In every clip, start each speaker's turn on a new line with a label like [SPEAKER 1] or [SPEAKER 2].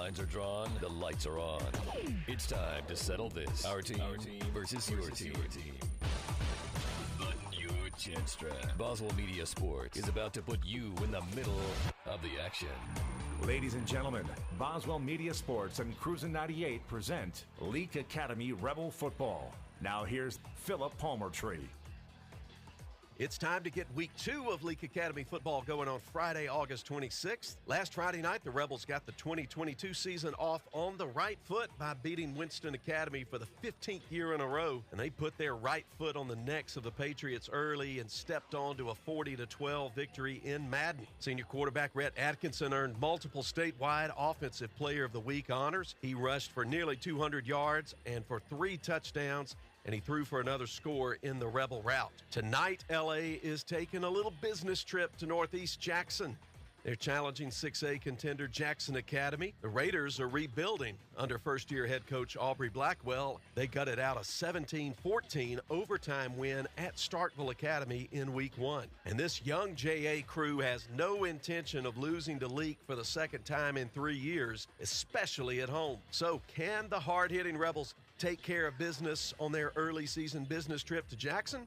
[SPEAKER 1] lines are drawn, the lights are on. It's time to settle this. Our team versus your team. The new Chenstra. Boswell Media Sports is about to put you in the middle of the action.
[SPEAKER 2] Ladies and gentlemen, Boswell Media Sports and Cruisin' 98 present Leake Academy Rebel Football. Now here's Philip Palmertree.
[SPEAKER 3] It's time to get week 2 of Leake Academy football going on Friday, August 26th. Last Friday night, the Rebels got the 2022 season off on the right foot by beating Winston Academy for the 15th year in a row. And they put their right foot on the necks of the Patriots early and stepped on to a 40-12 victory in Madden. Senior quarterback Rhett Atkinson earned multiple statewide Offensive Player of the Week honors. He rushed for nearly 200 yards and for 3 touchdowns, and he threw for another score in the Rebel rout. Tonight, LA is taking a little business trip to Northeast Jackson. They're challenging 6A contender Jackson Academy. The Raiders are rebuilding under first-year head coach Aubrey Blackwell. They gutted out a 17-14 overtime win at Starkville Academy in week 1. And this young JA crew has no intention of losing to Leake for the second time in 3 years, especially at home. So can the hard-hitting Rebels take care of business on their early season business trip to Jackson?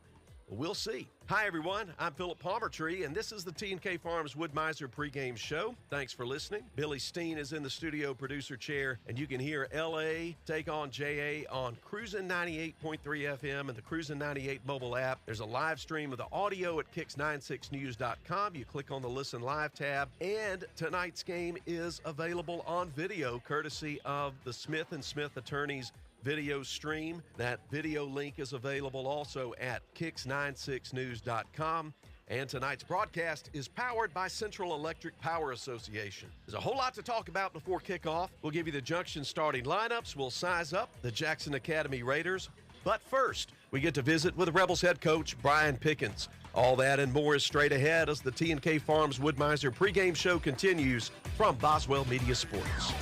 [SPEAKER 3] We'll see. Hi, everyone. I'm Philip Palmertree, and this is the T&K Farms Wood-Mizer pregame show. Thanks for listening. Billy Steen is in the studio producer chair, and you can hear LA take on JA on Cruisin' 98.3 FM and the Cruisin' 98 mobile app. There's a live stream of the audio at kicks96news.com. You click on the Listen Live tab, and tonight's game is available on video, courtesy of the Smith & Smith Attorneys video stream. That video link is available also at kicks96news.com. And tonight's broadcast is powered by Central Electric Power Association. There's a whole lot to talk about before kickoff. We'll give you the Junction starting lineups. We'll size up the Jackson Academy Raiders. But first, we get to visit with Rebels head coach Brian Pickens. All that and more is straight ahead as the T&K Farms Wood-Mizer pregame show continues from Boswell Media Sports.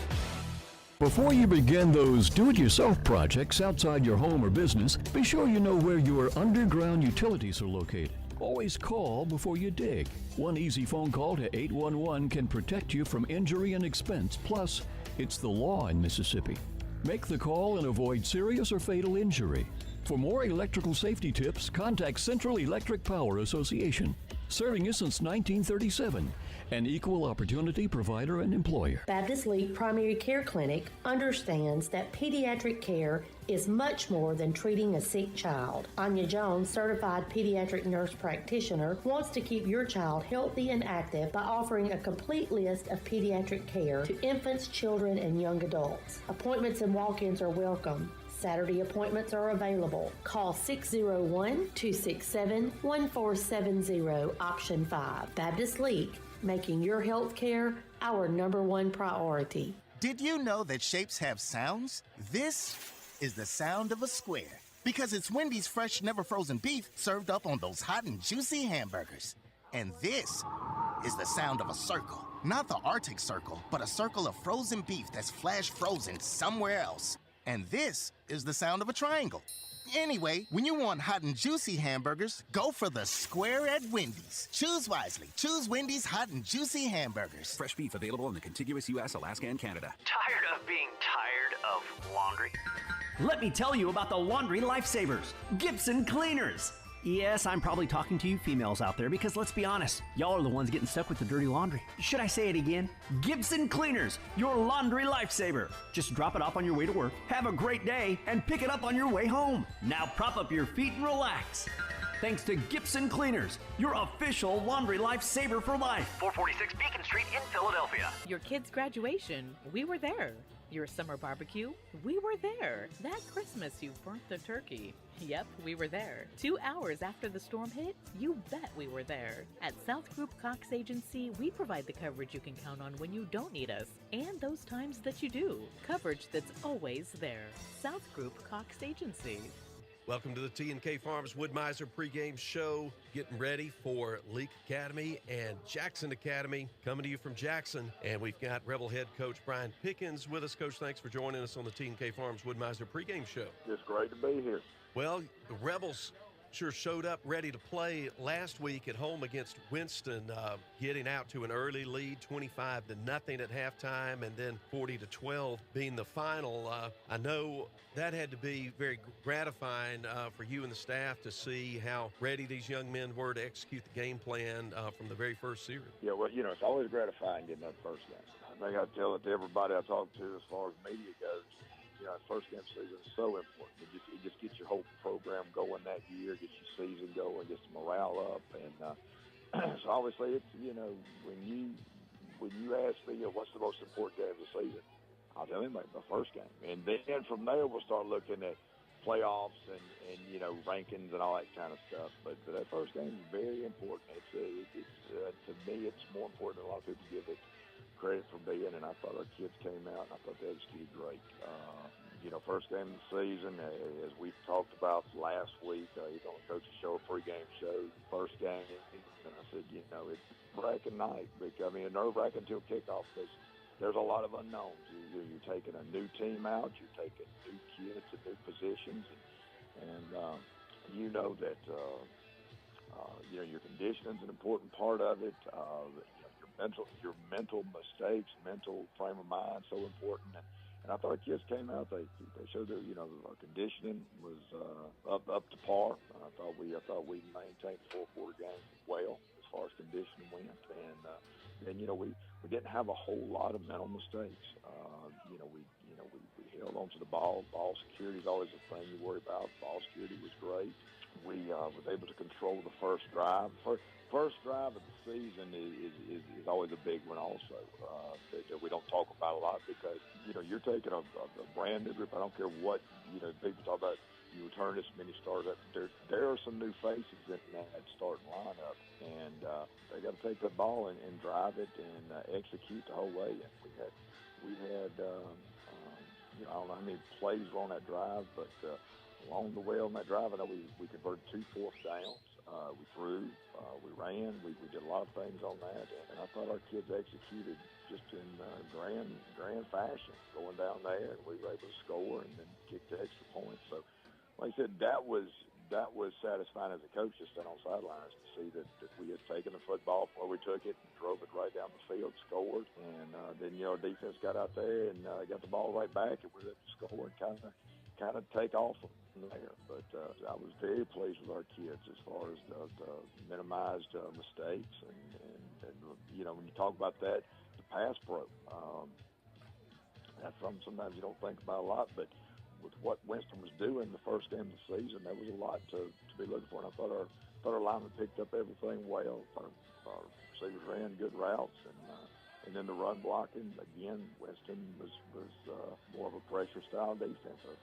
[SPEAKER 4] Before you begin those do-it-yourself projects outside your home or business, be sure you know where your underground utilities are located. Always call before you dig. One easy phone call to 811 can protect you from injury and expense. Plus, it's the law in Mississippi. Make the call and avoid serious or fatal injury. For more electrical safety tips, contact Central Electric Power Association, serving you since 1937, an equal opportunity provider and employer.
[SPEAKER 5] Baptist Leake Primary Care Clinic understands that pediatric care is much more than treating a sick child. Anya Jones, certified pediatric nurse practitioner, wants to keep your child healthy and active by offering a complete list of pediatric care to infants, children, and young adults. Appointments and walk-ins are welcome. Saturday appointments are available. Call 601-267-1470, option 5. Baptist Leake, making your health care our #1 priority.
[SPEAKER 6] Did you know that shapes have sounds? This is the sound of a square, because it's Wendy's fresh, never frozen beef served up on those hot and juicy hamburgers. And this is the sound of a circle. Not the Arctic Circle, but a circle of frozen beef that's flash frozen somewhere else. And this is the sound of a triangle. Anyway, when you want hot and juicy hamburgers, go for the square at Wendy's. Choose wisely. Choose Wendy's hot and juicy hamburgers.
[SPEAKER 7] Fresh beef available in the contiguous U.S., Alaska, and Canada.
[SPEAKER 8] Tired of being tired of laundry?
[SPEAKER 9] Let me tell you about the laundry lifesavers, Gibson Cleaners. Yes, I'm probably talking to you females out there because let's be honest, y'all are the ones getting stuck with the dirty laundry. Should I say it again? Gibson Cleaners, your laundry lifesaver. Just drop it off on your way to work, have a great day, and pick it up on your way home. Now prop up your feet and relax. Thanks to Gibson Cleaners, your official laundry lifesaver for life.
[SPEAKER 8] 446 Beacon Street in Philadelphia.
[SPEAKER 10] Your kid's graduation, we were there. Your summer barbecue, we were there. That Christmas you burnt the turkey. Yep, we were there. 2 hours after the storm hit, you bet we were there. At South Group Cox Agency, we provide the coverage you can count on when you don't need us, and those times that you do. Coverage that's always there. South Group Cox Agency.
[SPEAKER 3] Welcome to the T&K Farms Wood-Mizer pregame show. Getting ready for Leake Academy and Jackson Academy. Coming to you from Jackson. And we've got Rebel head coach Brian Pickens with us. Coach, thanks for joining us on the T&K Farms Wood-Mizer pregame show.
[SPEAKER 11] It's great to be here.
[SPEAKER 3] Well, the Rebels sure showed up ready to play last week at home against Winston, getting out to an early lead, 25-0 at halftime, and then 40-12 being the final. I know that had to be very gratifying for you and the staff to see how ready these young men were to execute the game plan from the very first series.
[SPEAKER 11] Yeah, well, it's always gratifying getting that first game. I think I tell it to everybody I talk to as far as media goes. First game season is so important. It just gets your whole program going that year, gets your season going, gets the morale up, and so obviously it's when you ask me what's the most important game of the season, I'll tell him the first game, and then from there we'll start looking at playoffs and rankings and all that kind of stuff. But that first game is very important. It's to me it's more important than a lot of people give it credit for being, and I thought our kids came out and I thought they executed great. First game of the season, as we talked about last week, he's on the coach's show, a pregame show, first game, and I said, it's nerve-wracking night. Nerve-wracking until kickoff because there's a lot of unknowns. You're taking a new team out, you're taking new kids at new positions, and that your conditioning is an important part of it. Your mental mistakes, mental frame of mind, so important. And I thought our kids came out. They showed that our conditioning was up to par. I thought we maintained the 4-quarter game well as far as conditioning went. And we didn't have a whole lot of mental mistakes. We held on to the ball. Ball security is always the thing you worry about. Ball security was great. We was able to control the first drive. First drive of the season is always a big one also that we don't talk about a lot because, you're taking a brand new group. I don't care what, people talk about you return this many starters. There are some new faces in that starting lineup, and they got to take the ball and drive it and execute the whole way. And we had I don't know how many plays were on that drive, but along the way on that drive, I know we converted 2 fourth downs. We threw, we ran, we did a lot of things on that, and I thought our kids executed just in grand fashion, going down there, and we were able to score and then kick the extra points. So, like I said, that was satisfying as a coach to stand on sidelines to see that we had taken the football where we took it and drove it right down the field, scored, and then defense got out there and got the ball right back, and we were able to score and kind of take off from there. But I was very pleased with our kids as far as the minimized mistakes and when you talk about that, the pass pro, that's something sometimes you don't think about a lot, but with what Winston was doing the first game of the season, there was a lot to be looking for. And I thought our linemen picked up everything well. Our receivers ran good routes, and then the run blocking again. Winston was more of a pressure style defense. I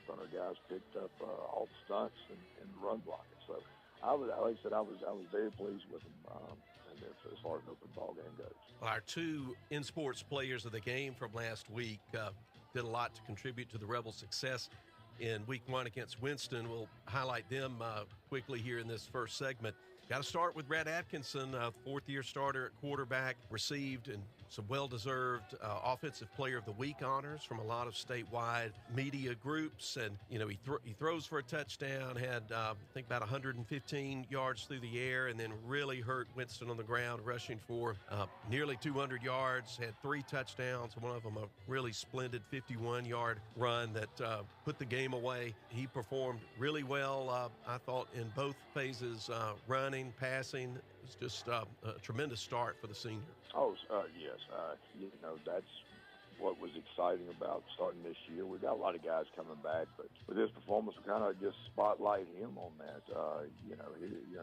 [SPEAKER 11] thought our guys picked up all the stunts and the run blocking. So I was very pleased with them. As far as an open ball game goes.
[SPEAKER 3] Well, our 2 in-sports players of the game from last week did a lot to contribute to the Rebels' success in Week 1 against Winston. We'll highlight them quickly here in this first segment. Got to start with Brad Atkinson, 4th-year starter at quarterback, received and some well-deserved Offensive Player of the Week honors from a lot of statewide media groups. And, he throws for a touchdown, had, I think, about 115 yards through the air, and then really hurt Winston on the ground, rushing for nearly 200 yards, had 3 touchdowns, one of them a really splendid 51-yard run that put the game away. He performed really well, I thought, in both phases, running, passing. It was just a tremendous start for the senior.
[SPEAKER 11] Yes. That's what was exciting about starting this year. We got a lot of guys coming back, but with his performance, we kind of just spotlight him on that.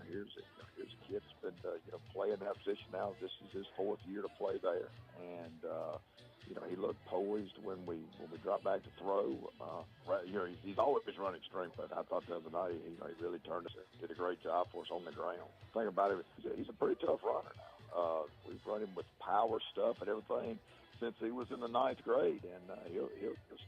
[SPEAKER 11] Here's a kid that's been playing that position now. This is his 4th year to play there, and he looked poised when we dropped back to throw. He's always running strength, but I thought the other night he really did a great job for us on the ground. The thing about it, he's a pretty tough runner now. We've run him with power stuff and everything since he was in the 9th grade, and he'll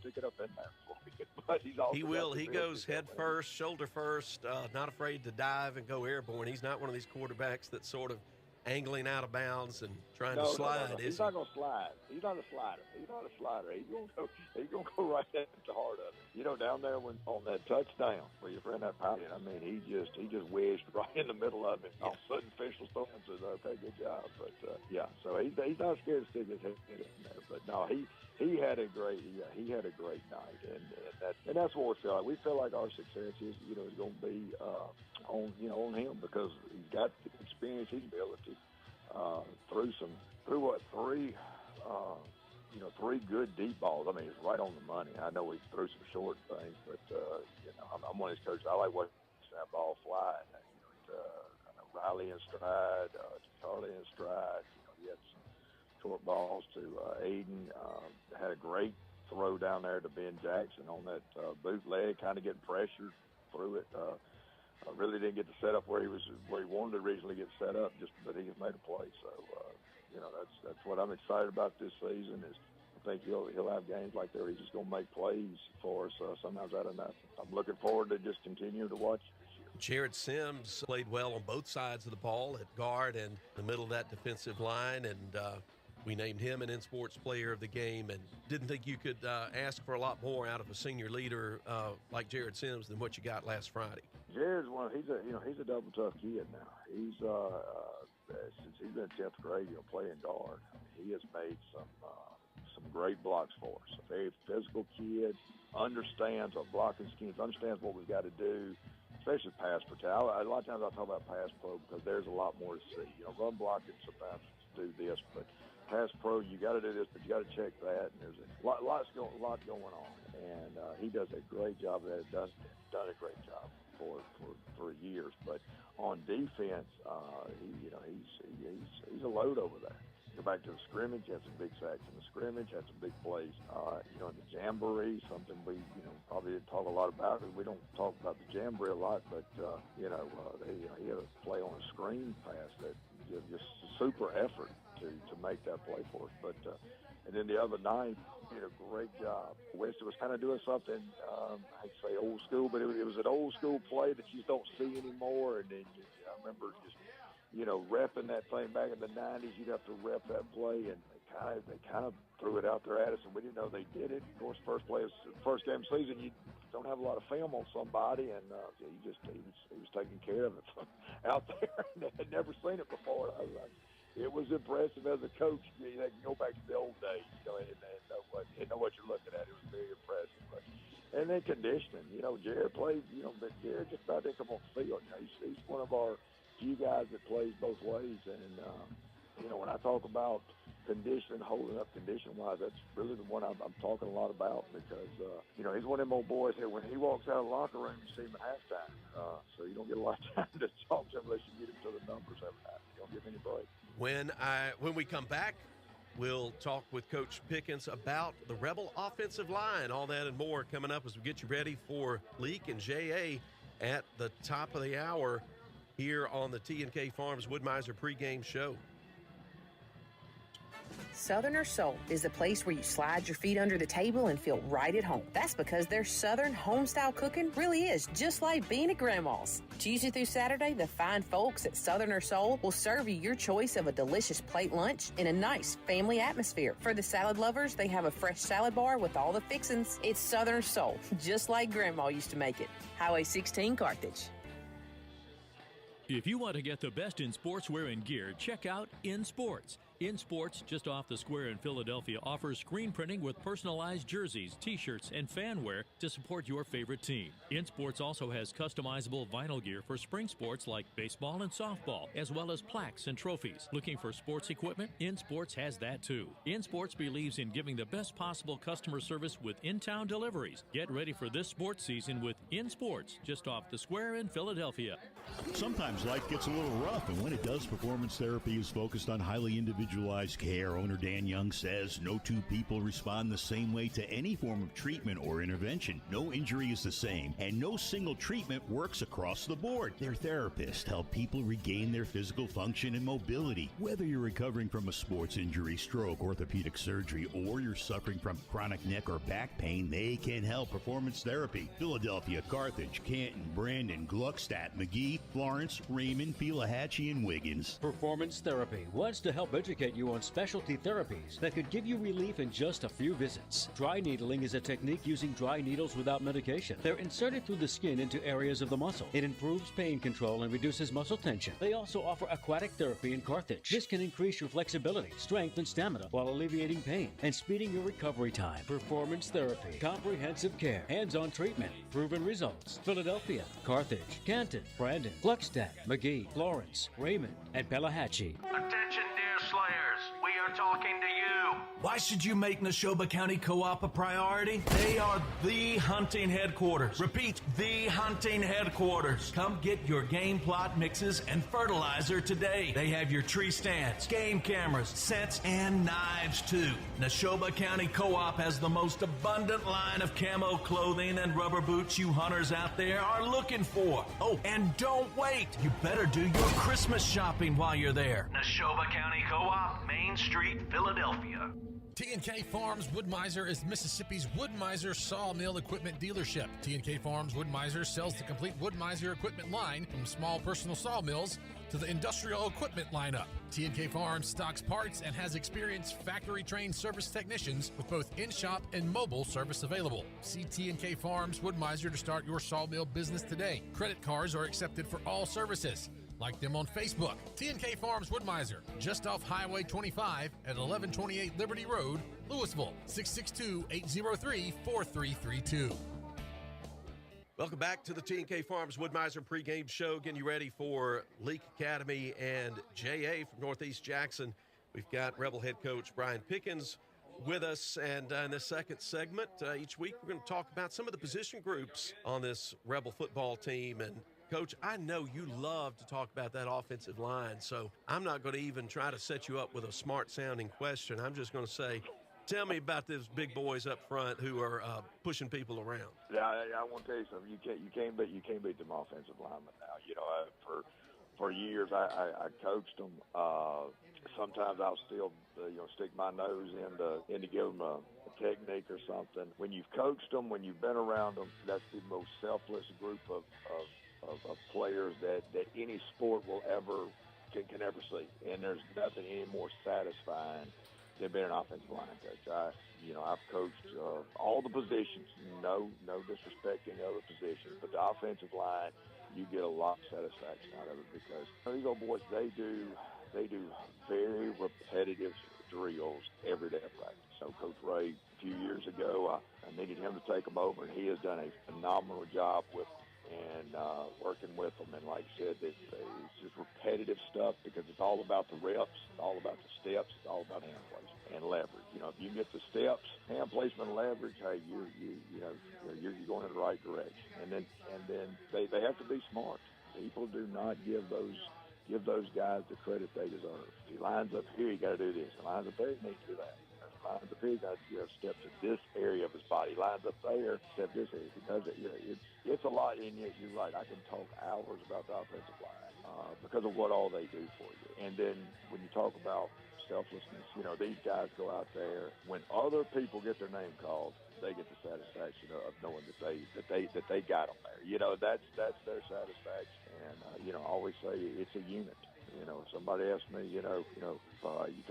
[SPEAKER 11] stick it up in there for me. But he's also
[SPEAKER 3] he goes head first, shoulder first, not afraid to dive and go airborne. He's not one of these quarterbacks that sort of angling out of bounds and trying to
[SPEAKER 11] slide.
[SPEAKER 3] slide.
[SPEAKER 11] He's not going to slide. He's not a slider. He's going to go right at the heart of it. Down there on that touchdown where you ran that power, I mean, he just wedged right in the middle of it. Yeah. All of a sudden, officials throw him and says, "Okay, good job." But so he's not scared to stick his head in there. But no, he had a great night, and that's what we feel like. We feel like our success is going to be on him because he's got the experience, his ability through three good deep balls. I mean, it's right on the money. I know he threw some short things, but I'm one of his coaches. I like watching that ball fly. Riley in stride, Charlie in stride. He had some short balls to Aiden. Had a great throw down there to Ben Jackson on that bootleg, kind of getting pressured through it. Really didn't get the setup where he wanted to originally get set up, but he just made a play. So that's what I'm excited about this season. Is I think he'll have games like that. He's just going to make plays for us sometimes out of nothing. I'm looking forward to just continuing to watch this year.
[SPEAKER 3] Jared Sims played well on both sides of the ball at guard and the middle of that defensive line, and we named him an In-Sports Player of the Game, and didn't think you could ask for a lot more out of a senior leader like Jared Sims than what you got last Friday.
[SPEAKER 11] Jared's he's a double tough kid now. He's since he's been in 10th grade, playing guard. He has made some great blocks for us. A very physical kid, understands our blocking schemes, understands what we've got to do, especially pass protection. A lot of times I talk about pass pro because there's a lot more to see. Run blocking sometimes do this, but pass pro, you got to do this, but you got to check that. And there's a lot going on, and he does a great job of that. Done a great job for years. But on defense, he's a load over there. Go back to the scrimmage, had some big sacks in the scrimmage, had some big plays. In the jamboree, something we probably didn't talk a lot about because we don't talk about the jamboree a lot. But he had a play on a screen pass that just a super effort to make that play for us. But and then the other night, he did a great job. Weston was kind of doing something, I'd say old school, but it was an old school play that you just don't see anymore. And then I remember just repping that thing back in the 90s. You'd have to rep that play, and they kind of threw it out there at us, and we didn't know they did it. Of course, first game of the season, you don't have a lot of film on somebody, and he was taking care of it from out there. And had never seen it before. It was impressive as a coach. They can go back to the old days, and know what you're looking at. It was very impressive. And then conditioning, Jared plays, but Jared just about didn't come on the field. He's one of our few guys that plays both ways, and when I talk about condition, holding up condition-wise, that's really the one I'm talking a lot about because he's one of them old boys here. When he walks out of the locker room, you see him at halftime, so you don't get a lot of time to talk to him unless you get him to the numbers every night. You don't give him any break.
[SPEAKER 3] When we come back, we'll talk with Coach Pickens about the Rebel offensive line, all that and more coming up as we get you ready for Leake and J.A. at the top of the hour here on the T&K Farms Woodmiser pregame show.
[SPEAKER 12] Southerner Soul is the place where you slide your feet under the table and feel right at home. That's because their Southern home-style cooking really is just like being at Grandma's. Tuesday through Saturday, the fine folks at Southerner Soul will serve you your choice of a delicious plate lunch in a nice family atmosphere. For the salad lovers, they have a fresh salad bar with all the fixins. It's Southern Soul, just like Grandma used to make it. Highway 16 Carthage.
[SPEAKER 13] If you want to get the best in sportswear and gear, check out In Sports. In Sports, just off the square in Philadelphia, offers screen printing with personalized jerseys, t-shirts, and fanwear to support your favorite team. In Sports also has customizable vinyl gear for spring sports like baseball and softball, as well as plaques and trophies. Looking for sports equipment? In Sports has that too. In Sports believes in giving the best possible customer service with in-town deliveries. Get ready for this sports season with In Sports, just off the square in Philadelphia.
[SPEAKER 14] Sometimes life gets a little rough, and when it does, performance therapy is focused on highly individual individualized care, owner Dan Young says no two people respond the same way to any form of treatment or intervention. No injury is the same, and no single treatment works across the board. Their therapists help people regain their physical function and mobility. Whether you're recovering from a sports injury, stroke, orthopedic surgery, or you're suffering from chronic neck or back pain, they can help. Performance Therapy. Philadelphia, Carthage, Canton, Brandon, Gluckstadt, McGee, Florence, Raymond, Pelahatchie, and Wiggins.
[SPEAKER 15] Performance Therapy wants to help educate you on specialty therapies that could give you relief in just a few visits. Dry needling is a technique using dry needles without medication. They're inserted through the skin into areas of the muscle. It improves pain control and reduces muscle tension. They also offer aquatic therapy in Carthage. This can increase your flexibility, strength, and stamina while alleviating pain and speeding your recovery time. Performance Therapy. Comprehensive care. Hands-on treatment. Proven results. Philadelphia, Carthage, Canton, Brandon, Gluckstadt, McGee, Florence, Raymond, and Pelahatchie.
[SPEAKER 8] Attention, deer slayers. We are talking to you.
[SPEAKER 16] Why should you make Neshoba County Co-op a priority? They are the hunting headquarters. Repeat, the hunting headquarters. Come get your game plot mixes and fertilizer today. They have your tree stands, game cameras, scents, and knives too. Neshoba County Co-op has the most abundant line of camo clothing and rubber boots you hunters out there are looking for. Oh, and don't wait. You better do your Christmas shopping while you're there.
[SPEAKER 8] Neshoba County Co-op, Main Street, Philadelphia.
[SPEAKER 17] T&K Farms Wood-Mizer is Mississippi's Wood-Mizer sawmill equipment dealership. T&K Farms Wood-Mizer sells the complete Wood-Mizer equipment line from small personal sawmills to the industrial equipment lineup. T&K Farms stocks parts and has experienced factory-trained service technicians with both in-shop and mobile service available. See T&K Farms Wood-Mizer to start your sawmill business today. Credit cards are accepted for all services. Like them on Facebook. T&K Farms Wood-Mizer, just off Highway 25 at 1128 Liberty Road, Louisville, 662-803-4332.
[SPEAKER 3] Welcome back to the T&K Farms Wood-Mizer pregame show. Getting you ready for Leake Academy and JA from Northeast Jackson. We've got Rebel head coach Brian Pickens with us, and in this second segment, each week we're going to talk about some of the position groups on this Rebel football team. And Coach, I know you love to talk about that offensive line, so I'm not going to even try to set you up with a smart-sounding question. I'm just going to say, tell me about those big boys up front who are pushing people around.
[SPEAKER 11] Yeah, I want to tell you something. You can't beat them offensive linemen now. You know, for years I coached them. Sometimes I'll still stick my nose in to give them a technique or something. When you've coached them, when you've been around them, that's the most selfless group of players that any sport will can ever see. And there's nothing any more satisfying than being an offensive line coach. I've coached all the positions, no disrespect to any other positions, but the offensive line, you get a lot of satisfaction out of it because these old boys, they do very repetitive drills every day of practice. So Coach Ray, a few years ago, I needed him to take them over, and he has done a phenomenal job with them. And working with them, and like I said, it's just repetitive stuff because it's all about the reps, it's all about the steps, it's all about hand placement and leverage. You know, if you get the steps, hand placement, and leverage, hey, you're going in the right direction. And then they have to be smart. People do not give those guys the credit they deserve. If he lines up here, you got to do this. If he lines up there, you need to do that. Lines up here, you got to step to this area of his body. Lines up there, step this area. If he does it, it's a lot. And yet, you're right. I can talk hours about the offensive line because of what all they do for you. And then when you talk about selflessness, these guys go out there. When other people get their name called, they get the satisfaction of knowing that they got them there. That's their satisfaction. And I always say it's a unit. If somebody asks me, you talk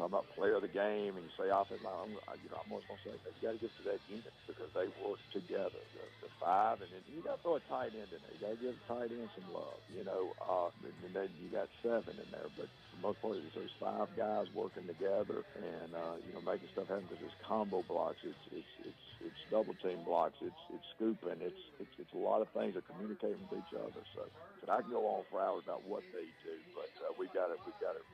[SPEAKER 11] about player of the game, and you say offensive line, I'm always going to say they've got to get to that unit because they work together. The five, and then you got to throw a tight end in there. You got to give the tight end some love, and then you got seven in there. But for the most part, it's those five guys working together and making stuff happen because it's combo blocks, it's double team blocks, it's scooping, it's a lot of things that communicate with each other. So I can go on for hours about what they do, but we've got a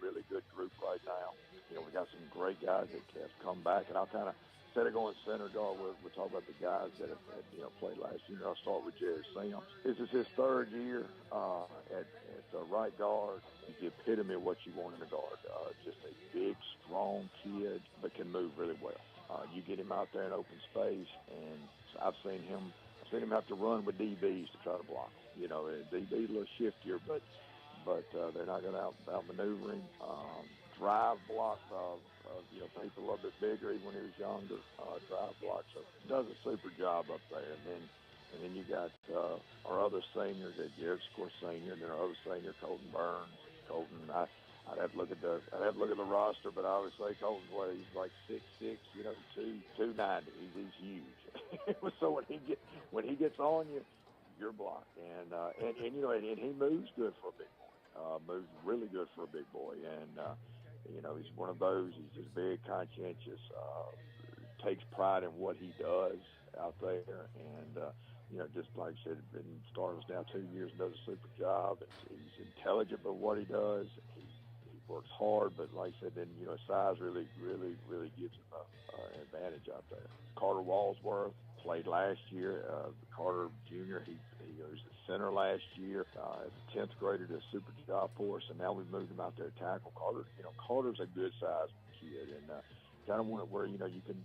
[SPEAKER 11] really good group right now. We got some great guys that have come back, and I'll kind of Instead of going center guard, we'll talk about the guys that have played last year. I'll start with Jerry Sims. This is his third year at right guard. He's the epitome of what you want in a guard. Just a big, strong kid, but can move really well. You get him out there in open space, and I've seen him have to run with DBs to try to block him. DB's a little shiftier, but they're not going to outmaneuver him. Drive block people a little bit bigger, even when he was younger. Drive block, so does a super job up there. And then you got our other seniors. Jared's of course senior, and then our other senior, Colton Burns. I'd have to look at the roster, but I always say Colton's he's like 6'6", 290. He's huge. So when he gets on you, you're blocked. And he moves good for a big boy. Moves really good for a big boy. And he's one of those. He's just very conscientious. Takes pride in what he does out there, and just like I said, been starting now 2 years, does a super job. He's intelligent about what he does. He works hard, but like I said, then size really gives him an advantage out there. Carter Walsworth played last year. Carter Jr. He was the center last year. As a 10th grader, did a super job for us, and now we've moved him out there to tackle. Carter's a good sized kid, and kind of one where you can.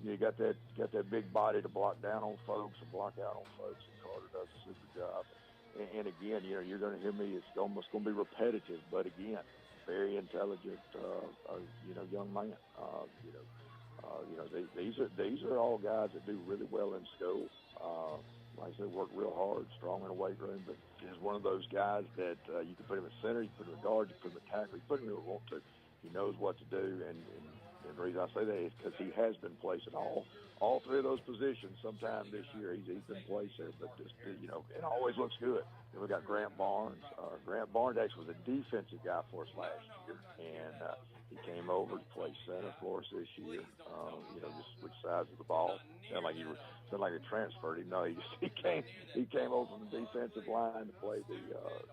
[SPEAKER 11] You got that big body to block down on folks and block out on folks, and Carter does a super job. And again, you're going to hear me. It's almost going to be repetitive, but again, very intelligent, young man. These are all guys that do really well in school. Like I said, work real hard, strong in the weight room, but is one of those guys that you can put him at center, you can put him at guard, you can put him at tackle, you can put him where you want to. He knows what to do, and the reason I say that is because he has been placed in all three of those positions sometime this year. He's been placed there, but just it always looks good. Then we got Grant Barnes. Grant Barnes actually was a defensive guy for us last year, and he came over to play center for us this year. Just switch sides of the ball. Sounded like he transferred him. No, he came over from the defensive line to play the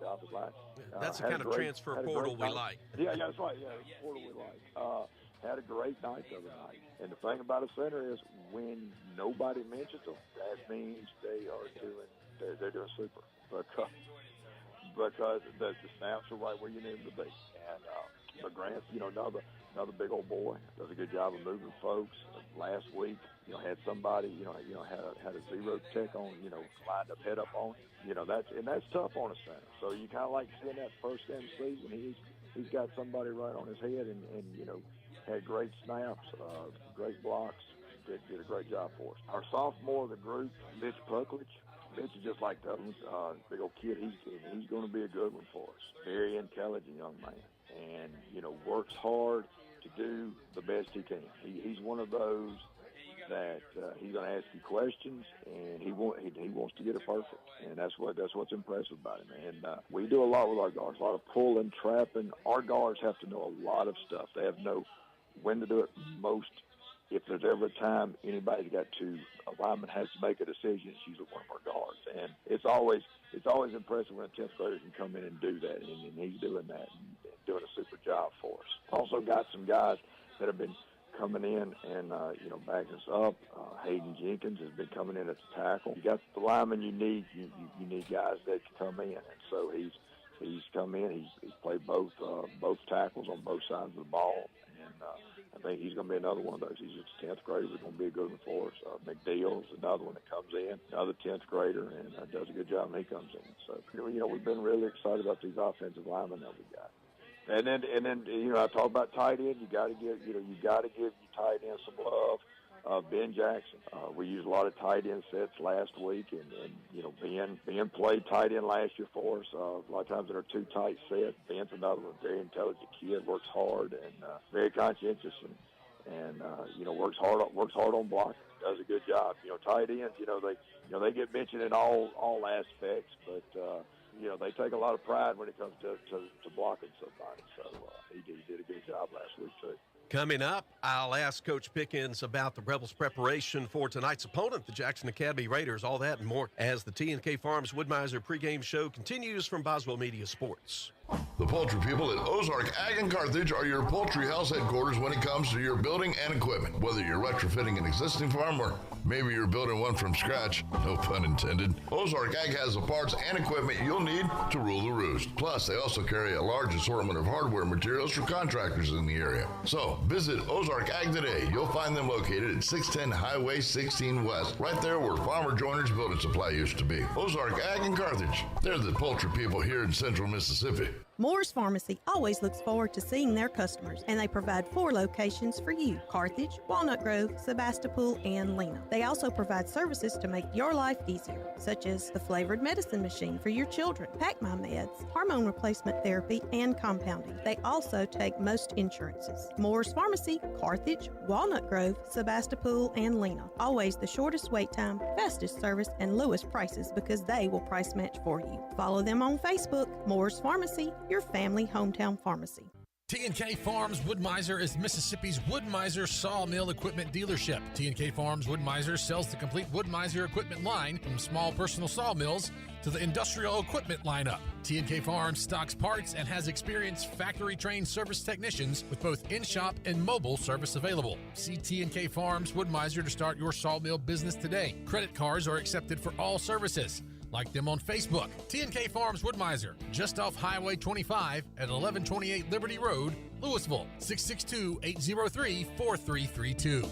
[SPEAKER 11] offensive line.
[SPEAKER 3] That's the kind of transfer portal we like.
[SPEAKER 11] Yeah, that's right. Yeah, the portal we like. Had a great night the other night. And the thing about a center is when nobody mentions them, that means they're doing super. Because the snaps are right where you need them to be. And but Grant's, another big old boy, does a good job of moving folks. Last week, had somebody, had a zero tech on, lined up, head up on him. That's tough on a center. So you kind of like seeing that first game of the season. He's got somebody right on his head, and had great snaps, great blocks, did a great job for us. Our sophomore of the group, Mitch Puckledge. Mitch is just like the others, big old kid. He's going to be a good one for us. Very intelligent young man, and works hard to do the best he can. He's one of those that he's going to ask you questions, and he wants to get it perfect, and that's what's impressive about him. And we do a lot with our guards, a lot of pulling, trapping. Our guards have to know a lot of stuff. They have to know when to do it most. If there's ever a time anybody's got to, a lineman has to make a decision, it's usually one of our guards. And it's always impressive when a 10th grader can come in and do that, and he's doing that and doing a super job for us. Also got some guys that have been coming in and, backing us up. Hayden Jenkins has been coming in at the tackle. You got the lineman you need. You need guys that can come in. And so he's come in. He's played both tackles on both sides of the ball. And I think he's going to be another one of those. He's just a 10th grader. He's going to be a good one for us. McDeal's another one that comes in, another 10th grader, and does a good job when he comes in. So, we've been really excited about these offensive linemen that we got. And then I talk about tight end. You got to give your tight end some love. Ben Jackson. We used a lot of tight end sets last week, and Ben played tight end last year for us. A lot of times in our two tight set. Ben's another one, very intelligent kid, works hard and very conscientious, and works hard on blocking. Does a good job. Tight ends, they get mentioned in all aspects, but they take a lot of pride when it comes to blocking somebody. So he did a good job last week too.
[SPEAKER 3] Coming up, I'll ask Coach Pickens about the Rebels' preparation for tonight's opponent, the Jackson Academy Raiders, all that and more as the T&K Farms Wood-Mizer pregame show continues from Boswell Media Sports.
[SPEAKER 18] The poultry people at Ozark Ag and Carthage are your poultry house headquarters when it comes to your building and equipment. Whether you're retrofitting an existing farm or maybe you're building one from scratch, no pun intended, Ozark Ag has the parts and equipment you'll need to rule the roost. Plus, they also carry a large assortment of hardware materials for contractors in the area. So, visit Ozark Ag today. You'll find them located at 610 Highway 16 West, right there where Farmer Joiner's Building Supply used to be. Ozark Ag and Carthage. They're the poultry people here in central Mississippi.
[SPEAKER 19] Moore's Pharmacy always looks forward to seeing their customers, and they provide 4 locations for you: Carthage, Walnut Grove, Sebastopol, and Lena. They also provide services to make your life easier, such as the flavored medicine machine for your children, Pack My Meds, hormone replacement therapy, and compounding. They also take most insurances. Moore's Pharmacy, Carthage, Walnut Grove, Sebastopol, and Lena. Always the shortest wait time, fastest service, and lowest prices because they will price match for you. Follow them on Facebook. Moore's Pharmacy, your family hometown pharmacy.
[SPEAKER 17] T&K Farms Wood-Mizer is Mississippi's Wood-Mizer sawmill equipment dealership. T&K Farms Wood-Mizer sells the complete Wood-Mizer equipment line from small personal sawmills to the industrial equipment lineup. T&K Farms stocks parts and has experienced factory-trained service technicians with both in-shop and mobile service available. See T&K Farms Wood-Mizer to start your sawmill business today. Credit cards are accepted for all services. Like them on Facebook. T&K Farms Wood-Mizer, just off Highway 25 at 1128 Liberty Road, Louisville, 662-803-4332.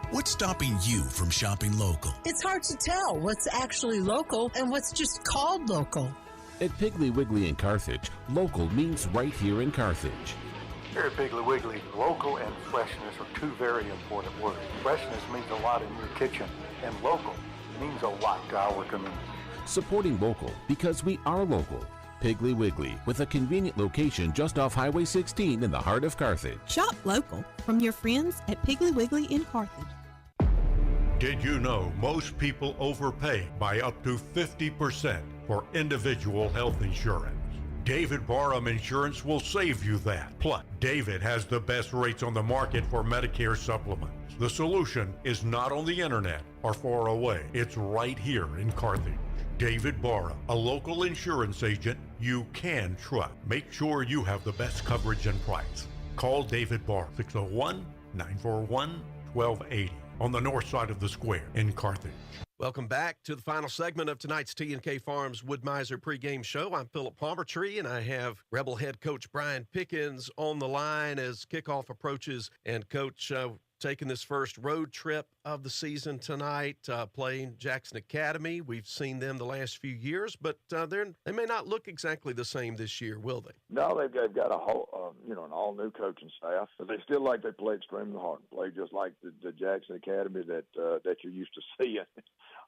[SPEAKER 20] What's stopping you from shopping local?
[SPEAKER 21] It's hard to tell what's actually local and what's just called local.
[SPEAKER 22] At Piggly Wiggly in Carthage, local means right here in Carthage.
[SPEAKER 23] Here at Piggly Wiggly, local and freshness are 2 very important words. Freshness means a lot in your kitchen, and local means a lot to our community.
[SPEAKER 22] Supporting local because we are local. Piggly Wiggly, with a convenient location just off Highway 16 in the heart of Carthage.
[SPEAKER 19] Shop local from your friends at Piggly Wiggly in Carthage.
[SPEAKER 24] Did you know most people overpay by up to 50% for individual health insurance? David Barham Insurance will save you that. Plus, David has the best rates on the market for Medicare supplements. The solution is not on the internet or far away. It's right here in Carthage. David Barham, a local insurance agent you can trust. Make sure you have the best coverage and price. Call David Barham, 601-941-1280 on the north side of the square in Carthage.
[SPEAKER 3] Welcome back to the final segment of tonight's T&K Farms Wood-Mizer pregame show. I'm Philip Palmertree, and I have Rebel head coach Brian Pickens on the line as kickoff approaches. And, Coach, taking this first road trip of the season tonight, playing Jackson Academy. We've seen them the last few years, but they may not look exactly the same this year, will they?
[SPEAKER 11] No, they've got a whole, an all-new coaching staff. But they still like they play extremely hard. Play just like the Jackson Academy that you're used to seeing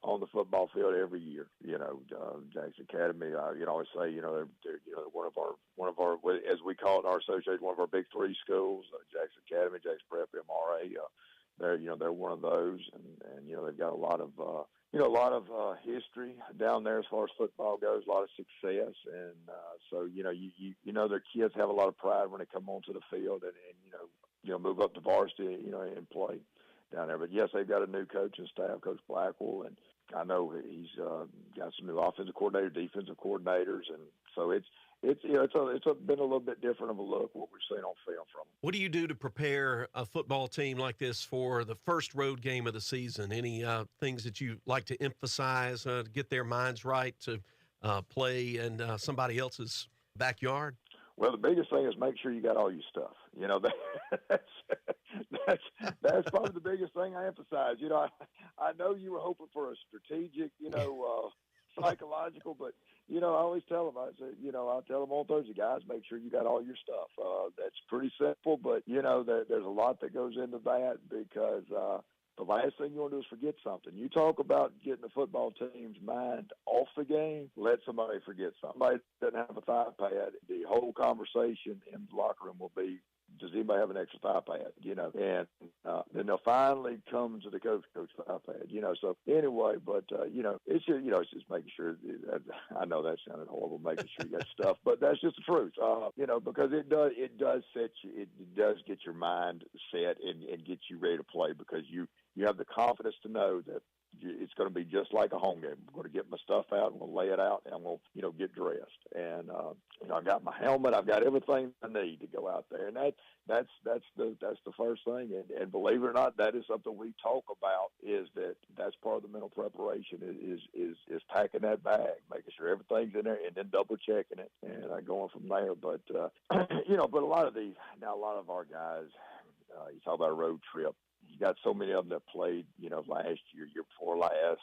[SPEAKER 11] on the football field every year. Jackson Academy. You always say, they're one of our as we call it in our association, one of our big 3 schools. Jackson Academy, Jackson Prep, MRA. They're one of those, and they've got a lot of history down there as far as football goes, a lot of success, and so their kids have a lot of pride when they come onto the field and move up to varsity, and play down there. But yes, they've got a new coaching staff, Coach Blackwell, and I know he's got some new offensive coordinator, defensive coordinators, and so it's been a little bit different of a look what we've seen on film from them.
[SPEAKER 3] What do you do to prepare a football team like this for the first road game of the season? Any things that you like to emphasize to get their minds right to play in somebody else's backyard?
[SPEAKER 11] Well, the biggest thing is make sure you got all your stuff. That's probably the biggest thing I emphasize. I know you were hoping for a strategic, psychological, but I always tell them, I'll tell them on Thursday, guys, make sure you got all your stuff. That's pretty simple, but there's a lot that goes into that because the last thing you want to do is forget something. You talk about getting the football team's mind off the game, let somebody forget something. Somebody doesn't have a thigh pad, the whole conversation in the locker room will be, does anybody have an extra thigh pad? And then they'll finally come to the coach thigh pad, So anyway, but it's just making sure. I know that sounded horrible, making sure you got stuff, but that's just the truth. Because it does set you, it does get your mind set and get you ready to play because you have the confidence to know that it's going to be just like a home game. I'm going to get my stuff out, I'm going to lay it out, and I'm going to, get dressed. And I've got my helmet, I've got everything I need to go out there, and that's the first thing. And believe it or not, that is something we talk about. Is that's part of the mental preparation is packing that bag, making sure everything's in there, and then double checking it and going from there. But but a lot of our guys, you talk about a road trip. You got so many of them that played, last year before last,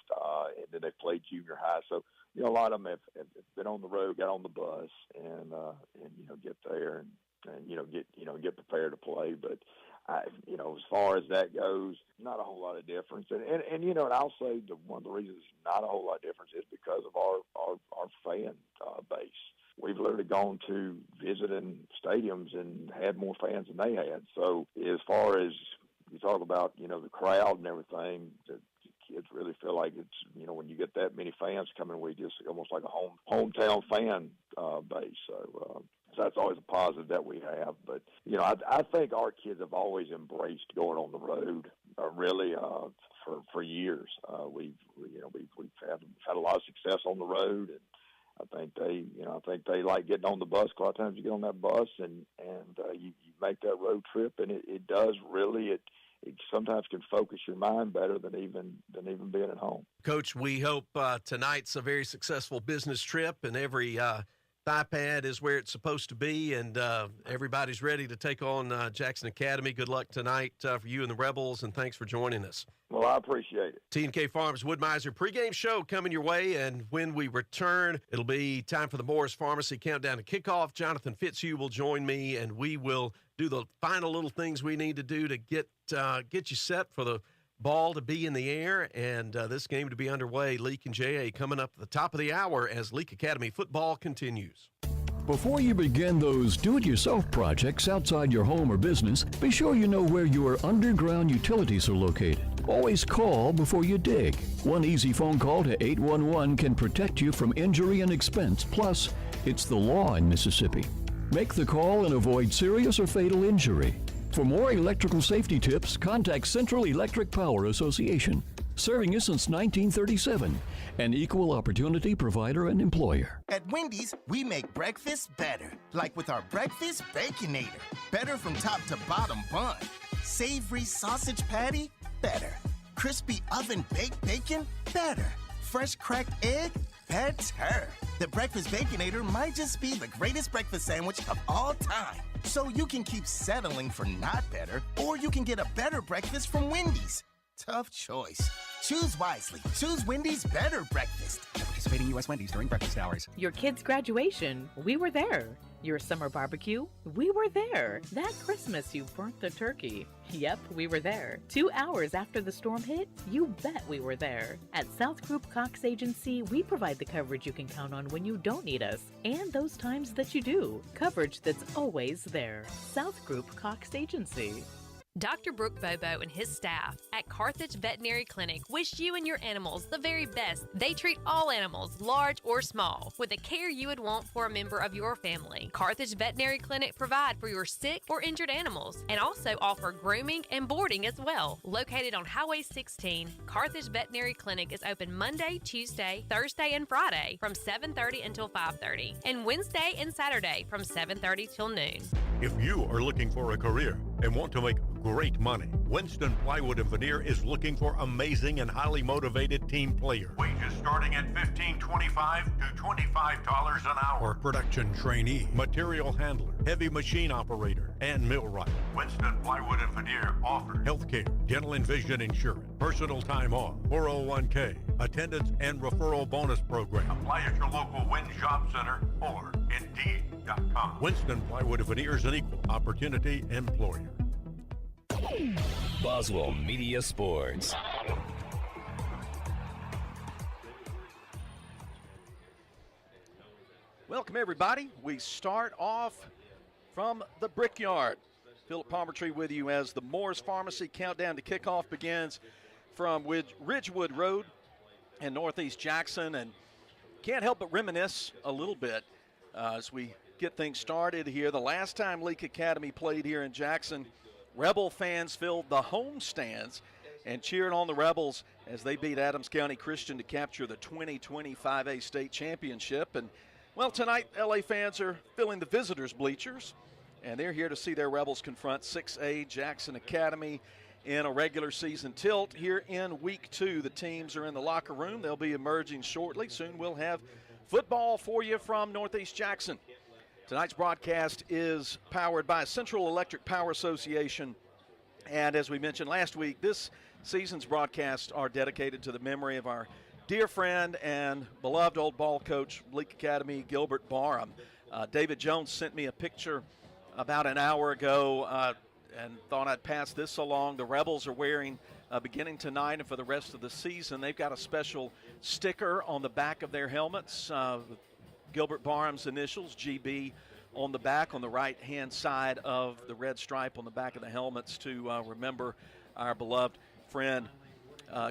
[SPEAKER 11] and then they played junior high. So, a lot of them have been on the road, got on the bus, and get there and get prepared to play. But as far as that goes, not a whole lot of difference. And I'll say one of the reasons not a whole lot of difference is because of our fan base. We've literally gone to visiting stadiums and had more fans than they had. So as far as you talk about, the crowd and everything, the kids really feel like it's, when you get that many fans coming, we just almost like a hometown fan base. So that's always a positive that we have. But, I think our kids have always embraced going on the road, really, for years. We've had a lot of success on the road, and I think they like getting on the bus. A lot of times you get on that bus and you make that road trip, and it does really, it sometimes can focus your mind better than even being at home.
[SPEAKER 3] Coach, we hope tonight's a very successful business trip, and every thigh pad is where it's supposed to be, and everybody's ready to take on Jackson Academy. Good luck tonight for you and the Rebels, and thanks for joining us.
[SPEAKER 11] Well, I appreciate it.
[SPEAKER 3] T&K Farms Wood-Mizer pregame show coming your way, and when we return, it'll be time for the Moore's Pharmacy countdown to kickoff. Jonathan Fitzhugh will join me, and we will do the final little things we need to do to get you set for the ball to be in the air and this game to be underway. Leake and J.A. coming up at the top of the hour as Leake Academy football continues.
[SPEAKER 1] Before you begin those do-it-yourself projects outside your home or business, be sure you know where your underground utilities are located. Always call before you dig. One easy phone call to 811 can protect you from injury and expense. Plus, it's the law in Mississippi. Make the call and avoid serious or fatal injury. For more electrical safety tips, contact Central Electric Power Association, serving you since 1937, an equal opportunity provider and employer.
[SPEAKER 6] At Wendy's, we make breakfast better, like with our Breakfast Baconator. Better from top to bottom bun. Savory sausage patty, better. Crispy oven-baked bacon, better. Fresh cracked egg, better. The Breakfast Baconator might just be the greatest breakfast sandwich of all time. So you can keep settling for not better, or you can get a better breakfast from Wendy's. Tough choice. Choose wisely. Choose Wendy's Better Breakfast.
[SPEAKER 7] At participating U.S. Wendy's during breakfast hours.
[SPEAKER 10] Your kid's graduation, we were there. Your summer barbecue, we were there. That Christmas you burnt the turkey. Yep, we were there. 2 hours after the storm hit, you bet we were there. At South Group Cox Agency, we provide the coverage you can count on when you don't need us, and those times that you do. Coverage that's always there. South Group Cox Agency.
[SPEAKER 2] Dr. Brooke Bobo and his staff at Carthage Veterinary Clinic wish you and your animals the very best. They treat all animals, large or small, with the care you would want for a member of your family. Carthage Veterinary Clinic provide for your sick or injured animals and also offer grooming and boarding as well. Located on Highway 16, Carthage Veterinary Clinic is open Monday, Tuesday, Thursday, and Friday from 7:30 until 5:30, and Wednesday and Saturday from 7:30 till noon.
[SPEAKER 24] If you are looking for a career and want to make great money, Winston Plywood and Veneer is looking for amazing and highly motivated team players.
[SPEAKER 16] Wages starting at $15.25 to $25 an hour.
[SPEAKER 24] Or production trainee, material handler, heavy machine operator, and millwright.
[SPEAKER 16] Winston Plywood and Veneer offers
[SPEAKER 24] healthcare, dental and vision insurance, personal time off, 401k, attendance and referral bonus program.
[SPEAKER 16] Apply at your local Win Job Center or Indeed.com.
[SPEAKER 24] Winston Plywood and Veneer is an equal opportunity employer.
[SPEAKER 4] Boswell Media Sports.
[SPEAKER 5] Welcome, everybody. We start off from the Brickyard. Philip Palmertree with you as the Moore's Pharmacy countdown to kickoff begins from Ridgewood Road in Northeast Jackson. And can't help but reminisce a little bit as we get things started here. The last time Leake Academy played here in Jackson, Rebel fans filled the home stands and cheering on the Rebels as they beat Adams County Christian to capture the 2020 5A state championship. And, well, tonight LA fans are filling the visitors' bleachers, and they're here to see their Rebels confront 6A Jackson Academy in a regular season tilt here in week 2. The teams are in the locker room. They'll be emerging shortly. Soon we'll have football for you from Northeast Jackson. Tonight's broadcast is powered by Central Electric Power Association. And as we mentioned last week, this season's broadcasts are dedicated to the memory of our dear friend and beloved old ball coach, Leake Academy, Gilbert Barham. David Jones sent me a picture about an hour ago and thought I'd pass this along. The Rebels are wearing, beginning tonight and for the rest of the season, they've got a special sticker on the back of their helmets, with Gilbert Barham's initials, GB, on the back on the right-hand side of the red stripe on the back of the helmets to remember our beloved friend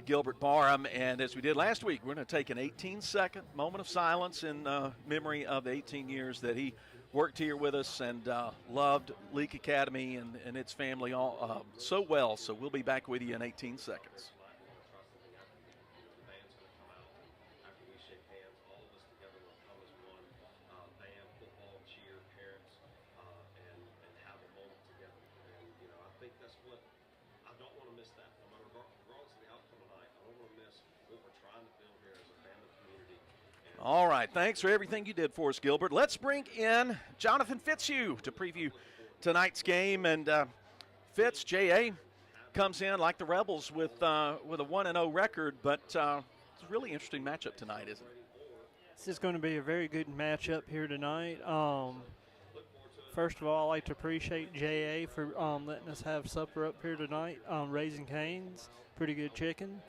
[SPEAKER 5] Gilbert Barham. And as we did last week, we're going to take an 18-second moment of silence in memory of the 18 years that he worked here with us and loved Leake Academy and its family all so well. So we'll be back with you in 18 seconds. All right, thanks for everything you did for us, Gilbert. Let's bring in Jonathan Fitzhugh to preview tonight's game. And Fitz, J.A., comes in like the Rebels with a 1-0 record, but it's a really interesting matchup tonight, isn't it?
[SPEAKER 9] This is going to be a very good matchup here tonight. First of all, I'd like to appreciate J.A. for letting us have supper up here tonight. Raising Cane's, pretty good chicken,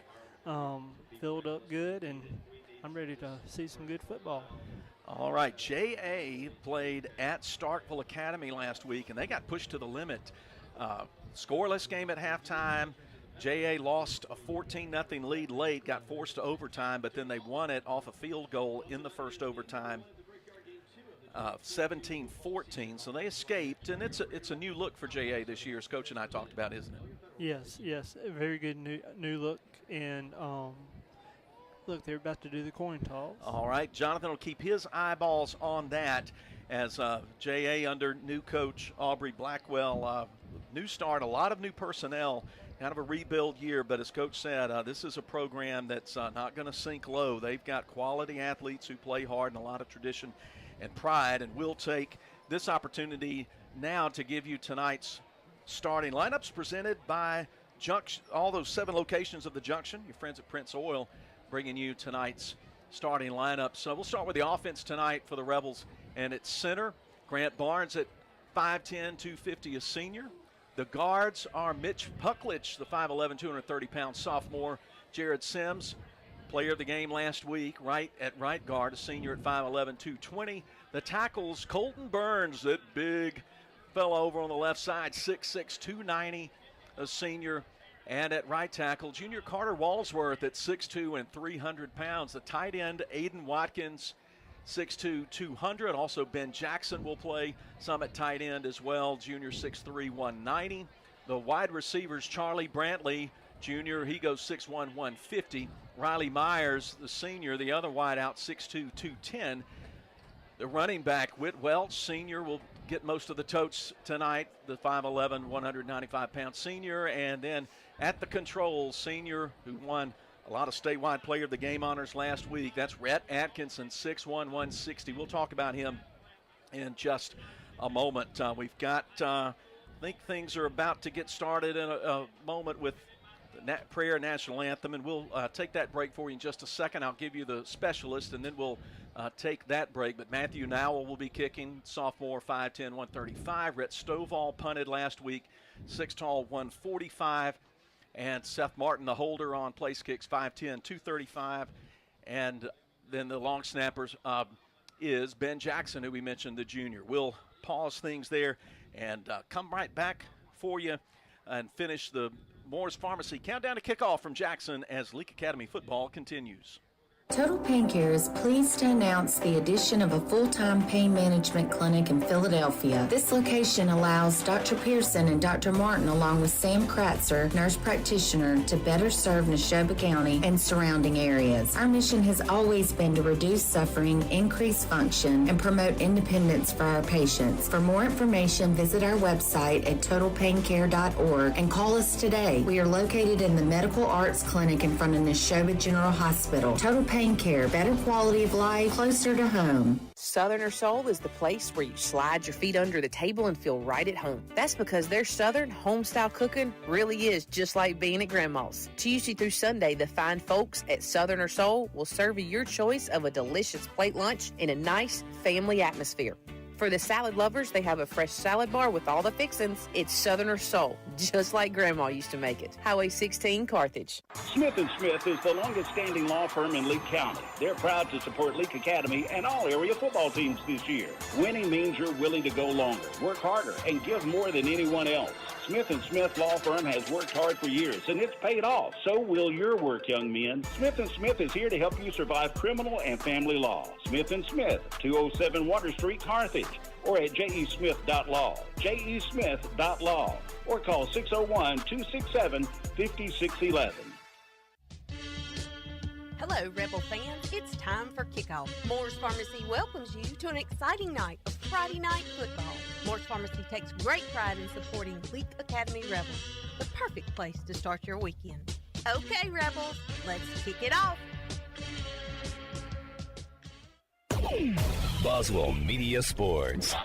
[SPEAKER 9] filled up good, and I'm ready to see some good football.
[SPEAKER 5] All right, J.A. played at Starkville Academy last week, and they got pushed to the limit. Scoreless game at halftime. J.A. lost a 14-0 lead late, got forced to overtime, but then they won it off a field goal in the first overtime, 17-14. So they escaped, and it's a new look for J.A. this year, as Coach and I talked about, isn't it?
[SPEAKER 9] Yes, a very good new look, and look, they're about to do the coin toss.
[SPEAKER 5] All right, Jonathan will keep his eyeballs on that as J.A. under new coach Aubrey Blackwell. New start, a lot of new personnel, kind of a rebuild year, but as Coach said, this is a program that's not going to sink low. They've got quality athletes who play hard and a lot of tradition and pride, and we'll take this opportunity now to give you tonight's starting lineups presented by Junction, all those 7 locations of the Junction, your friends at Prince Oil, bringing you tonight's starting lineup. So we'll start with the offense tonight for the Rebels, and it's center, Grant Barnes at 5'10", 250, a senior. The guards are Mitch Pucklich, the 5'11", 230-pound sophomore. Jared Sims, player of the game last week, right guard, a senior at 5'11", 220. The tackles, Colton Burns, that big fellow over on the left side, 6'6", 290, a senior. And at right tackle, junior Carter Walsworth at 6'2" and 300 pounds. The tight end, Aiden Watkins, 6'2", 200. Also, Ben Jackson will play some at tight end as well, junior 6'3", 190. The wide receivers, Charlie Brantley, junior, he goes 6'1", 150. Riley Myers, the senior, the other wide out, 6'2", 210. The running back, Whit Welch, senior, will get most of the totes tonight, the 5'11", 195-pound senior. And then at the controls, senior, who won a lot of statewide player of the game honors last week, that's Rhett Atkinson, 6'1", 160. We'll talk about him in just a moment. We've got, I think things are about to get started in a moment with the prayer national anthem, and we'll take that break for you in just a second. I'll give you the specialist, and then we'll take that break. But Matthew Nowell will be kicking, sophomore, 5'10", 135. Rhett Stovall punted last week, 6 tall, 145. And Seth Martin, the holder on place kicks, 5'10", 235. And then the long snappers is Ben Jackson, who we mentioned, the junior. We'll pause things there and come right back for you and finish the Moore's Pharmacy countdown to kickoff from Jackson as Leake Academy football continues.
[SPEAKER 12] Total Pain Care is pleased to announce the addition of a full-time pain management clinic in Philadelphia. This location allows Dr. Pearson and Dr. Martin, along with Sam Kratzer, nurse practitioner, to better serve Neshoba County and surrounding areas. Our mission has always been to reduce suffering, increase function, and promote independence for our patients. For more information, visit our website at totalpaincare.org and call us today. We are located in the Medical Arts Clinic in front of Neshoba General Hospital. Total Pain Care, better quality of life, closer to home.
[SPEAKER 13] Southerner Soul is the place where you slide your feet under the table and feel right at home. That's because their Southern home-style cooking really is just like being at Grandma's. Tuesday through Sunday, the fine folks at Southerner Soul will serve you your choice of a delicious plate lunch in a nice family atmosphere. For the salad lovers, they have a fresh salad bar with all the fixins. It's Southerner Soul, just like Grandma used to make it. Highway 16, Carthage.
[SPEAKER 14] Smith & Smith is the longest-standing law firm in Leake County. They're proud to support Leake Academy and all area football teams this year. Winning means you're willing to go longer, work harder, and give more than anyone else. Smith & Smith Law Firm has worked hard for years, and it's paid off. So will your work, young men. Smith & Smith is here to help you survive criminal and family law. Smith & Smith, 207 Water Street, Carthage, or atjesmith.law, jesmith.law, or call 601-267-5611.
[SPEAKER 15] Hello, Rebel fans. It's time for kickoff. Moore's Pharmacy welcomes you to an exciting night of Friday night football. Moore's Pharmacy takes great pride in supporting Leake Academy Rebels, the perfect place to start your weekend. Okay, Rebels, let's kick it off.
[SPEAKER 4] Boswell Media Sports.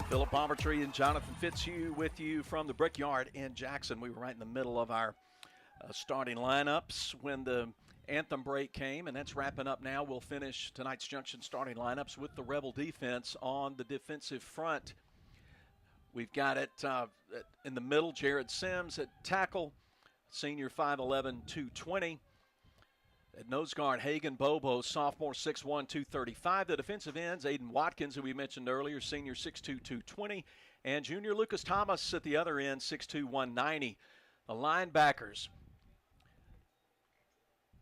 [SPEAKER 5] Philip Palmertree and Jonathan Fitzhugh with you from the Brickyard in Jackson. We were right in the middle of our starting lineups when the anthem break came, and that's wrapping up now. We'll finish tonight's Junction starting lineups with the Rebel defense on the defensive front. We've got it in the middle, Jared Sims at tackle, senior 5'11", 220. At nose guard, Hagan Bobo, sophomore 6'1", 235. The defensive ends, Aiden Watkins, who we mentioned earlier, senior 6'2", 220. And junior Lucas Thomas at the other end, 6'2", 190. The linebackers.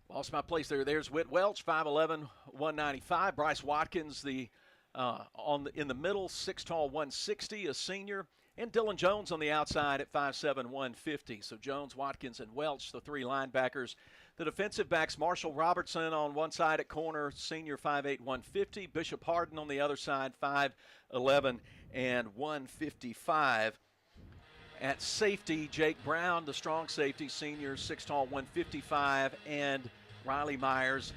[SPEAKER 5] Lost my place there. There's Whit Welch, 5'11", 195. Bryce Watkins, in the middle, 6 tall, 160, a senior. And Dylan Jones on the outside at 5'7", 150. So Jones, Watkins, and Welch, the three linebackers. The defensive backs, Marshall Robertson on one side at corner, senior 5'8", 150. Bishop Harden on the other side, 5'11", and 155. At safety, Jake Brown, the strong safety, senior, 6 tall, 155. And Riley Myers,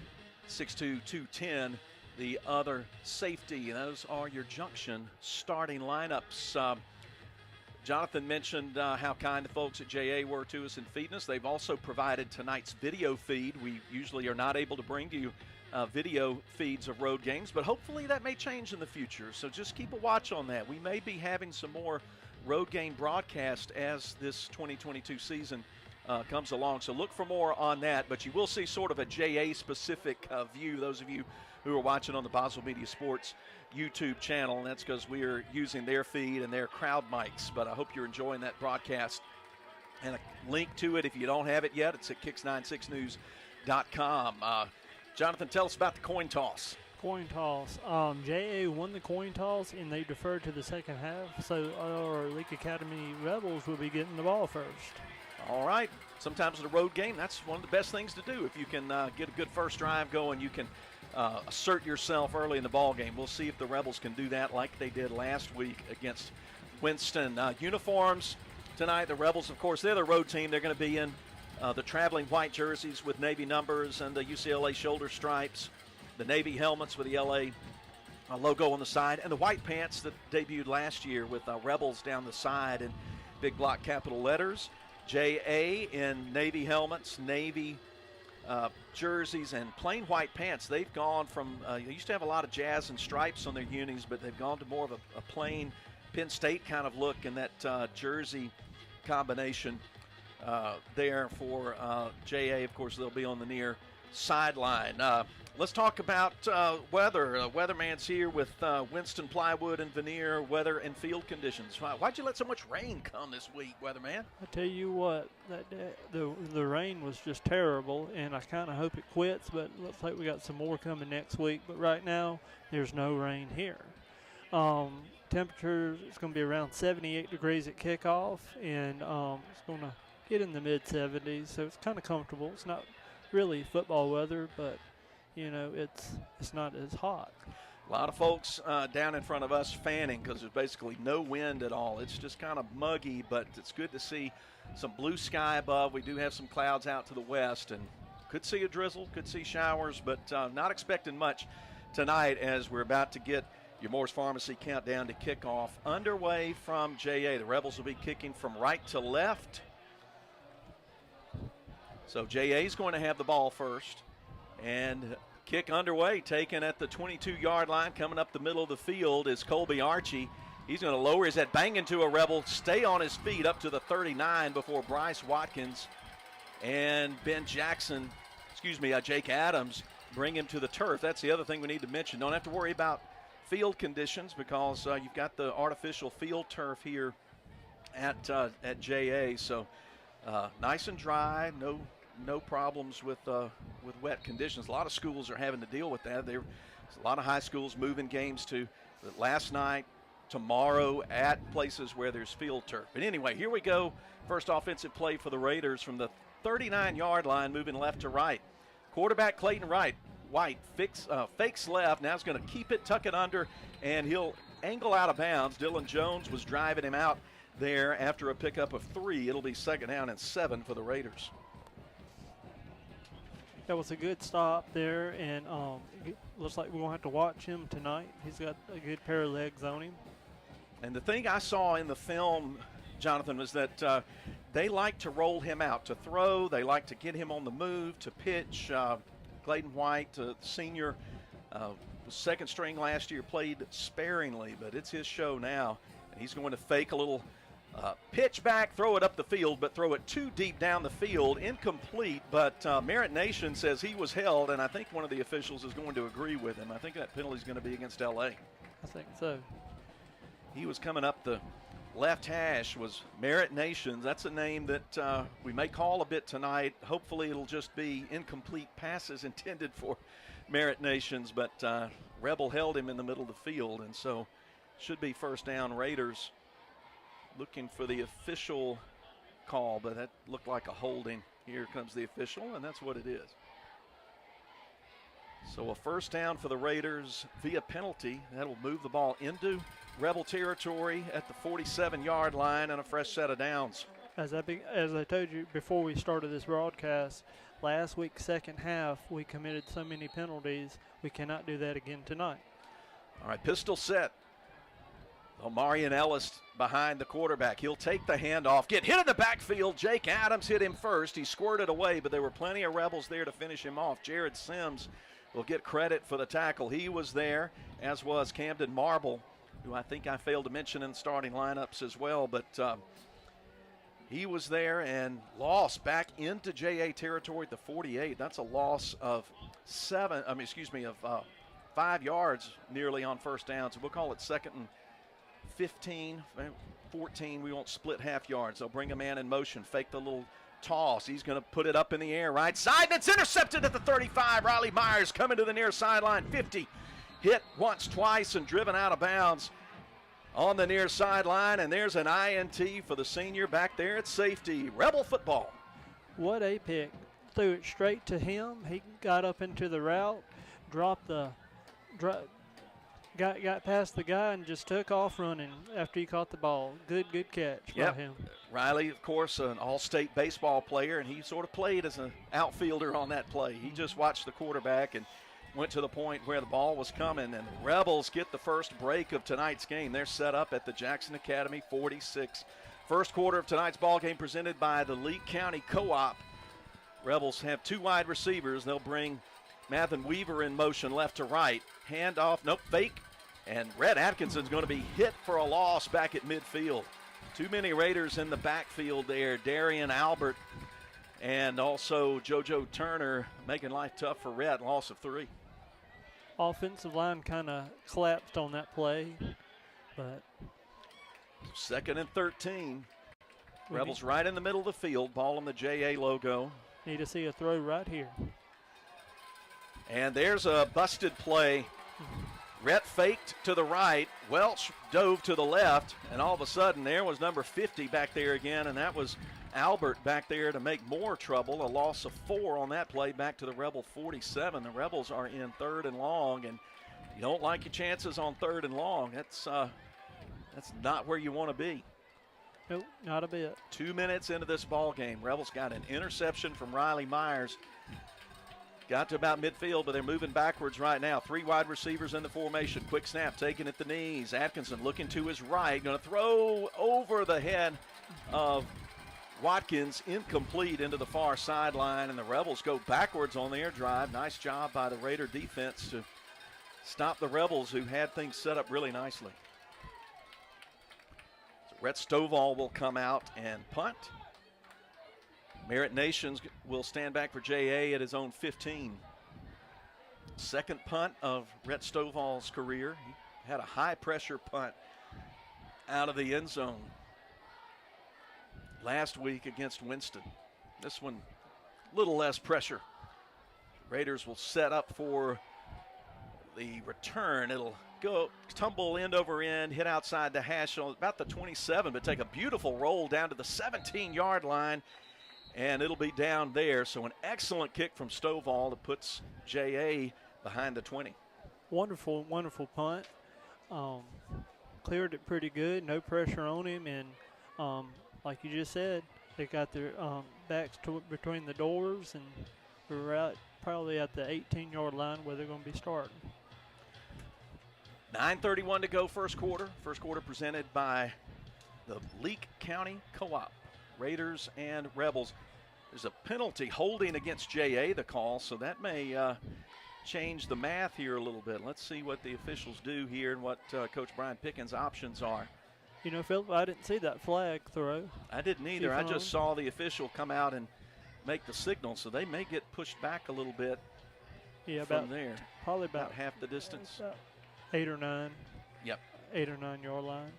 [SPEAKER 5] 6'2", 210, the other safety. Those are your Junction starting lineups. Jonathan mentioned how kind the folks at JA were to us in feeding us. They've also provided tonight's video feed. We usually are not able to bring to you video feeds of road games, but hopefully that may change in the future. So just keep a watch on that. We may be having some more road game broadcast as this 2022 season comes along. So look for more on that, but you will see sort of a JA-specific view, those of you who are watching on the Boswell Media Sports YouTube channel, and that's because we are using their feed and their crowd mics. But I hope you're enjoying that broadcast. And a link to it, if you don't have it yet, it's at kicks96news.com. Jonathan, tell us about the coin toss.
[SPEAKER 9] Coin toss. JA won the coin toss, and they deferred to the second half, so our Leake Academy Rebels will be getting the ball first.
[SPEAKER 5] All right. Sometimes in a road game, that's one of the best things to do. If you can get a good first drive going, you can assert yourself early in the ball game. We'll see if the Rebels can do that like they did last week against Winston. Uniforms tonight, the Rebels, of course, they're the road team. They're going to be in the traveling white jerseys with Navy numbers and the UCLA shoulder stripes, the Navy helmets with the LA logo on the side, and the white pants that debuted last year with Rebels down the side in big block capital letters. JA in Navy helmets, Navy jerseys, and plain white pants. They've gone from, they used to have a lot of jazz and stripes on their unis, but they've gone to more of a plain Penn State kind of look in that jersey combination there for JA. Of course, they'll be on the near sideline. let's talk about weather. Weatherman's here with Winston Plywood and Veneer weather and field conditions. Why'd you let so much rain come this week, Weatherman?
[SPEAKER 9] I tell you what, that day, the rain was just terrible, and I kind of hope it quits, but looks like we got some more coming next week. But right now, there's no rain here. Temperature is going to be around 78 degrees at kickoff, and it's going to get in the mid-70s, so it's kind of comfortable. It's not really football weather, but it's not as hot.
[SPEAKER 5] A lot of folks down in front of us fanning because there's basically no wind at all. It's just kind of muggy, but it's good to see some blue sky above. We do have some clouds out to the west, and could see a drizzle, could see showers, but not expecting much tonight as we're about to get your Moore's Pharmacy countdown to kickoff underway from JA. The Rebels will be kicking from right to left. So JA is going to have the ball first. And kick underway, taken at the 22-yard line. Coming up the middle of the field is Colby Archie. He's going to lower his head, bang into a Rebel, stay on his feet up to the 39 before Bryce Watkins and Jake Adams bring him to the turf. That's the other thing we need to mention. Don't have to worry about field conditions because you've got the artificial field turf here at JA. So nice and dry, no problems with wet conditions. A lot of schools are having to deal with that. There's a lot of high schools moving games to last night, tomorrow at places where there's field turf. But anyway, here we go. First offensive play for the Raiders from the 39-yard line, moving left to right. Quarterback Clayton White fakes left. Now he's going to keep it, tuck it under, and he'll angle out of bounds. Dylan Jones was driving him out there after a pickup of 3. It'll be 2nd down and 7 for the Raiders.
[SPEAKER 9] That was a good stop there, and it looks like we're going to have to watch him tonight. He's got a good pair of legs on him.
[SPEAKER 5] And the thing I saw in the film, Jonathan, was that they like to roll him out to throw. They like to get him on the move to pitch. Clayton White, senior, was second string last year, played sparingly, but it's his show now. And he's going to fake a little pitch back, throw it up the field, but throw it too deep down the field, incomplete. But Merritt Nation says he was held, and I think one of the officials is going to agree with him. I think that penalty is going to be against L.A.
[SPEAKER 9] I think so.
[SPEAKER 5] He was coming up the left hash, was Merritt Nations. That's a name that we may call a bit tonight. Hopefully it'll just be incomplete passes intended for Merritt Nations, but Rebel held him in the middle of the field, and so should be 1st down. Raiders looking for the official call, but that looked like a holding. Here comes the official, and that's what it is. So a 1st down for the Raiders via penalty. That'll move the ball into Rebel territory at the 47-yard line and a fresh set of downs.
[SPEAKER 9] As I told you before we started this broadcast, last week's second half we committed so many penalties, we cannot do that again tonight.
[SPEAKER 5] All right, pistol set. Omarion Ellis behind the quarterback. He'll take the handoff, get hit in the backfield. Jake Adams hit him first. He squirted away, but there were plenty of Rebels there to finish him off. Jared Sims will get credit for the tackle. He was there, as was Camden Marble, who I think I failed to mention in the starting lineups as well. But he was there and lost back into JA territory at the 48. That's a loss of 5 yards nearly on 1st down. So we'll call it 2nd and 15, 14. We won't split half yards. They'll bring a man in motion, fake the little toss. He's going to put it up in the air right side, and it's intercepted at the 35. Riley Myers coming to the near sideline, 50. Hit once, twice, and driven out of bounds on the near sideline, and there's an INT for the senior back there at safety. Rebel football.
[SPEAKER 9] What a pick. Threw it straight to him. He got up into the route, got past the guy and just took off running after he caught the ball. Good catch by him. Riley,
[SPEAKER 5] of course, an all-state baseball player, and he sort of played as an outfielder on that play. He just watched the quarterback and went to the point where the ball was coming, and Rebels get the first break of tonight's game. They're set up at the Jackson Academy 46. First quarter of tonight's ball game presented by the Leake County Co-op. Rebels have 2 wide receivers. They'll bring Mathen Weaver in motion left to right. Handoff, fake. And Red Atkinson's going to be hit for a loss back at midfield. Too many Raiders in the backfield there. Darian Albert and also JoJo Turner making life tough for Red. Loss of 3.
[SPEAKER 9] offensive line kind of collapsed on that play, but
[SPEAKER 5] 2nd and 13. Rebels right in the middle of the field, ball on the JA logo.
[SPEAKER 9] Need to see a throw right here.
[SPEAKER 5] And there's a busted play. Rhett faked to the right. Welch dove to the left. And all of a sudden, there was number 50 back there again. And that was Albert back there to make more trouble. A loss of 4 on that play back to the Rebel 47. The Rebels are in 3rd and long. And you don't like your chances on 3rd and long. That's not where you want to be.
[SPEAKER 9] Nope, not a bit.
[SPEAKER 5] 2 minutes into this ball game, Rebels got an interception from Riley Myers. Got to about midfield, but they're moving backwards right now. 3 wide receivers in the formation. Quick snap taken at the knees. Atkinson looking to his right. Going to throw over the head of Watkins. Incomplete into the far sideline, and the Rebels go backwards on their drive. Nice job by the Raider defense to stop the Rebels, who had things set up really nicely. Rhett Stovall will come out and punt. Merritt Nations will stand back for JA at his own 15. Second punt of Rhett Stovall's career. He had a high-pressure punt out of the end zone last week against Winston. This one, a little less pressure. Raiders will set up for the return. It'll go tumble end over end, hit outside the hash on about the 27, but take a beautiful roll down to the 17-yard line, and it'll be down there. So an excellent kick from Stovall that puts JA behind the 20.
[SPEAKER 9] Wonderful, wonderful punt. Cleared it pretty good, no pressure on him, and like you just said, they got their backs between the doors, and we're out probably at the 18-yard line where they're going to be starting.
[SPEAKER 5] 9:31 to go first quarter. First quarter presented by the Leake County Co-op. Raiders and Rebels. There's a penalty holding against JA, the call, so that may change the math here a little bit. Let's see what the officials do here and what Coach Brian Pickens' options are.
[SPEAKER 9] You know, Philip, I didn't see that flag throw.
[SPEAKER 5] I didn't either. I just saw the official come out and make the signal, so they may get pushed back a little bit from there.
[SPEAKER 9] Probably about
[SPEAKER 5] half the distance.
[SPEAKER 9] 8 or 9.
[SPEAKER 5] Yep.
[SPEAKER 9] 8 or 9 yard line.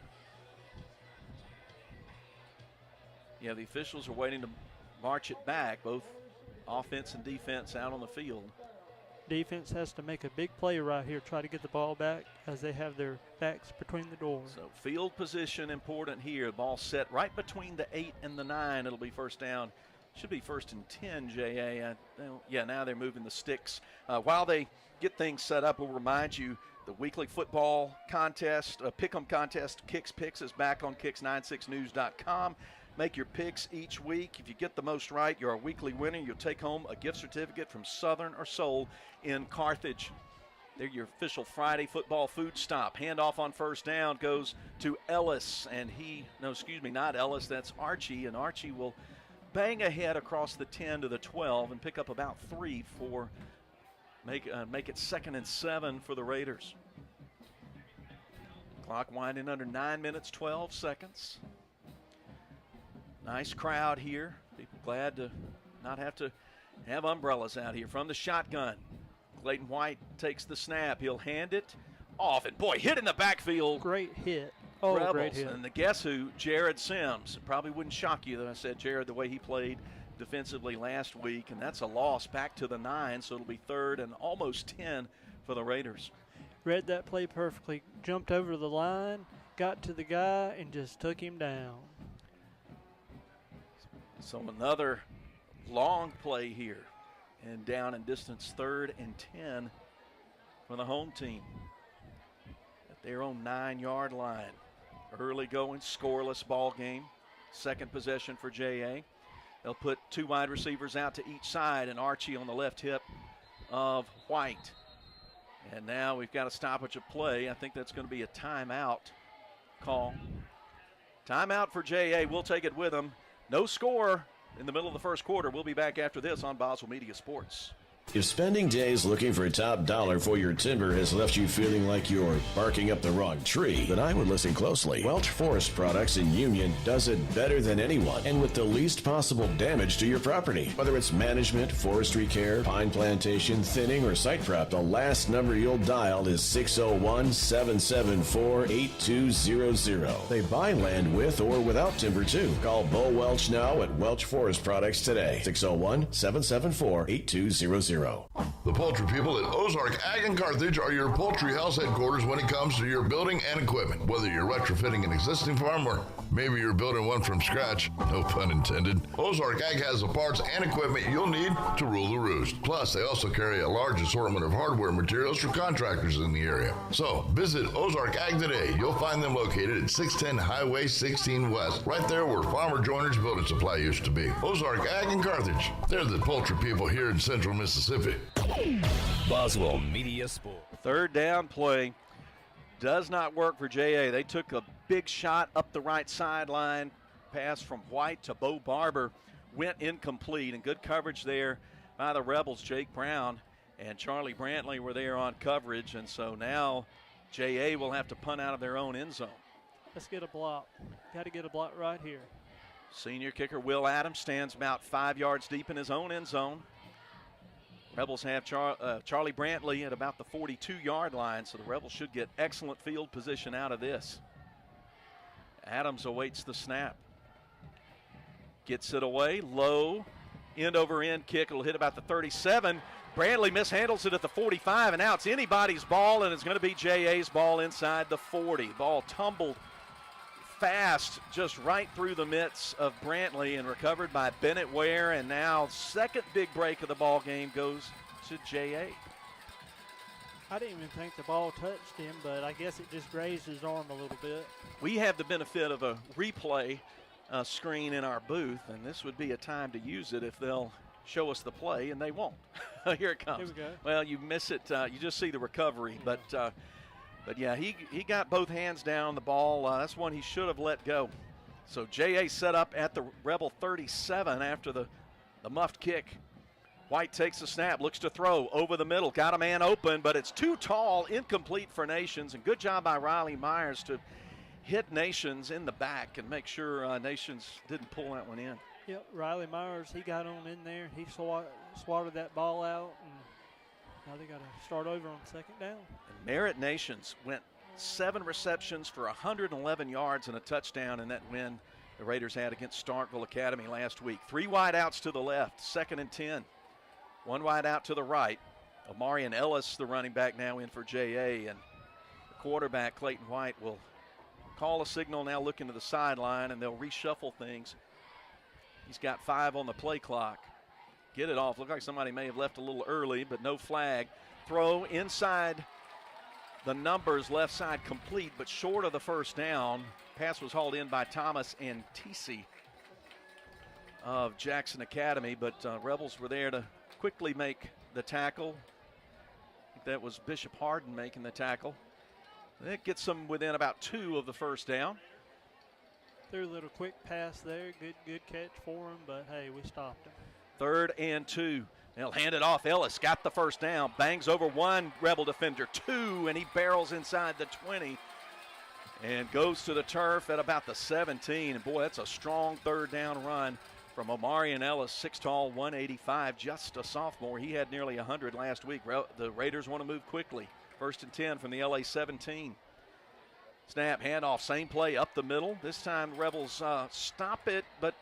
[SPEAKER 5] Yeah, the officials are waiting to march it back, both offense and defense out on the field.
[SPEAKER 9] Defense has to make a big play right here, try to get the ball back as they have their backs between the doors.
[SPEAKER 5] So field position important here. The ball set right between the 8 and the 9. It'll be first down. Should be 1st and 10, JA. Yeah, now they're moving the sticks. While they get things set up, we'll remind you the weekly football contest, pick'em contest, Kicks Picks, is back on Kicks96news.com. Make your picks each week. If you get the most right, you're a weekly winner. You'll take home a gift certificate from Southern or Soul in Carthage. They're your official Friday football food stop. Handoff on first down goes to Ellis, and not Ellis, that's Archie, and Archie will bang ahead across the 10 to the 12 and pick up about 3 for make it 2nd and 7 for the Raiders. Clock winding under 9 minutes, 12 seconds. Nice crowd here. People glad to not have to have umbrellas out here. From the shotgun, Clayton White takes the snap. He'll hand it off, and boy, hit in the backfield.
[SPEAKER 9] Great hit. Oh,
[SPEAKER 5] Rebels.
[SPEAKER 9] great hit.
[SPEAKER 5] And the guess who? Jared Sims. It probably wouldn't shock you that I said Jared the way he played defensively last week, and that's a loss back to the 9, so it'll be 3rd and almost 10 for the Raiders.
[SPEAKER 9] Read that play perfectly. Jumped over the line, got to the guy, and just took him down.
[SPEAKER 5] So another long play here, and down in distance, 3rd and 10 for the home team at their own 9-yard line. Early going, scoreless ball game. Second possession for JA. They'll put 2 wide receivers out to each side, and Archie on the left hip of White. And now we've got a stoppage of play. I think that's going to be a timeout call. Timeout for JA. We'll take it with them. No score in the middle of the first quarter. We'll be back after this on Boswell Media Sports.
[SPEAKER 8] If spending days looking for top dollar for your timber has left you feeling like you're barking up the wrong tree, then I would listen closely. Welch Forest Products in Union does it better than anyone and with the least possible damage to your property. Whether it's management, forestry care, pine plantation, thinning, or site prep, the last number you'll dial is 601-774-8200. They buy land with or without timber too. Call Bo Welch now at Welch Forest Products today. 601-774-8200.
[SPEAKER 17] The poultry people at Ozark Ag and Carthage are your poultry house headquarters when it comes to your building and equipment. Whether you're retrofitting an existing farm or maybe you're building one from scratch, no pun intended, Ozark Ag has the parts and equipment you'll need to rule the roost. Plus, they also carry a large assortment of hardware materials for contractors in the area. So, visit Ozark Ag today. You'll find them located at 610 Highway 16 West, right there where Farmer Joiner's Building Supply used to be. Ozark Ag and Carthage. They're the poultry people here in central Mississippi.
[SPEAKER 4] Boswell Media Sport.
[SPEAKER 5] Third down play does not work for JA. They took a big shot up the right sideline. Pass from White to Bo Barber went incomplete, and good coverage there by the Rebels. Jake Brown and Charlie Brantley were there on coverage, and so now JA will have to punt out of their own end zone.
[SPEAKER 9] Let's get a block. Got to get a block right here.
[SPEAKER 5] Senior kicker Will Adams stands about 5 yards deep in his own end zone. Rebels have Charlie Brantley at about the 42-yard line, so the Rebels should get excellent field position out of this. Adams awaits the snap. Gets it away, low, end-over-end kick. It'll hit about the 37. Brantley mishandles it at the 45, and now it's anybody's ball, and it's going to be JA's ball inside the 40. Ball tumbled fast, just right through the mitts of Brantley and recovered by Bennett Ware, and now second big break of the ball game goes to JA.
[SPEAKER 9] I didn't even think the ball touched him, but I guess it just grazed his arm a little bit.
[SPEAKER 5] We have the benefit of a replay screen in our booth, and this would be a time to use it if they'll show us the play, and they won't. Here it comes.
[SPEAKER 9] Here we go.
[SPEAKER 5] Well, you miss it. You just see the recovery, but yeah, he got both hands down on the ball. That's one he should have let go. So JA set up at the Rebel 37 after the muffed kick. White takes the snap, looks to throw over the middle, got a man open, but it's too tall, incomplete for Nations, and good job by Riley Myers to hit Nations in the back and make sure Nations didn't pull that one in.
[SPEAKER 9] Yep, Riley Myers, he got on in there. He swatted that ball out, and now they got to start over on second down.
[SPEAKER 5] And Merritt Nations went 7 receptions for 111 yards and a touchdown in that win the Raiders had against Starkville Academy last week. 3 wide outs to the left, 2nd and 10. 1 wide out to the right. Omarion Ellis, the running back, now in for JA, and the quarterback, Clayton White, will call a signal, now looking to the sideline, and they'll reshuffle things. He's got 5 on the play clock. Get it off. Looked like somebody may have left a little early, but no flag. Throw inside the numbers, left side complete, but short of the first down. Pass was hauled in by Thomas and TC of Jackson Academy, but Rebels were there to quickly make the tackle. I think that was Bishop Harden making the tackle. That gets them within about 2 of the first down.
[SPEAKER 9] Threw a little quick pass there. Good catch for him, but hey, we stopped him.
[SPEAKER 5] 3rd and 2. They'll hand it off. Ellis got the first down. Bangs over 1 Rebel defender, 2, and he barrels inside the 20 and goes to the turf at about the 17. And boy, that's a strong 3rd down run from Omarion Ellis, 6 tall, 185, just a sophomore. He had nearly 100 last week. The Raiders want to move quickly. 1st and 10 from the LA 17. Snap, handoff, same play up the middle. This time the Rebels stop it, but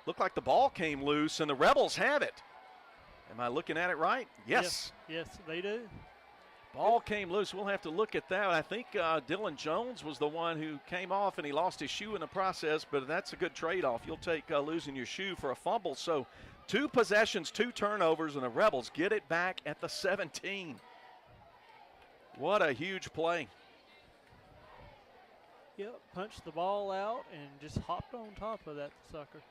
[SPEAKER 5] looked like the ball came loose, and the Rebels have it. Am I looking at it right? Yes.
[SPEAKER 9] Yes, they do.
[SPEAKER 5] Ball came loose. We'll have to look at that. I think Dylan Jones was the one who came off, and he lost his shoe in the process, but that's a good trade-off. You'll take losing your shoe for a fumble. So 2 possessions, 2 turnovers, and the Rebels get it back at the 17. What a huge play.
[SPEAKER 9] Yep, punched the ball out and just hopped on top of that sucker.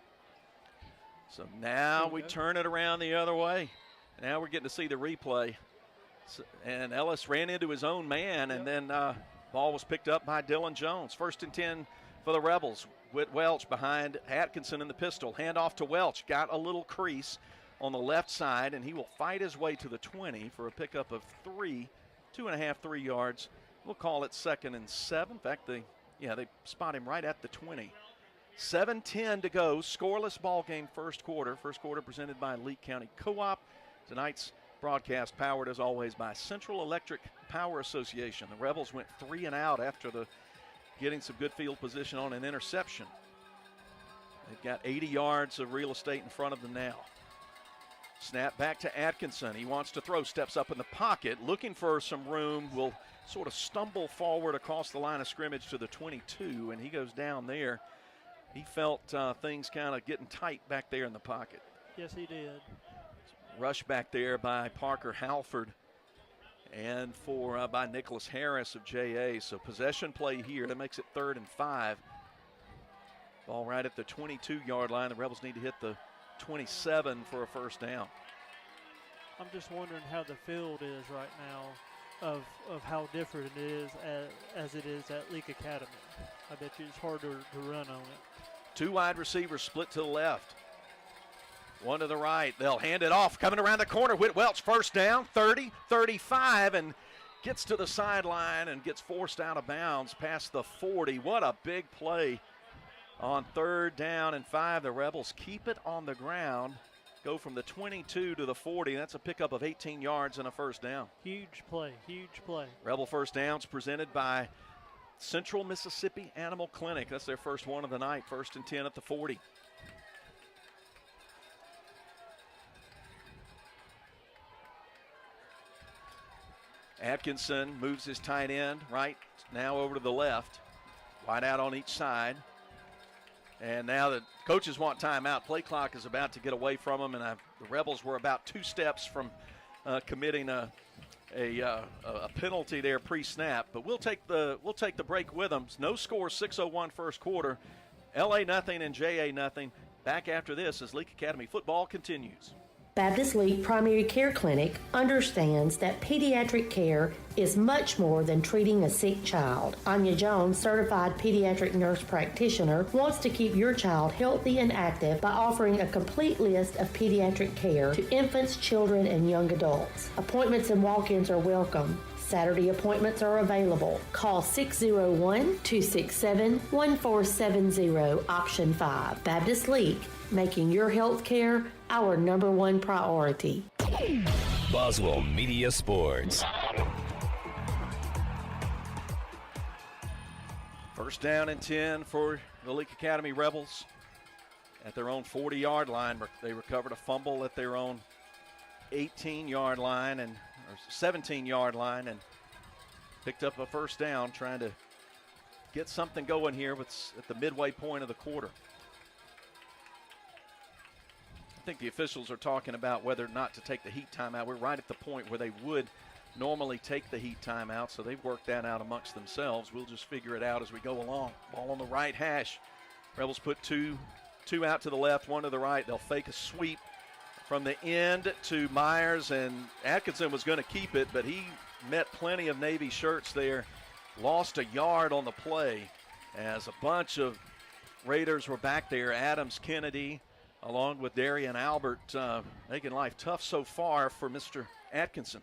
[SPEAKER 5] So now we turn it around the other way. Now we're getting to see the replay. And Ellis ran into his own man, and then ball was picked up by Dylan Jones. 1st and 10 for the Rebels. Whit Welch behind Atkinson in the pistol. Hand off to Welch. Got a little crease. on the left side, and he will fight his way to the 20 for a pickup of 2.5 yards. We'll call it 2nd and 7. In fact, they spot him right at the 20. 7:10 to go. Scoreless ball game first quarter. First quarter presented by Leake County Co-op. Tonight's broadcast powered, as always, by Central Electric Power Association. The Rebels went 3 and out after getting some good field position on an interception. They've got 80 yards of real estate in front of them now. Snap back to Atkinson. He wants to throw, steps up in the pocket, looking for some room, will sort of stumble forward across the line of scrimmage to the 22, and he goes down there. He felt things kind of getting tight back there in the pocket.
[SPEAKER 9] Yes, he did.
[SPEAKER 5] Rush back there by Parker Halford and by Nicholas Harris of JA. So possession play here. That makes it 3rd and 5. Ball right at the 22-yard line. The Rebels need to hit the 27 for a first down.
[SPEAKER 9] I'm just wondering how the field is right now of how different it is as it is at Leake Academy. I bet you it's harder to run on it.
[SPEAKER 5] 2 wide receivers split to the left. 1 to the right. They'll hand it off. Coming around the corner. Whit Welch first down, 30, 35, and gets to the sideline and gets forced out of bounds past the 40. What a big play on 3rd down and 5. The Rebels keep it on the ground, go from the 22 to the 40. That's a pickup of 18 yards and a first down.
[SPEAKER 9] Huge play, huge play.
[SPEAKER 5] Rebel first downs presented by Central Mississippi Animal Clinic. That's their first one of the night. 1st and 10 at the 40. Atkinson moves his tight end right now over to the left. Wide out on each side. And now the coaches want timeout. Play clock is about to get away from them, and the Rebels were about 2 steps from committing a penalty there pre-snap. But we'll take the break with them. No score, 6:01 first quarter. LA nothing and JA nothing. Back after this as Leake Academy football continues.
[SPEAKER 18] Baptist Leake Primary Care Clinic understands that pediatric care is much more than treating a sick child. Anya Jones, certified pediatric nurse practitioner, wants to keep your child healthy and active by offering a complete list of pediatric care to infants, children, and young adults. Appointments and walk-ins are welcome. Saturday appointments are available. Call 601-267-1470, option 5. Baptist Leake, making your health care our #1 priority.
[SPEAKER 4] Boswell Media Sports.
[SPEAKER 5] First down and 10 for the Leake Academy Rebels at their own 40-yard line. They recovered a fumble at their own 18-yard line or 17-yard line and picked up a first down, trying to get something going here at the midway point of the quarter. I think the officials are talking about whether or not to take the heat timeout. We're right at the point where they would normally take the heat timeout, so they've worked that out amongst themselves. We'll just figure it out as we go along. Ball on the right hash. Rebels put two out to the left, 1 to the right. They'll fake a sweep from the end to Myers, and Atkinson was going to keep it, but he met plenty of Navy shirts there. Lost a yard on the play as a bunch of Raiders were back there. Adams, Kennedy, along with Darian Albert, making life tough so far for Mr. Atkinson.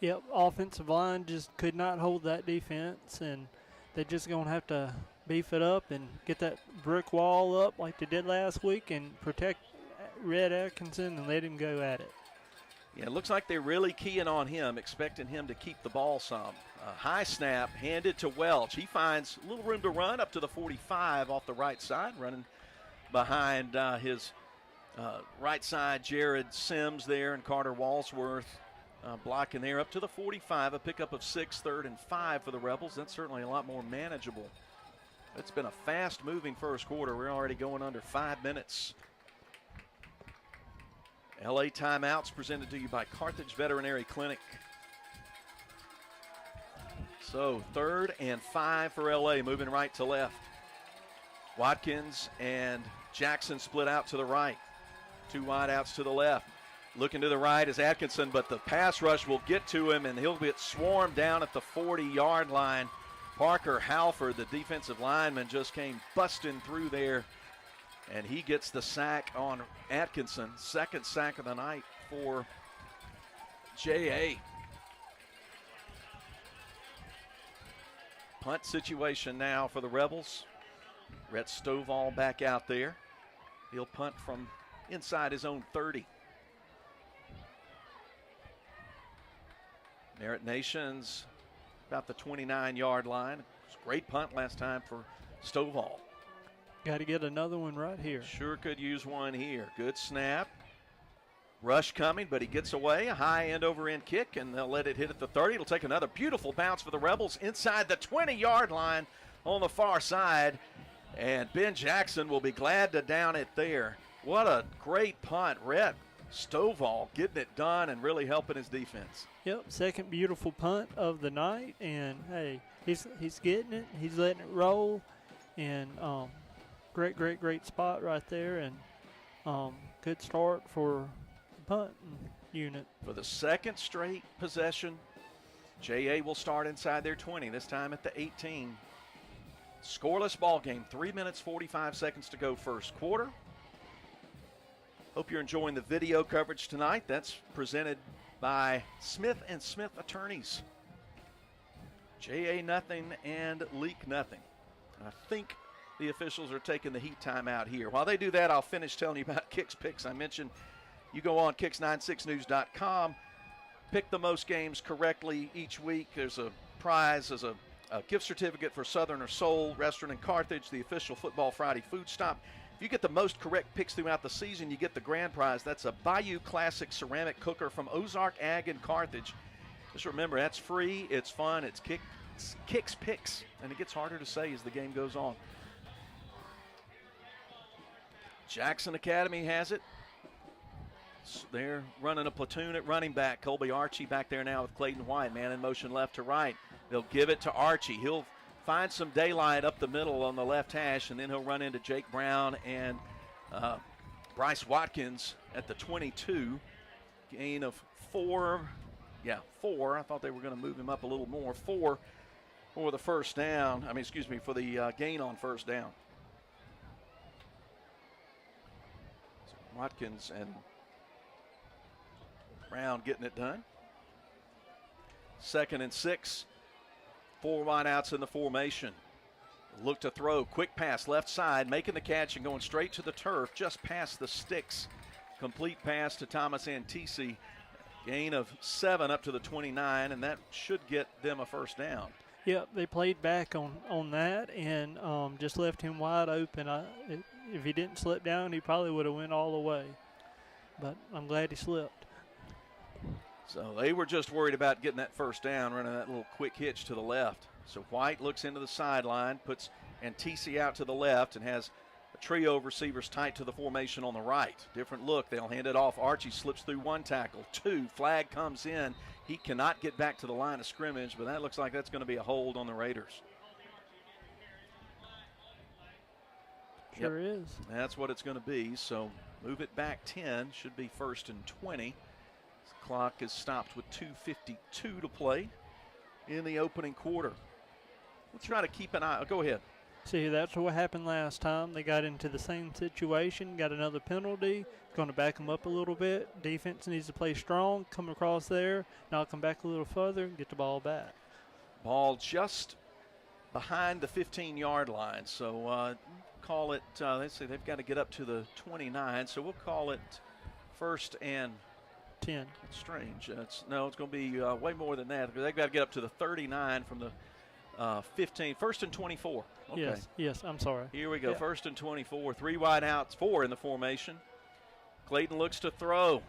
[SPEAKER 9] Yep, offensive line just could not hold that defense, and they're just going to have to beef it up and get that brick wall up like they did last week and protect Red Atkinson and let him go at it.
[SPEAKER 5] Yeah, it looks like they're really keying on him, expecting him to keep the ball some. High snap handed to Welch. He finds a little room to run up to the 45 off the right side, running behind his right side, Jared Sims there, and Carter Walsworth blocking there up to the 45, a pickup of 6, 3rd and 5 for the Rebels. That's certainly a lot more manageable. It's been a fast-moving first quarter. We're already going under 5 minutes. LA timeouts presented to you by Carthage Veterinary Clinic. So 3rd and 5 for LA, moving right to left. Watkins and Jackson split out to the right. 2 wide outs to the left. Looking to the right is Atkinson, but the pass rush will get to him, and he'll get swarmed down at the 40-yard line. Parker Halford, the defensive lineman, just came busting through there And he gets the sack on Atkinson. Second sack of the night for J.A. Punt situation now for the Rebels. Rhett Stovall back out there. He'll punt from inside his own 30. Merritt Nations about the 29-yard line. It was a great punt last time for Stovall.
[SPEAKER 9] Got to get another one right here.
[SPEAKER 5] Sure could use one here. Good snap. Rush coming, but he gets away. A high end-over-end kick, and they'll let it hit at the 30. It'll take another beautiful bounce for the Rebels inside the 20-yard line on the far side. And Ben Jackson will be glad to down it there. What a great punt. Rhett Stovall getting it done and really helping his defense.
[SPEAKER 9] Yep, second beautiful punt of the night. And, hey, he's getting it. He's letting it roll. And great spot right there. And good start for the punt unit.
[SPEAKER 5] For the second straight possession, J.A. will start inside their 20, this time at the 18. Scoreless ball game, 3 minutes, 45 seconds to go first quarter. Hope you're enjoying the video coverage tonight. That's presented by Smith & Smith Attorneys. J.A. nothing and Leake nothing. I think the officials are taking the heat time out here. While they do that, I'll finish telling you about Kicks Picks. I mentioned you go on kicks96news.com, pick the most games correctly each week. There's a prize as a gift certificate for Southerner Soul Restaurant in Carthage, the official Football Friday food stop. If you get the most correct picks throughout the season, you get the grand prize. That's a Bayou Classic ceramic cooker from Ozark Ag in Carthage. Just remember, that's free, it's fun, it's Kicks Picks, and it gets harder to say as the game goes on. Jackson Academy has it. They're running a platoon at running back. Colby Archie back there now with Clayton White, man in motion left to right. They'll give it to Archie. He'll find some daylight up the middle on the left hash, and then he'll run into Jake Brown and Bryce Watkins at the 22. Gain of 4. Yeah, 4. I thought they were going to move him up a little more. 4 for the first down. For the gain on first down. So Watkins and Brown getting it done. 2nd and 6. 4 wideouts in the formation. Look to throw. Quick pass left side, making the catch and going straight to the turf, just past the sticks. Complete pass to Thomas Antisi. Gain of 7 up to the 29, and that should get them a first down.
[SPEAKER 9] Yep, they played back on that and just left him wide open. If he didn't slip down, he probably would have went all the way. But I'm glad he slipped.
[SPEAKER 5] So they were just worried about getting that first down, running that little quick hitch to the left. So White looks into the sideline, puts Antisi out to the left, and has a trio of receivers tight to the formation on the right. Different look. They'll hand it off. Archie slips through 1 tackle. 2. Flag comes in. He cannot get back to the line of scrimmage, but that looks like that's going to be a hold on the Raiders.
[SPEAKER 9] Sure is.
[SPEAKER 5] That's what it's going to be. So move it back 10. Should be 1st and 20. Clock is stopped with 2:52 to play in the opening quarter. We'll try to keep an eye. Go ahead.
[SPEAKER 9] See, that's what happened last time. They got into the same situation, got another penalty. It's going to back them up a little bit. Defense needs to play strong, come across there, knock them back a little further, and get the ball back.
[SPEAKER 5] Ball just behind the 15-yard line. So call it, they say they've got to get up to the 29, so we'll call it 1st and
[SPEAKER 9] 10.
[SPEAKER 5] It's strange. It's going to be way more than that because they've got to get up to the 39 from the 15. 1st and 24. Okay.
[SPEAKER 9] Yes, I'm sorry.
[SPEAKER 5] Here we go.
[SPEAKER 9] Yeah.
[SPEAKER 5] 1st and 24. 3 wide outs, 4 in the formation. Clayton looks to throw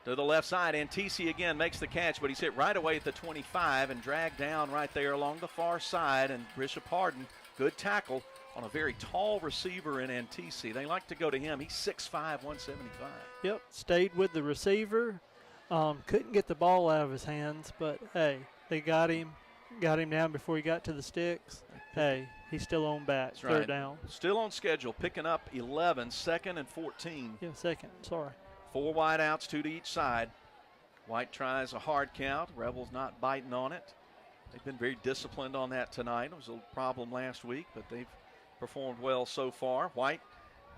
[SPEAKER 5] to the left side. Antisi again makes the catch, but he's hit right away at the 25 and dragged down right there along the far side. And Bishop Harden, good tackle on a very tall receiver in Antisi. They like to go to him. He's 6'5", 175.
[SPEAKER 9] Yep, stayed with the receiver. Couldn't get the ball out of his hands, but, hey, they got him down before he got to the sticks. Hey, he's still on back.
[SPEAKER 5] That's
[SPEAKER 9] 3rd
[SPEAKER 5] right.
[SPEAKER 9] down.
[SPEAKER 5] Still on schedule, picking up 11, 2nd and 14.
[SPEAKER 9] Yeah, 2nd, sorry.
[SPEAKER 5] 4 wide outs, 2 to each side. White tries a hard count. Rebels not biting on it. They've been very disciplined on that tonight. It was a problem last week, but they've performed well so far. White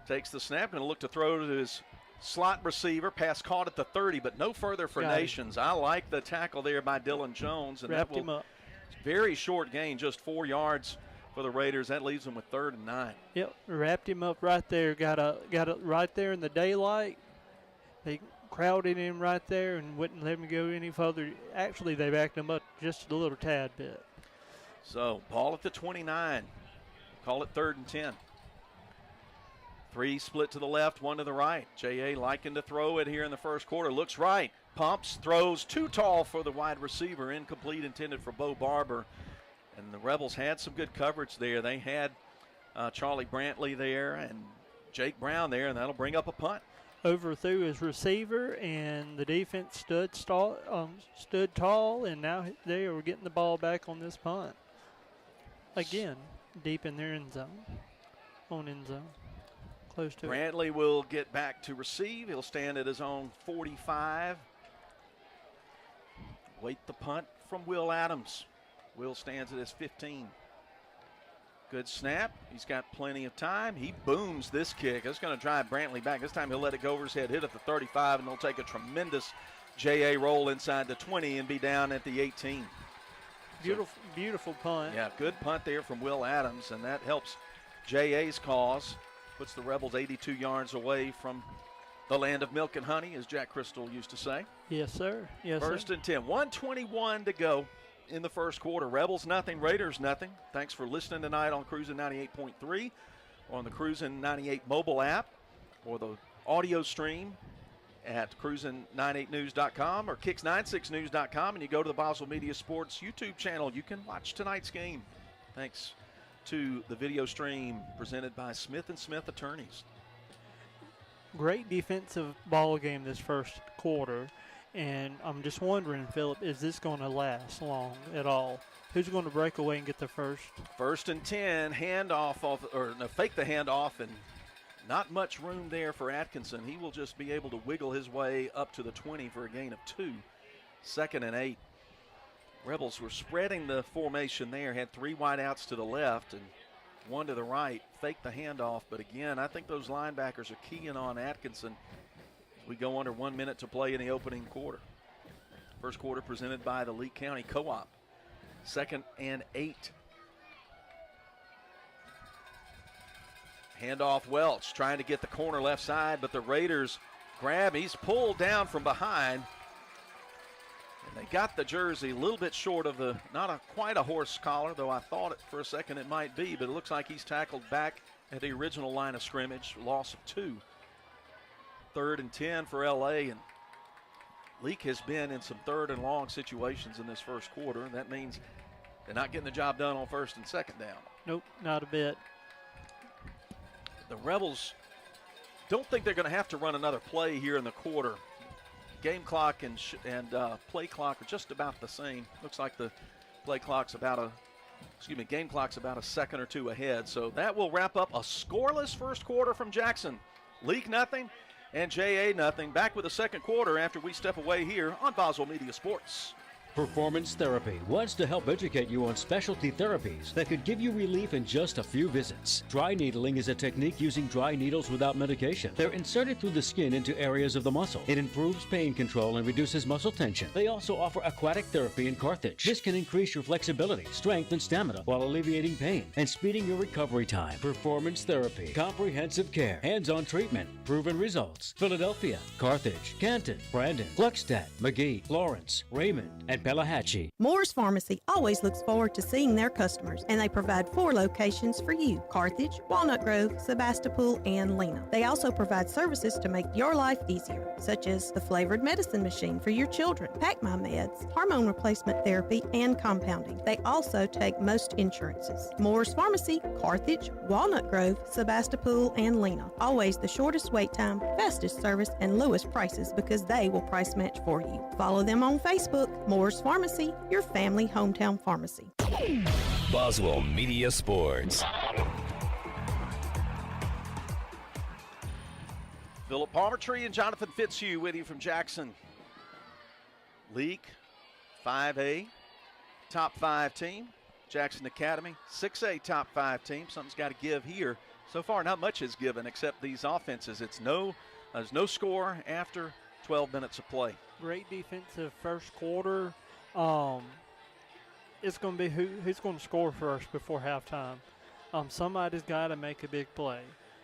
[SPEAKER 5] takes the snap, going to look to throw to his slot receiver. Pass caught at the 30, but no further for Nations. I like the tackle there by Dylan Jones. And
[SPEAKER 9] wrapped him up.
[SPEAKER 5] Very short gain, just 4 yards for the Raiders. That leaves them with 3rd and 9.
[SPEAKER 9] Yep, wrapped him up right there. Got it right there in the daylight. They crowded him right there and wouldn't let him go any further. Actually, they backed him up just a little tad bit.
[SPEAKER 5] So, ball at the 29. Call it 3rd and 10. 3 split to the left, 1 to the right. J.A. liking to throw it here in the first quarter. Looks right. Pumps, throws too tall for the wide receiver. Incomplete, intended for Bo Barber. And the Rebels had some good coverage there. They had Charlie Brantley there and Jake Brown there, and that'll bring up a punt.
[SPEAKER 9] Overthrew his receiver, and the defense stood tall, and now they are getting the ball back on this punt. Again, deep in their end zone, close to
[SPEAKER 5] Brantley
[SPEAKER 9] it.
[SPEAKER 5] will get back to receive. He'll stand at his own 45. Wait the punt from Will Adams. Will stands at his 15. Good snap. He's got plenty of time. He booms this kick. It's going to drive Brantley back. This time he'll let it go over his head, hit at the 35, and they'll take a tremendous J.A. roll inside the 20 and be down at the 18.
[SPEAKER 9] Beautiful punt.
[SPEAKER 5] Yeah, good punt there from Will Adams, and that helps J.A.'s cause. Puts the Rebels 82 yards away from the land of milk and honey, as Jack Crystal used to say.
[SPEAKER 9] Yes, sir. Yes,
[SPEAKER 5] First
[SPEAKER 9] sir.
[SPEAKER 5] and 10. 1:21 to go in the first quarter. Rebels nothing, Raiders nothing. Thanks for listening tonight on Cruisin' 98.3, or on the Cruisin' 98 mobile app, or the audio stream at cruisin98news.com or kicks96news.com, and you go to the Boswell Media Sports YouTube channel. You can watch tonight's game. Thanks to the video stream presented by Smith & Smith Attorneys.
[SPEAKER 9] Great defensive ball game this first quarter, and I'm just wondering, Philip, is this going to last long at all? Who's going to break away and get the first?
[SPEAKER 5] First and 10, fake the handoff, and not much room there for Atkinson. He will just be able to wiggle his way up to the 20 for a gain of 2. 2nd and 8. Rebels were spreading the formation there, had 3 wideouts to the left and 1 to the right. Faked the handoff, but again, I think those linebackers are keying on Atkinson. We go under 1 minute to play in the opening quarter. First quarter presented by the Leake County Co-op. 2nd and 8. Handoff Welch trying to get the corner left side, but the Raiders grab. He's pulled down from behind. And they got the jersey a little bit short of quite a horse collar, though I thought for a second it might be, but it looks like he's tackled back at the original line of scrimmage. Loss of 2. 3rd and 10 for LA, and Leake has been in some 3rd and long situations in this first quarter, and that means they're not getting the job done on 1st and 2nd down.
[SPEAKER 9] Nope, not a bit.
[SPEAKER 5] The Rebels don't think they're going to have to run another play here in the quarter. Game clock and play clock are just about the same. Looks like the game clock's about a second or 2 ahead. So that will wrap up a scoreless first quarter from Jackson. Leake nothing and J.A. nothing. Back with the second quarter after we step away here on Boswell Media Sports.
[SPEAKER 20] Performance Therapy wants to help educate you on specialty therapies that could give you relief in just a few visits. Dry needling is a technique using dry needles without medication. They're inserted through the skin into areas of the muscle. It improves pain control and reduces muscle tension. They also offer aquatic therapy in Carthage. This can increase your flexibility, strength, and stamina while alleviating pain and speeding your recovery time. Performance Therapy. Comprehensive care. Hands-on treatment. Proven results. Philadelphia, Carthage, Canton, Brandon, Gluckstadt, McGee, Florence, Raymond, and Pelahatchie.
[SPEAKER 19] Moore's Pharmacy always looks forward to seeing their customers, and they provide 4 locations for you: Carthage, Walnut Grove, Sebastopol, and Lena. They also provide services to make your life easier, such as the flavored medicine machine for your children, Pack My Meds, hormone replacement therapy, and compounding. They also take most insurances. Moore's Pharmacy, Carthage, Walnut Grove, Sebastopol, and Lena. Always the shortest wait time, fastest service, and lowest prices because they will price match for you. Follow them on Facebook. Moore's Pharmacy, your family hometown pharmacy.
[SPEAKER 4] Boswell Media Sports.
[SPEAKER 5] Philip Palmertree and Jonathan Fitzhugh with you from Jackson. Leake, 5A, top 5 team. Jackson Academy, 6A, top 5 team. Something's got to give here. So far, not much is given except these offenses. There's no score after 12 minutes of play.
[SPEAKER 9] Great defensive first quarter. It's going to be who's going to score first before halftime. Somebody's got to make a big play.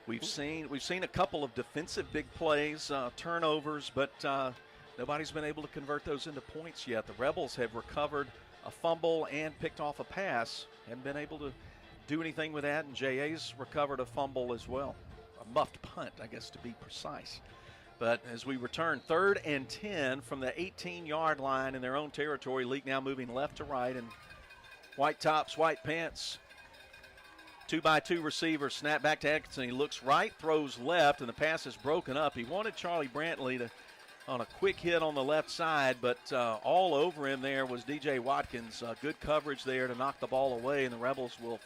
[SPEAKER 5] We've seen a couple of defensive big plays, turnovers, but nobody's been able to convert those into points yet. The Rebels have recovered a fumble and picked off a pass. Haven't been able to do anything with that, and JA's recovered a fumble as well. A muffed punt, I guess, to be precise. But as we return 3rd and 10 from the 18-yard line in their own territory, Leake now moving left to right, and white tops, white pants. 2-by-2 receiver, snap back to Atkinson. He looks right, throws left, and the pass is broken up. He wanted Charlie Brantley on a quick hit on the left side, but all over him there was DJ Watkins. Good coverage there to knock the ball away, and the Rebels will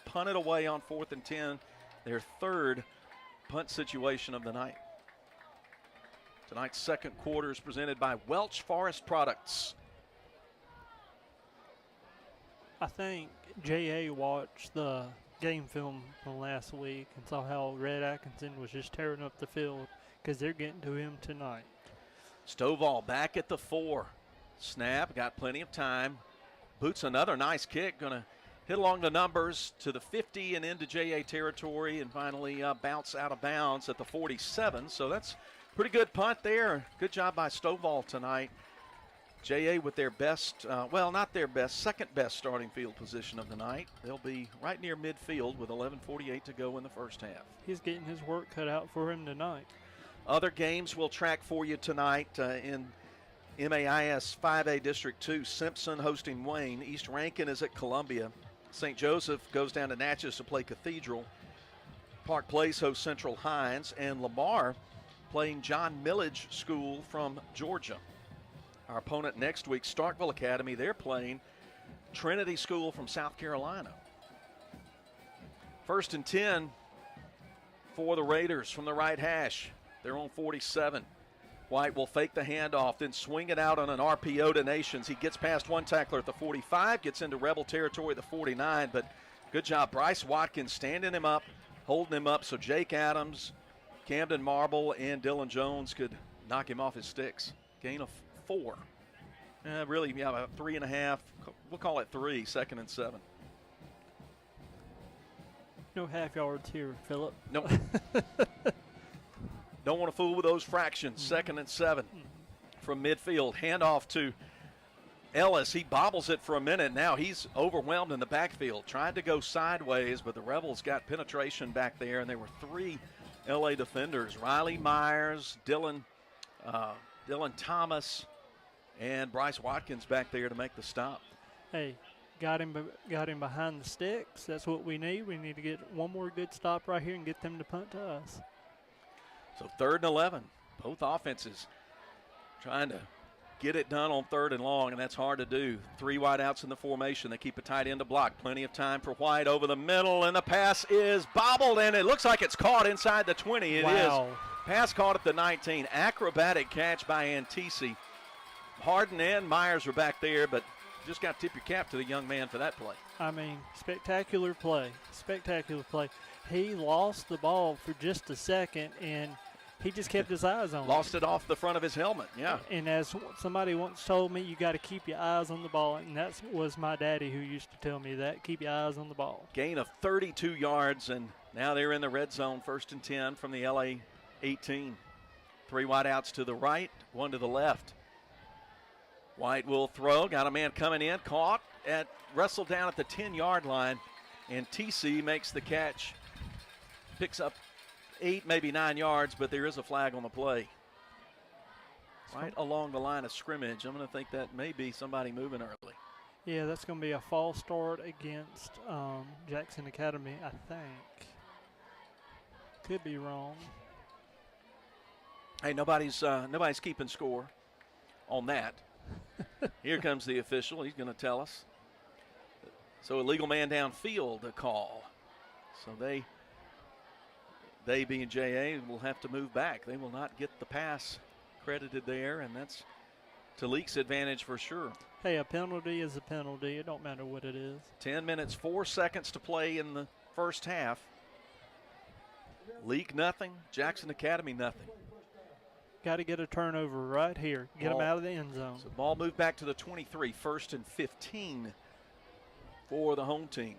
[SPEAKER 5] punt it away on 4th and 10, their 3rd punt situation of the night. Tonight's second quarter is presented by Welch Forest Products.
[SPEAKER 9] I think J.A. watched the game film from last week and saw how Red Atkinson was just tearing up the field because they're getting to him tonight.
[SPEAKER 5] Stovall back at the 4. Snap, got plenty of time. Boots another nice kick, going to hit along the numbers to the 50 and into J.A. territory, and finally bounce out of bounds at the 47. So that's pretty good punt there. Good job by Stovall tonight. J.A. with their best, not their best, second best starting field position of the night. They'll be right near midfield with 11:48 to go in the first half.
[SPEAKER 9] He's getting his work cut out for him tonight.
[SPEAKER 5] Other games we'll track for you tonight in MAIS 5A District 2. Simpson hosting Wayne. East Rankin is at Columbia. St. Joseph goes down to Natchez to play Cathedral. Park Place hosts Central Hines. And Lamar playing John Millage School from Georgia. Our opponent next week, Starkville Academy, they're playing Trinity School from South Carolina. 1st and 10 for the Raiders from the right hash. They're on 47. White will fake the handoff, then swing it out on an RPO to Nations. He gets past one tackler at the 45, gets into Rebel territory at the 49, but good job. Bryce Watkins standing him up, holding him up so Jake Adams, Camden Marble, and Dylan Jones could knock him off his sticks. Gain of 4. Really, about 3.5. We'll call it 3, 2nd and 7.
[SPEAKER 9] No half yards here, Phillip.
[SPEAKER 5] Nope. Don't want to fool with those fractions. 2nd and 7 from midfield. Handoff to Ellis. He bobbles it for a minute. Now he's overwhelmed in the backfield. Tried to go sideways, but the Rebels got penetration back there, and there were 3 L.A. defenders. Riley Myers, Dylan Thomas, and Bryce Watkins back there to make the stop.
[SPEAKER 9] Hey, got him behind the sticks. That's what we need. We need to get one more good stop right here and get them to punt to us.
[SPEAKER 5] So 3rd and 11. Both offenses trying to get it done on 3rd and long, and that's hard to do. 3 wide outs in the formation. They keep a tight end to block. Plenty of time for White over the middle, and the pass is bobbled, and it looks like it's caught inside the 20. It is. Pass caught at the 19. Acrobatic catch by Antisi. Harden and Myers were back there, but just got to tip your cap to the young man for that play.
[SPEAKER 9] I mean, spectacular play. Spectacular play. He lost the ball for just a second, and he just kept his eyes on it.
[SPEAKER 5] Lost it off the front of his helmet, yeah.
[SPEAKER 9] And as somebody once told me, you got to keep your eyes on the ball, and that was my daddy who used to tell me that. Keep your eyes on the ball.
[SPEAKER 5] Gain of 32 yards, and now they're in the red zone, 1st and 10 from the LA 18. 3 wide outs to the right, 1 to the left. White will throw, got a man coming in, caught, wrestled down at the 10-yard line, and TC makes the catch. Picks up 8, maybe 9 yards, but there is a flag on the play. Right along the line of scrimmage. I'm going to think that may be somebody moving early.
[SPEAKER 9] Yeah, that's going to be a false start against Jackson Academy, I think. Could be wrong.
[SPEAKER 5] Hey, nobody's keeping score on that. Here comes the official. He's going to tell us. So illegal man downfield a call. So they being JA will have to move back. They will not get the pass credited there, and that's to Leake's advantage for sure.
[SPEAKER 9] Hey, a penalty is a penalty. It don't matter what it is.
[SPEAKER 5] 10 minutes, 4 seconds to play in the first half. Leake nothing, Jackson Academy nothing.
[SPEAKER 9] Got to get a turnover right here. Get them out of the end zone.
[SPEAKER 5] So ball moved back to the 23, 1st and 15 for the home team.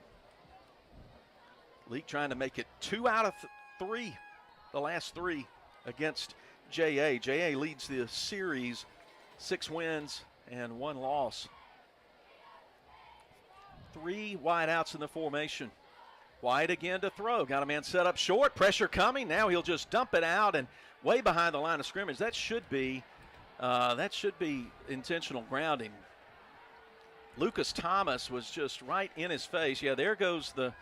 [SPEAKER 5] Leake trying to make it 2 out of 3, the last 3 against JA. JA leads the series, 6 wins and 1 loss. 3 wideouts in the formation. White again to throw. Got a man set up short. Pressure coming. Now he'll just dump it out and way behind the line of scrimmage. That should be intentional grounding. Lucas Thomas was just right in his face. Yeah, there goes the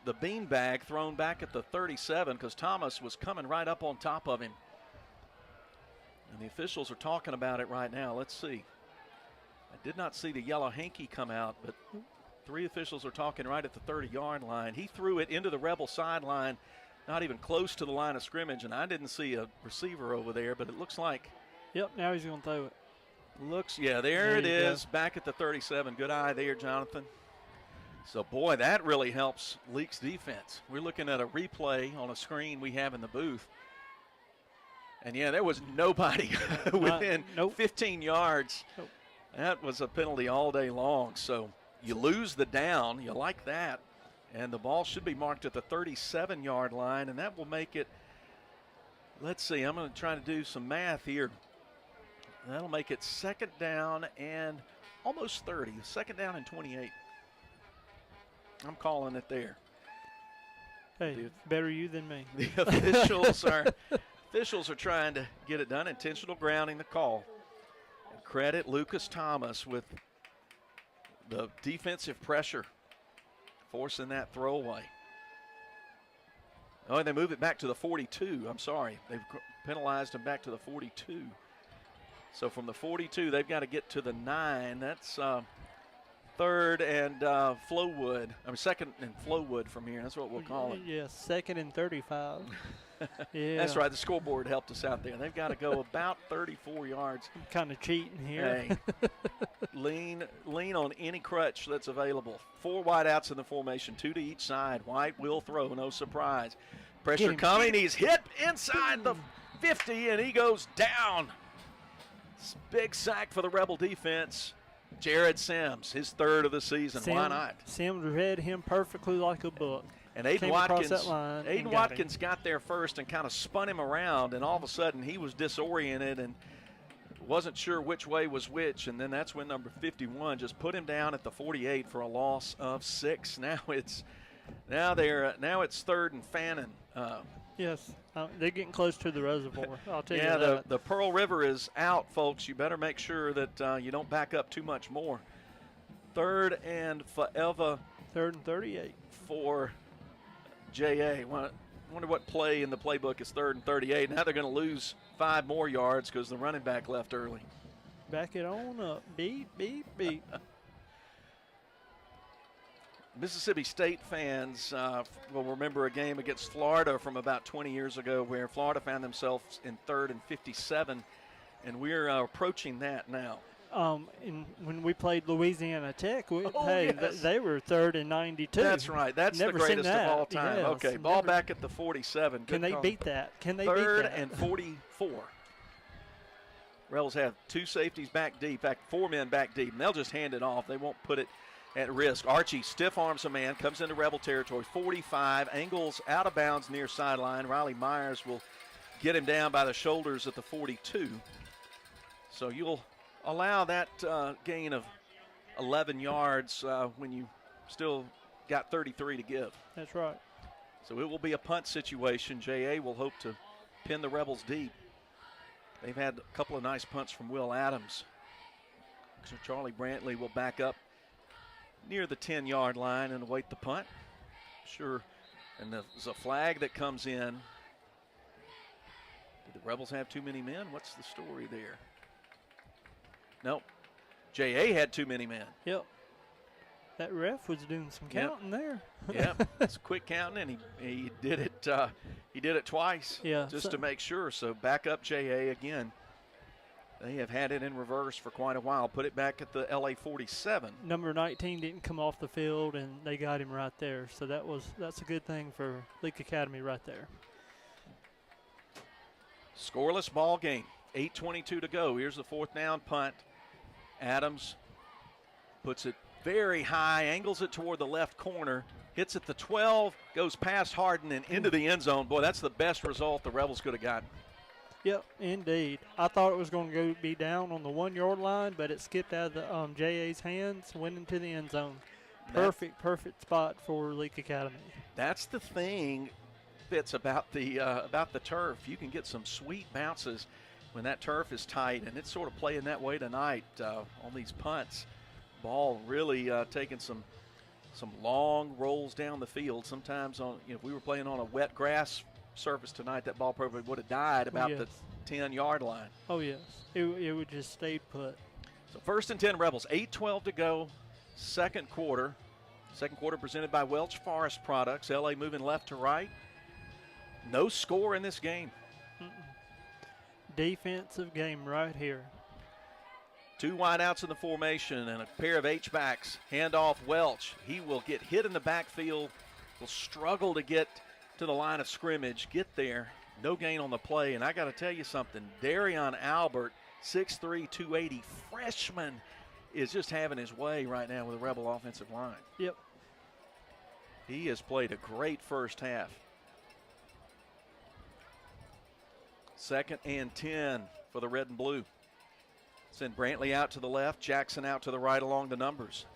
[SPEAKER 5] beanbag thrown back at the 37 because Thomas was coming right up on top of him. And the officials are talking about it right now. Let's see. I did not see the yellow hanky come out, but 3 officials are talking right at the 30-yard line. He threw it into the Rebel sideline, not even close to the line of scrimmage, and I didn't see a receiver over there, but it looks like.
[SPEAKER 9] Yep, now he's going to throw it.
[SPEAKER 5] There it is, back at the 37. Good eye there, Jonathan. So, boy, that really helps Leake's defense. We're looking at a replay on a screen we have in the booth. And, yeah, there was nobody within 15 yards.
[SPEAKER 9] Nope.
[SPEAKER 5] That was a penalty all day long. So you lose the down. You like that. And the ball should be marked at the 37-yard line, and that will make it, let's see, I'm going to try to do some math here. That'll make it 2nd down and almost 30. 2nd down and 28. I'm calling it there.
[SPEAKER 9] Hey, better you than me.
[SPEAKER 5] The officials are trying to get it done. Intentional grounding the call. And credit Lucas Thomas with the defensive pressure, forcing that throwaway. Oh, and they move it back to the 42. I'm sorry. They've penalized him back to the 42. So from the 42, they've got to get to the 9. That's 3rd and Flowwood. 2nd and Flowwood from here. That's what we'll call it.
[SPEAKER 9] Yeah, 2nd and 35. Yeah.
[SPEAKER 5] That's right. The scoreboard helped us out there. They've got to go about 34 yards.
[SPEAKER 9] I'm kind of cheating here.
[SPEAKER 5] Hey, lean on any crutch that's available. 4 wideouts in the formation, 2 to each side. White will throw, no surprise. Pressure coming. He's hit inside the 50, and he goes down. Big sack for the Rebel defense. Jared Sims, his 3rd of the season. Why not?
[SPEAKER 9] Sims read him perfectly like a book.
[SPEAKER 5] And Aiden Watkins got there first and kind of spun him around, and all of a sudden he was disoriented and wasn't sure which way was which, and then that's when number 51 just put him down at the 48 for a loss of 6. Now it's 3rd and Fannin.
[SPEAKER 9] Yes, they're getting close to the reservoir. I'll tell you
[SPEAKER 5] that.
[SPEAKER 9] that.
[SPEAKER 5] Yeah, the Pearl River is out, folks. You better make sure that you don't back up too much more. 3rd and forever.
[SPEAKER 9] 3rd and 38
[SPEAKER 5] for JA. Wonder what play in the playbook is 3rd and 38. Now they're going to lose 5 more yards because the running back left early.
[SPEAKER 9] Back it on up. Beep, beep, beep.
[SPEAKER 5] Mississippi State fans will remember a game against Florida from about 20 years ago where Florida found themselves in 3rd and 57, and we're approaching that now.
[SPEAKER 9] When we played Louisiana Tech, they were 3rd and 92.
[SPEAKER 5] That's right. That's
[SPEAKER 9] never
[SPEAKER 5] the greatest of all time.
[SPEAKER 9] Yes,
[SPEAKER 5] okay, ball back at the 47.
[SPEAKER 9] Can they beat that? Can they
[SPEAKER 5] 3rd
[SPEAKER 9] beat that?
[SPEAKER 5] and 44. Rebels have 2 safeties back deep, in fact, 4 men back deep, and they'll just hand it off. They won't put it at risk. Archie stiff arms a man, comes into Rebel territory, 45, angles out of bounds near sideline. Riley Myers will get him down by the shoulders at the 42. So you'll allow that gain of 11 yards when you still got 33 to give.
[SPEAKER 9] That's right.
[SPEAKER 5] So it will be a punt situation. JA will hope to pin the Rebels deep. They've had a couple of nice punts from Will Adams. So Charlie Brantley will back up near the 10-yard line and await the punt. Sure. And there's a flag that comes in. Did the Rebels have too many men? What's the story there? Nope. JA had too many men.
[SPEAKER 9] Yep. That ref was doing some counting there.
[SPEAKER 5] Yep. It's quick counting, and he did it. He did it twice.
[SPEAKER 9] Yeah.
[SPEAKER 5] Just to make sure. So back up JA again. They have had it in reverse for quite a while. Put it back at the LA 47.
[SPEAKER 9] Number 19 didn't come off the field, and they got him right there. So that's a good thing for Leake Academy right there.
[SPEAKER 5] Scoreless ball game. 8:22 to go. Here's the fourth down punt. Adams puts it very high, angles it toward the left corner, hits at the 12, goes past Harden and into the end zone. Boy, that's the best result the Rebels could have gotten.
[SPEAKER 9] Yep, indeed. I thought it was going to be down on the 1 yard line, but it skipped out of the JA's hands, went into the end zone. Perfect spot for Leake Academy.
[SPEAKER 5] That's the thing that's about the turf. You can get some sweet bounces when that turf is tight, and it's sort of playing that way tonight on these punts. Ball really taking some long rolls down the field. Sometimes if we were playing on a wet grass surface tonight, that ball probably would have died about the 10-yard line.
[SPEAKER 9] Oh, yes. It would just stay put.
[SPEAKER 5] So 1st and 10 Rebels, 8:12 to go, second quarter. Second quarter presented by Welch Forest Products. LA moving left to right. No score in this game.
[SPEAKER 9] Defensive game right here.
[SPEAKER 5] 2 wideouts in the formation and a pair of H-backs. Handoff Welch. He will get hit in the backfield, will struggle to get to the line of scrimmage, get there. No gain on the play. And I got to tell you something. Darion Albert, 6'3", 280, freshman, is just having his way right now with the Rebel offensive line.
[SPEAKER 9] Yep.
[SPEAKER 5] He has played a great first half. 2nd and 10 for the red and blue. Send Brantley out to the left, Jackson out to the right along the numbers.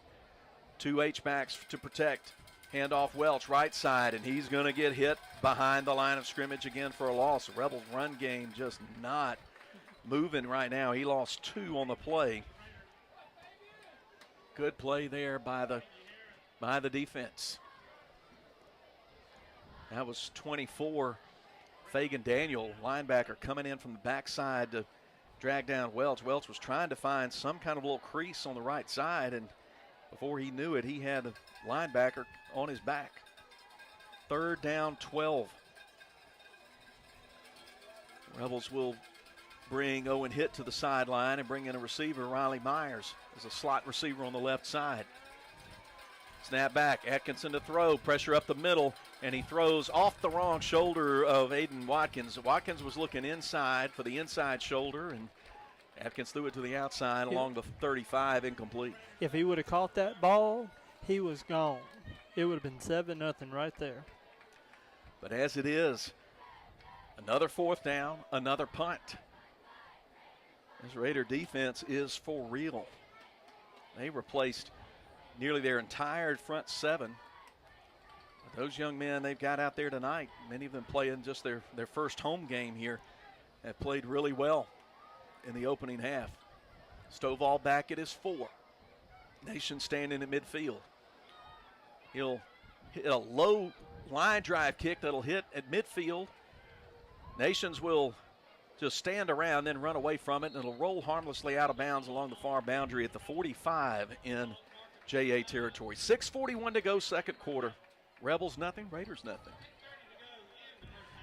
[SPEAKER 5] 2 H-backs to protect. Handoff Welch, right side, and he's going to get hit behind the line of scrimmage again for a loss. The Rebels' run game just not moving right now. He lost 2 on the play. Good play there by the defense. That was 24. Fagan Daniel, linebacker, coming in from the backside to drag down Welch. Welch was trying to find some kind of little crease on the right side, and before he knew it, he had a linebacker on his back. 3rd down, 12. Rebels will bring Owen Hitt to the sideline and bring in a receiver, Riley Myers, as a slot receiver on the left side. Snap back, Atkinson to throw, pressure up the middle, and he throws off the wrong shoulder of Aiden Watkins. Watkins was looking inside for the inside shoulder, and Atkins threw it to the outside along the 35, incomplete.
[SPEAKER 9] If he would have caught that ball, he was gone. It would have been 7-0 right there.
[SPEAKER 5] But as it is, another 4th down, another punt. This Raider defense is for real. They replaced nearly their entire front 7. But those young men they've got out there tonight, many of them playing just their first home game here, have played really well in the opening half. Stovall back at his 4. Nation standing in midfield. He'll hit a low line drive kick that'll hit at midfield. Nations will just stand around, then run away from it, and it'll roll harmlessly out of bounds along the far boundary at the 45 in JA territory. 6:41 to go, second quarter. Rebels nothing, Raiders nothing.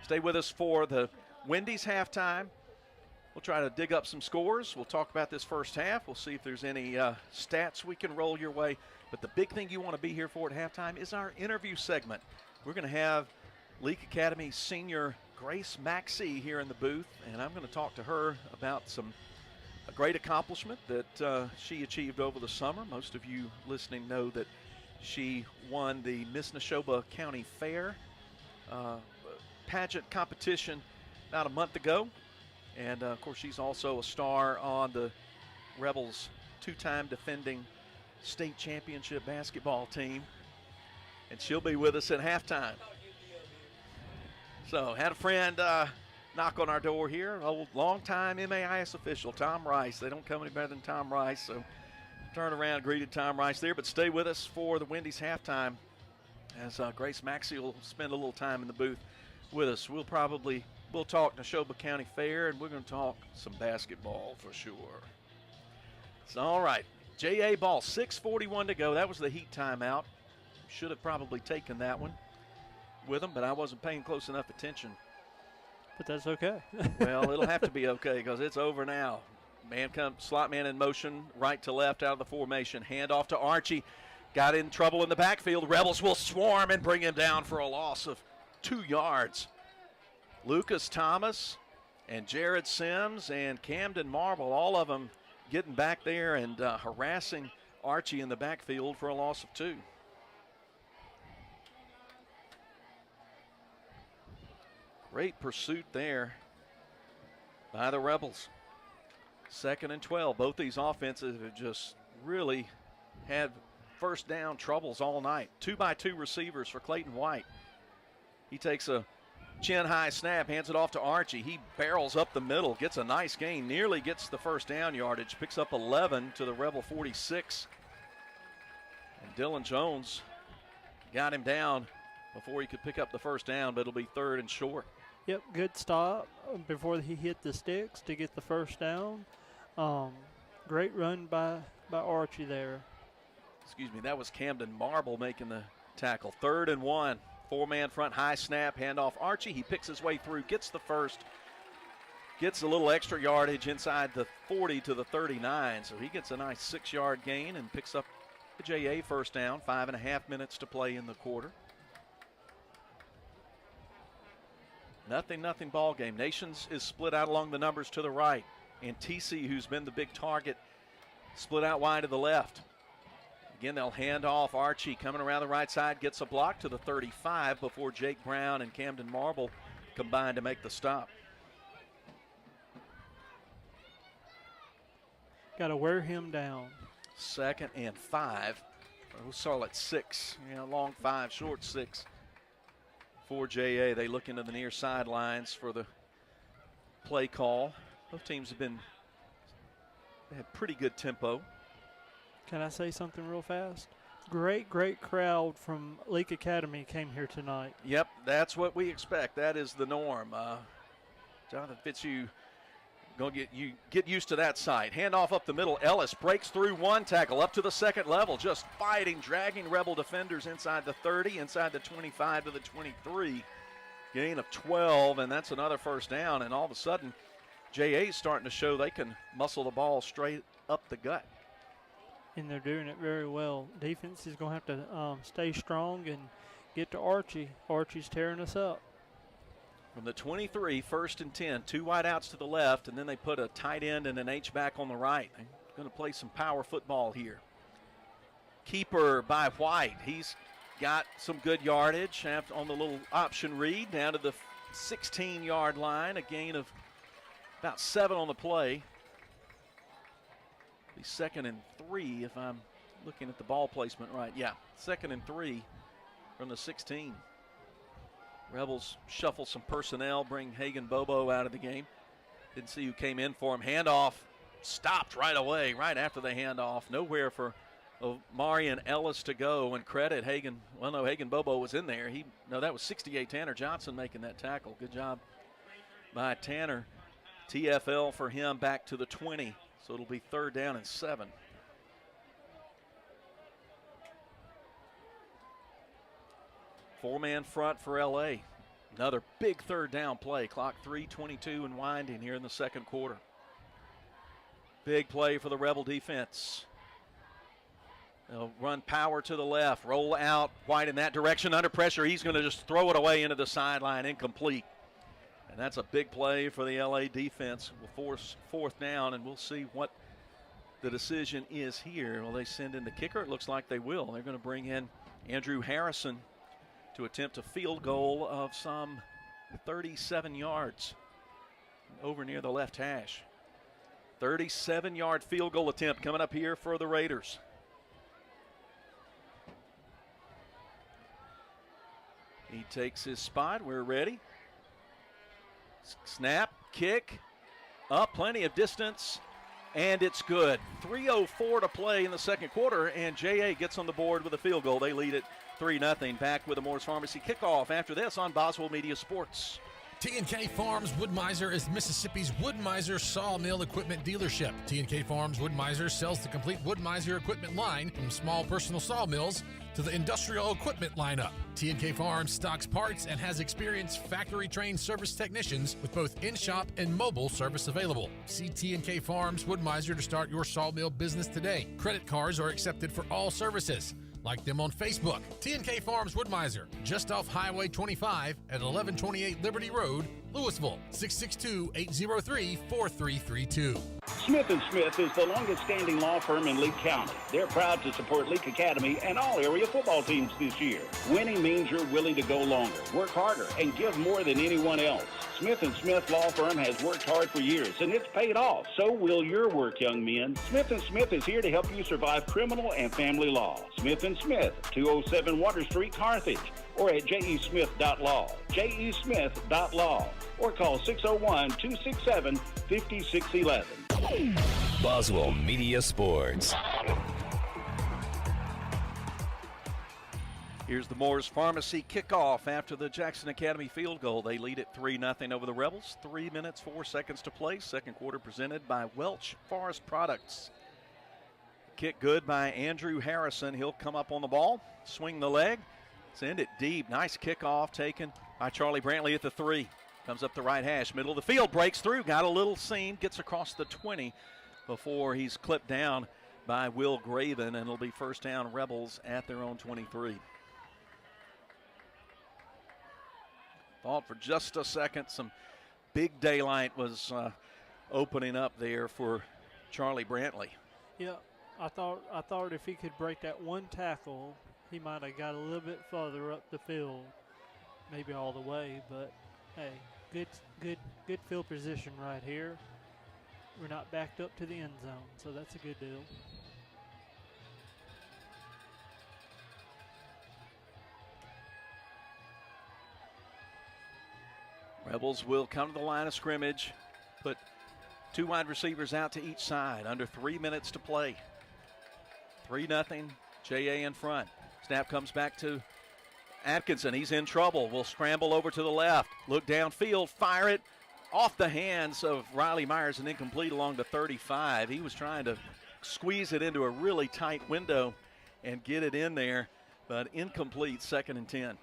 [SPEAKER 5] Stay with us for the Wendy's halftime. We'll try to dig up some scores. We'll talk about this first half. We'll see if there's any stats we can roll your way. But the big thing you want to be here for at halftime is our interview segment. We're going to have Leake Academy senior Grace Maxey here in the booth, and I'm going to talk to her about a great accomplishment that she achieved over the summer. Most of you listening know that she won the Miss Neshoba County Fair pageant competition about a month ago. And, of course, she's also a star on the Rebels' 2-time defending state championship basketball team. And she'll be with us at halftime. So, had a friend knock on our door here, old long-time MAIS official, Tom Rice. They don't come any better than Tom Rice, so turned around, greeted Tom Rice there. But stay with us for the Wendy's halftime as Grace Maxey will spend a little time in the booth with us. We'll talk Neshoba County Fair, and we're going to talk some basketball for sure. So, all right, JA ball, 6:41 to go. That was the heat timeout. Should have probably taken that one with them, but I wasn't paying close enough attention.
[SPEAKER 9] But that's okay.
[SPEAKER 5] Well, it'll have to be okay because it's over now. Slot man in motion, right to left out of the formation. Hand off to Archie. Got in trouble in the backfield. Rebels will swarm and bring him down for a loss of 2 yards. Lucas Thomas And Jared Sims and Camden Marble, all of them getting back there and harassing Archie in the backfield for a loss of 2. Great pursuit there by the Rebels. 2nd and 12. Both these offenses have just really had first down troubles all night. 2-by-2 receivers for Clayton White. He takes a chin-high snap, hands it off to Archie. He barrels up the middle, gets a nice gain, nearly gets the first down yardage, picks up 11 to the Rebel 46. And Dylan Jones got him down before he could pick up the first down, but it'll be 3rd and short.
[SPEAKER 9] Yep, good stop before he hit the sticks to get the first down. Great run by Archie there.
[SPEAKER 5] Excuse me, that was Camden Marble making the tackle. 3rd and 1. 4-man front, high snap, handoff Archie. He picks his way through, gets the first, gets a little extra yardage inside the 40 to the 39. So he gets a nice 6-yard gain and picks up the JA first down. 5.5 minutes to play in the quarter. Nothing ball game. Nations is split out along the numbers to the right. And TC, who's been the big target, split out wide to the left. Again, they'll hand off. Archie coming around the right side, gets a block to the 35 before Jake Brown and Camden Marble combine to make the stop.
[SPEAKER 9] Got to wear him down.
[SPEAKER 5] 2nd and 5. We'll start at 6. Long 5, short 6 for JA. They look into the near sidelines for the play call. Both teams have had pretty good tempo.
[SPEAKER 9] Can I say something real fast? Great crowd from Leake Academy came here tonight.
[SPEAKER 5] Yep, that's what we expect. That is the norm. Jonathan Fitzhugh, get used to that side. Handoff up the middle. Ellis breaks through one tackle up to the 2nd level, just fighting, dragging Rebel defenders inside the 30, inside the 25 to the 23. Gain of 12, and that's another first down. And all of a sudden, JA's starting to show they can muscle the ball straight up the gut.
[SPEAKER 9] And they're doing it very well. Defense is going to have to stay strong and get to Archie. Archie's tearing us up.
[SPEAKER 5] From the 23, 1st and 10, 2 wideouts to the left, and then they put a tight end and an H-back on the right. They're going to play some power football here. Keeper by White. He's got some good yardage on the little option read down to the 16-yard line, a gain of about 7 on the play. Be 2nd and 3 if I'm looking at the ball placement right. Yeah, 2nd and 3 from the 16. Rebels shuffle some personnel, bring Hagan Bobo out of the game. Didn't see who came in for him. Handoff stopped right away, right after the handoff. Nowhere for Marion Ellis to go, and credit Hagan. Well, no, Hagan Bobo was in there. That was 68 Tanner Johnson making that tackle. Good job by Tanner. TFL for him back to the 20. So it'll be 3rd down and 7. Four-man front for LA. Another big 3rd down play. Clock 3:22 and winding here in the 2nd quarter. Big play for the Rebel defense. They'll run power to the left, roll out White in that direction under pressure. He's going to just throw it away into the sideline, incomplete. And that's a big play for the LA defense. Will force 4th down, and we'll see what the decision is here. Will they send in the kicker? It looks like they will. They're going to bring in Andrew Harrison to attempt a field goal of some 37 yards over near the left hash. 37-yard field goal attempt coming up here for the Raiders. He takes his spot. We're ready. Snap, kick, up, plenty of distance, and it's good. 3:04 to play in the 2nd quarter, and JA gets on the board with a field goal. They lead it 3-0. Back with the Moore's Pharmacy kickoff after this on Boswell Media Sports.
[SPEAKER 11] T&K Farms Wood-Mizer is Mississippi's Wood-Mizer sawmill equipment dealership. T&K Farms Wood-Mizer sells the complete Wood-Mizer equipment line, from small personal sawmills to the industrial equipment lineup. T&K Farms stocks parts and has experienced factory-trained service technicians with both in-shop and mobile service available. See T&K Farms Wood-Mizer to start your sawmill business today. Credit cards are accepted for all services. Like them on Facebook. T&K Farms Wood-Mizer, just off Highway 25 at 1128 Liberty Road, Louisville, 662-803-4332.
[SPEAKER 14] Smith & Smith is the longest-standing law firm in Leake County. They're proud to support Leake Academy and all area football teams this year. Winning means you're willing to go longer, work harder, and give more than anyone else. Smith & Smith Law Firm has worked hard for years, and it's paid off. So will your work, young men. Smith & Smith is here to help you survive criminal and family law. Smith & Smith, 207 Water Street, Carthage, or at jesmith.law, jesmith.law, or call 601-267-5611.
[SPEAKER 4] Boswell Media Sports.
[SPEAKER 5] Here's the Moore's Pharmacy kickoff after the Jackson Academy field goal. They lead it 3-0 over the Rebels. 3 minutes, 4 seconds to play. Second quarter presented by Welch Forest Products. Kick good by Andrew Harrison. He'll come up on the ball, swing the leg, send it deep. Nice kickoff taken by Charlie Brantley at the 3. Comes up the right hash, middle of the field, breaks through, got a little seam, gets across the 20 before he's clipped down by Will Graven, and it'll be first down Rebels at their own 23. Thought for just a second some big daylight was opening up there for Charlie Brantley.
[SPEAKER 9] Yeah, I thought if he could break that one tackle, he might have got a little bit further up the field, maybe all the way. But hey, good field position right here. We're not backed up to the end zone, so that's a good deal.
[SPEAKER 5] Rebels will come to the line of scrimmage, put 2 wide receivers out to each side, under 3 minutes to play. 3-0, J.A. in front. Snap comes back to Atkinson. He's in trouble. Will scramble over to the left, look downfield, fire it off the hands of Riley Myers and incomplete along the 35. He was trying to squeeze it into a really tight window and get it in there, but incomplete, 2nd and 10.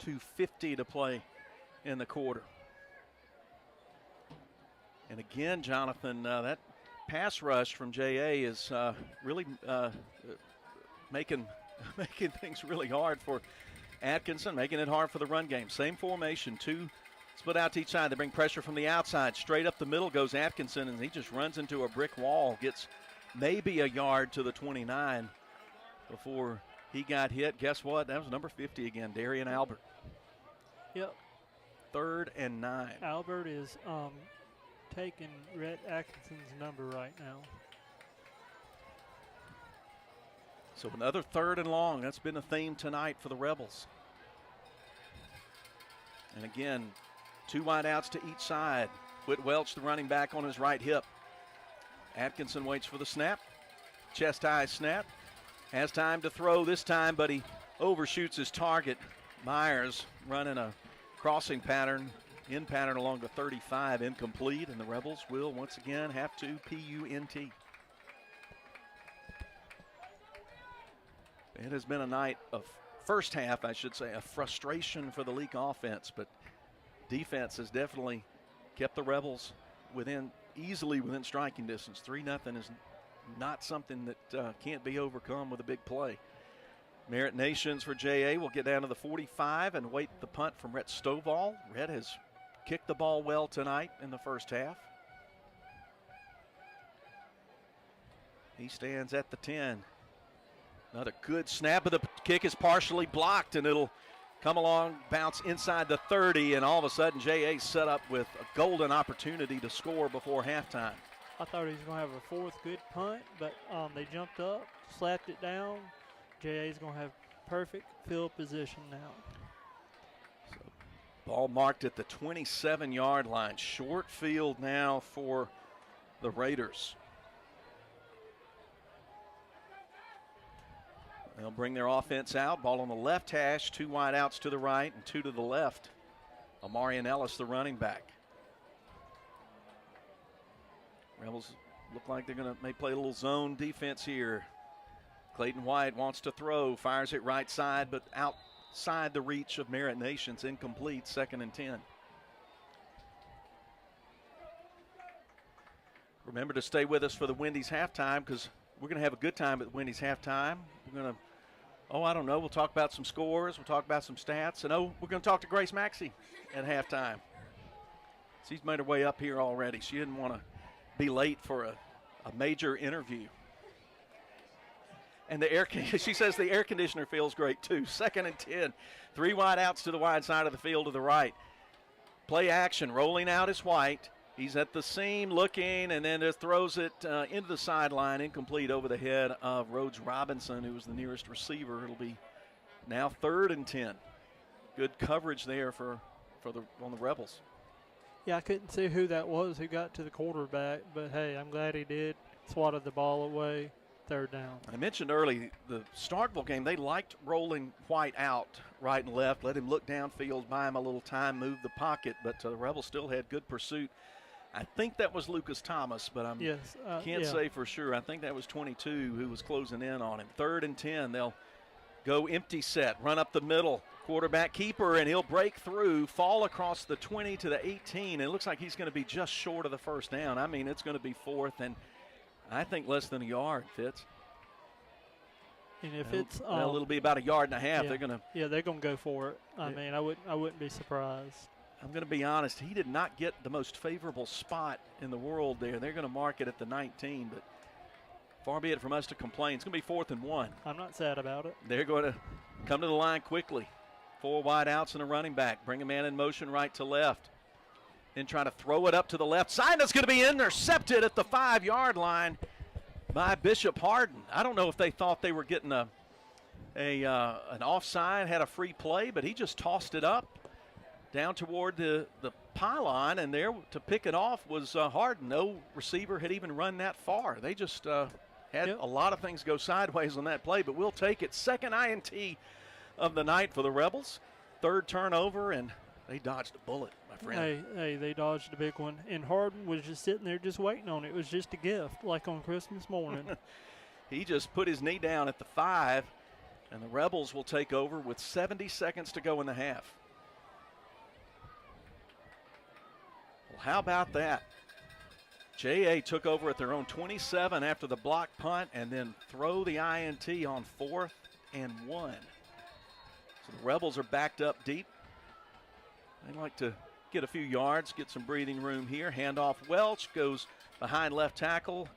[SPEAKER 5] 2:50 to play in the quarter. And again, Jonathan, that pass rush from J.A. is really making things really hard for Atkinson, making it hard for the run game. Same formation, 2 split out to each side. They bring pressure from the outside. Straight up the middle goes Atkinson, and he just runs into a brick wall, gets maybe a yard to the 29 before he got hit. Guess what? That was number 50 again, Darian Albert.
[SPEAKER 9] Yep.
[SPEAKER 5] 3rd and 9.
[SPEAKER 9] Albert is taking Rhett Atkinson's number right now.
[SPEAKER 5] So another 3rd and long. That's been a theme tonight for the Rebels. And again, 2 wide outs to each side. Whit Welch, the running back, on his right hip. Atkinson waits for the snap. Chest high snap. Has time to throw this time, but he overshoots his target. Myers running a crossing pattern, in pattern along the 35, incomplete, and the Rebels will once again have to punt. It has been a night of, first half, I should say, a frustration for the Leake offense, but defense has definitely kept the Rebels easily within striking distance. 3-0 is not something that can't be overcome with a big play. Merritt Nations for J.A. will get down to the 45 and wait the punt from Rhett Stovall. Rhett has kicked the ball well tonight in the first half. He stands at the 10. Another good snap, but the kick is partially blocked, and it'll come along, bounce inside the 30, and all of a sudden J.A. set up with a golden opportunity to score before halftime.
[SPEAKER 9] I thought he was going to have a 4th good punt, but they jumped up, slapped it down. J.A.'s going to have perfect field position now.
[SPEAKER 5] So, ball marked at the 27-yard line. Short field now for the Raiders. They'll bring their offense out. Ball on the left hash, 2 wide outs to the right and 2 to the left. Amarian Ellis, the running back. Rebels look like they're going to may play a little zone defense here. Clayton White wants to throw, fires it right side, but outside the reach of Merritt Nations, incomplete, 2nd and 10. Remember to stay with us for the Wendy's halftime because we're going to have a good time at the Wendy's halftime. We're going to, I don't know, we'll talk about some scores, we'll talk about some stats, and we're going to talk to Grace Maxey at halftime. She's made her way up here already. She didn't want to be late for a major interview. And she says the air conditioner feels great too. 2nd and 10. 3 wide outs to the wide side of the field to the right. Play action. Rolling out is White. He's at the seam looking and then just throws it into the sideline, incomplete over the head of Rhodes Robinson, who was the nearest receiver. It'll be now 3rd and 10. Good coverage there on the Rebels.
[SPEAKER 9] Yeah, I couldn't see who that was who got to the quarterback, but hey, I'm glad he did. Swatted the ball away. 3rd down. I
[SPEAKER 5] mentioned early the Starkville game, they liked rolling White out right and left, let him look downfield, buy him a little time, move the pocket, but the Rebels still had good pursuit. I think that was Lucas Thomas, but I can't say for sure. I think that was 22 who was closing in on him. 3rd and 10, they'll go empty set, run up the middle, quarterback keeper, and he'll break through, fall across the 20 to the 18. And it looks like he's going to be just short of the 1st down. I mean, it's going to be 4th and I think less than a yard, Fitz.
[SPEAKER 9] And if it's
[SPEAKER 5] it'll be about a yard and a half.
[SPEAKER 9] Yeah,
[SPEAKER 5] they're
[SPEAKER 9] going to go for it. I mean, I wouldn't be surprised.
[SPEAKER 5] I'm going to be honest. He did not get the most favorable spot in the world there. They're going to mark it at the 19, but far be it from us to complain. It's going to be 4th and 1.
[SPEAKER 9] I'm not sad about it.
[SPEAKER 5] They're going to come to the line quickly. 4 wide outs and a running back. Bring a man in motion right to left. Then try to throw it up to the left side. That's going to be intercepted at the 5-yard line by Bishop Harden. I don't know if they thought they were getting an offside, had a free play, but he just tossed it up down toward the pylon, and there to pick it off was Harden. No receiver had even run that far. They just had a lot of things go sideways on that play, but we'll take it. 2nd INT of the night for the Rebels. 3rd turnover, and they dodged a bullet, my friend.
[SPEAKER 9] Hey, they dodged a big one. And Harden was just sitting there just waiting on it. It was just a gift, like on Christmas morning.
[SPEAKER 5] He just put his knee down at the 5, and the Rebels will take over with 70 seconds to go in the half. Well, how about that? JA took over at their own 27 after the block punt and then throw the INT on 4th and 1. So the Rebels are backed up deep. They like to get a few yards, get some breathing room here. Handoff Welch goes behind left tackle.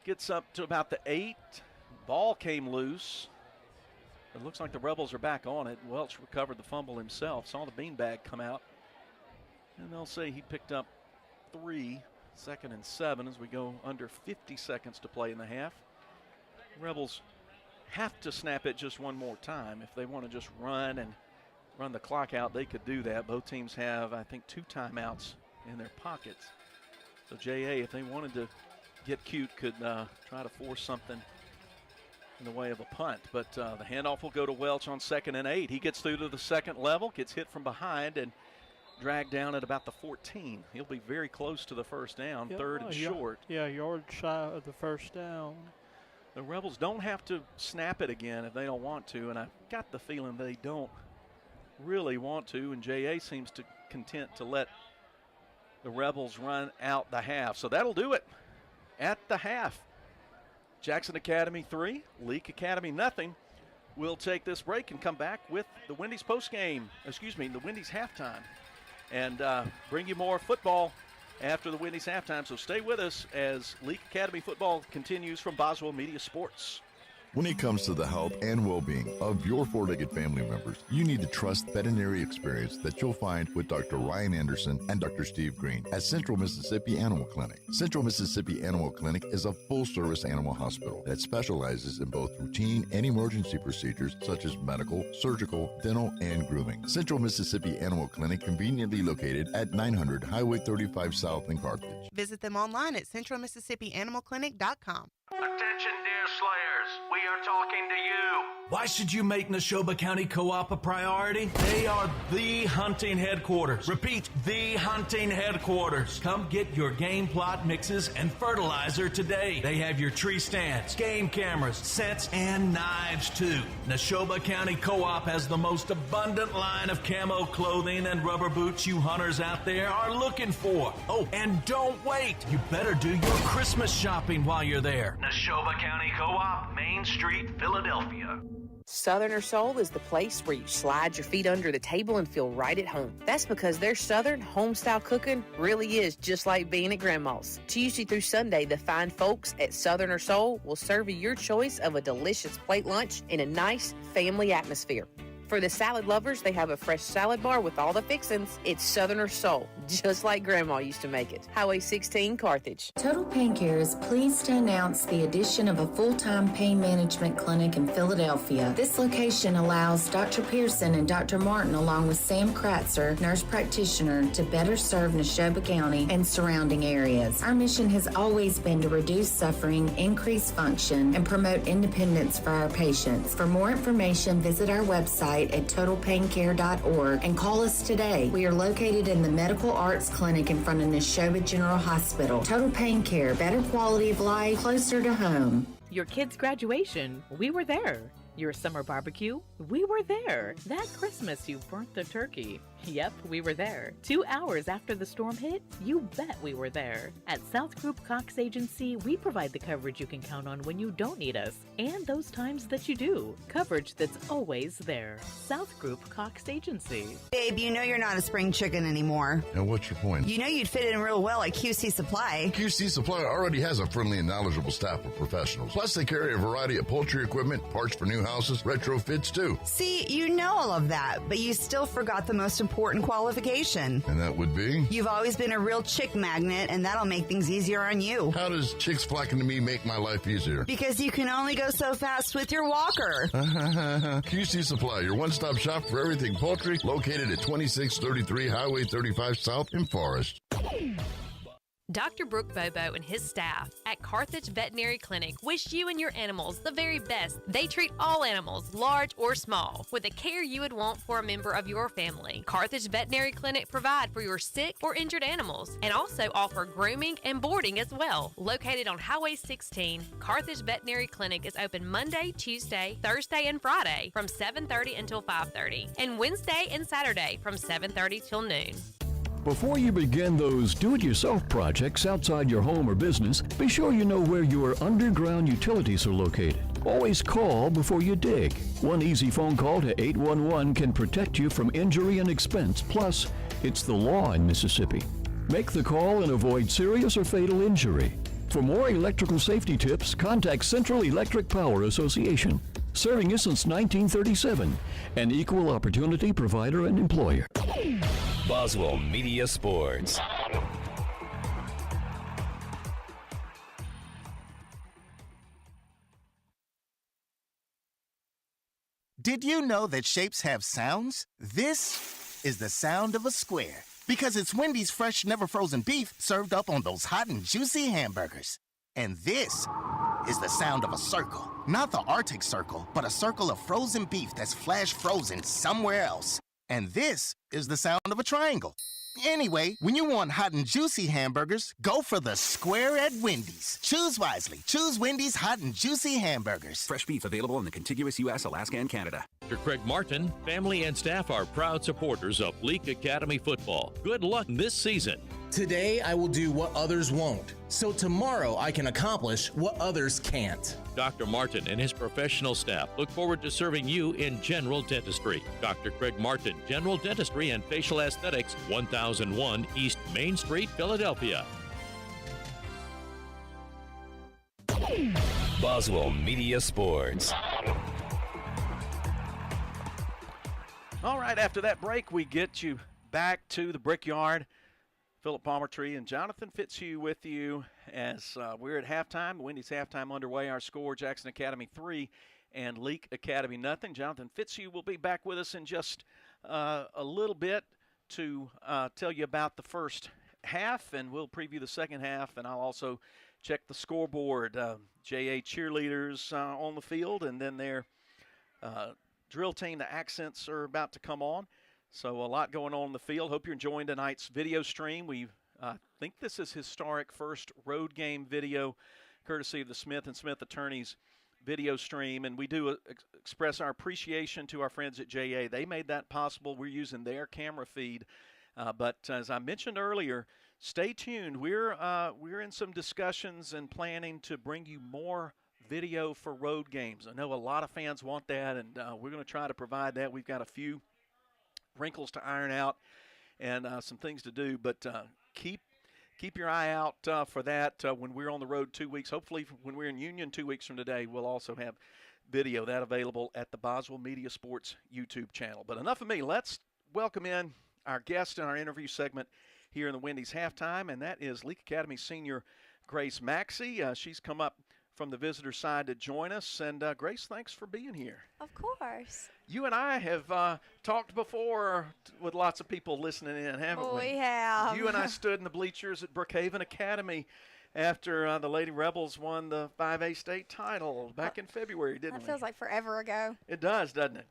[SPEAKER 5] Gets up to about the 8. Ball came loose. It looks like the Rebels are back on it. Welch recovered the fumble himself. Saw the beanbag come out. And they'll say he picked up 3, 2nd and 7 as we go under 50 seconds to play in the half. Rebels have to snap it just one more time. If they want to just run the clock out, they could do that. Both teams have, I think, 2 timeouts in their pockets. So JA, if they wanted to get cute, could try to force something in the way of a punt. But the handoff will go to Welch on 2nd and 8. He gets through to the 2nd level, gets hit from behind, and dragged down at about the 14. He'll be very close to the 1st down, 3rd and short.
[SPEAKER 9] Yeah, yard shy of the 1st down.
[SPEAKER 5] The Rebels don't have to snap it again if they don't want to, and I got the feeling they don't really want to, and JA seems to content to let the Rebels run out the half. So that'll do it at the half. Jackson Academy 3, Leake Academy nothing. We'll take this break and come back with the Wendy's the Wendy's halftime, and bring you more football after the Wendy's halftime. So stay with us as Leake Academy football continues from Boswell Media Sports.
[SPEAKER 3] When it comes to the health and well-being of your four-legged family members, you need to trust veterinary experience that you'll find with Dr. Ryan Anderson and Dr. Steve Green at Central Mississippi Animal Clinic. Central Mississippi Animal Clinic is a full-service animal hospital that specializes in both routine and emergency procedures such as medical, surgical, dental, and grooming. Central Mississippi Animal Clinic conveniently located at 900 Highway 35 South in Carthage.
[SPEAKER 21] Visit them online at centralmississippianimalclinic.com.
[SPEAKER 22] Attention, dear
[SPEAKER 16] Slayers, we are talking to you. Why should you make Neshoba County Co-op a priority? They are the hunting headquarters. Repeat, the hunting headquarters. Come get your game plot mixes and fertilizer today. They have your tree stands, game cameras, sets, and knives too. Neshoba County Co-op has the most abundant line of camo clothing and rubber boots you hunters out there are looking for. Oh, and don't wait. You better do your Christmas shopping while you're there. Neshoba County Co-op, Main Street, Philadelphia.
[SPEAKER 13] Southern Soul is the place where you slide your feet under the table and feel right at home. That's because their Southern home-style cooking really is just like being at Grandma's. Tuesday through Sunday, the fine folks at Southern Soul will serve you your choice of a delicious plate lunch in a nice family atmosphere. For the salad lovers, they have a fresh salad bar with all the fixins. It's Southern Soul, just like Grandma used to make it. Highway 16, Carthage.
[SPEAKER 12] Total Pain Care is pleased to announce the addition of a full-time pain management clinic in Philadelphia. This location allows Dr. Pearson and Dr. Martin, along with Sam Kratzer, nurse practitioner, to better serve Neshoba County and surrounding areas. Our mission has always been to reduce suffering, increase function, and promote independence for our patients. For more information, visit our website at totalpaincare.org and call us today. We are located in the Medical Arts Clinic in front of Neshoba General Hospital. Total Pain Care, better quality of life, closer to home.
[SPEAKER 10] Your kid's graduation, we were there. Your summer barbecue, we were there. That Christmas you burnt the turkey. Yep, we were there. 2 hours after the storm hit, you bet we were there. At South Group Cox Agency, we provide the coverage you can count on when you don't need us, and those times that you do. Coverage that's always there. South Group Cox Agency.
[SPEAKER 1] Babe, you know you're not a spring chicken anymore.
[SPEAKER 3] And what's your point?
[SPEAKER 1] You know you'd fit in real well at QC Supply.
[SPEAKER 3] QC Supply already has a friendly and knowledgeable staff of professionals. Plus, they carry a variety of poultry equipment, parts for new houses, retrofits too.
[SPEAKER 1] See, you know all of that, but you still forgot the most important qualification.
[SPEAKER 3] And that would be?
[SPEAKER 1] You've always been a real chick magnet, and that'll make things easier on you.
[SPEAKER 3] How does chicks flocking to me make my life easier?
[SPEAKER 1] Because you can only go so fast with your walker.
[SPEAKER 3] QC Supply, your one-stop shop for everything poultry, located at 2633 Highway 35 South in Forest.
[SPEAKER 2] Dr. Brooke Bobo and his staff at Carthage Veterinary Clinic wish you and your animals the very best. They treat all animals, large or small, with the care you would want for a member of your family. Carthage Veterinary Clinic provide for your sick or injured animals and also offer grooming and boarding as well. Located on Highway 16, Carthage Veterinary Clinic is open Monday, Tuesday, Thursday, and Friday from 7:30 until 5:30, and Wednesday and Saturday from 7:30 till noon.
[SPEAKER 21] Before you begin those do-it-yourself projects outside your home or business, be sure you know where your underground utilities are located. Always call before you dig. One easy phone call to 811 can protect you from injury and expense. Plus, it's the law in Mississippi. Make the call and avoid serious or fatal injury. For more electrical safety tips, contact Central Electric Power Association, serving you since 1937, an equal opportunity provider and employer.
[SPEAKER 4] Boswell Media Sports.
[SPEAKER 6] Did you know that shapes have sounds? This is the sound of a square. Because it's Wendy's fresh, never frozen beef served up on those hot and juicy hamburgers. And this is the sound of a circle. Not the Arctic Circle, but a circle of frozen beef that's flash frozen somewhere else. And this is the sound of a triangle. Anyway, when you want hot and juicy hamburgers, go for the square at Wendy's. Choose wisely. Choose Wendy's hot and juicy hamburgers.
[SPEAKER 7] Fresh beef available in the contiguous U.S., Alaska, and Canada.
[SPEAKER 22] Dr. Craig Martin, family and staff are proud supporters of Leake Academy football. Good luck this season.
[SPEAKER 23] Today, I will do what others won't, so tomorrow I can accomplish what others can't.
[SPEAKER 22] Dr. Martin and his professional staff look forward to serving you in general dentistry. Dr. Craig Martin, General Dentistry and Facial Aesthetics, 1001 East Main Street, Philadelphia.
[SPEAKER 4] Boswell Media Sports.
[SPEAKER 5] All right, after that break, we get you back to the Brickyard. Philip Palmertree and Jonathan Fitzhugh with you as we're at halftime. Wendy's halftime underway. Our score, Jackson Academy 3 and Leake Academy nothing. Jonathan Fitzhugh will be back with us in just a little bit to tell you about the first half, and we'll preview the second half, and I'll also check the scoreboard. JA cheerleaders on the field, and then their drill team, the Accents, are about to come on. So a lot going on in the field. Hope you're enjoying tonight's video stream. We think this is historic first road game video, courtesy of the Smith & Smith Attorneys video stream. And we do express our appreciation to our friends at JA. They made that possible. We're using their camera feed. But as I mentioned earlier, stay tuned. We're in some discussions and planning to bring you more video for road games. I know a lot of fans want that, and we're going to try to provide that. We've got a few wrinkles to iron out and some things to do, but keep your eye out for that when we're on the road 2 weeks. Hopefully when we're in Union 2 weeks from today, we'll also have video that available at the Boswell Media Sports YouTube channel. But enough of me. Let's welcome in our guest in our interview segment here in the Wendy's Halftime, and that is Leake Academy senior Grace Maxey. She's come up from the visitor side to join us. And Grace, thanks for being here.
[SPEAKER 8] Of course.
[SPEAKER 5] You and I have talked before with lots of people listening in, haven't we?
[SPEAKER 8] We have.
[SPEAKER 5] You and I stood in the bleachers at Brookhaven Academy after the Lady Rebels won the 5A state title back in February, didn't we?
[SPEAKER 8] That feels like forever ago.
[SPEAKER 5] It does, doesn't it?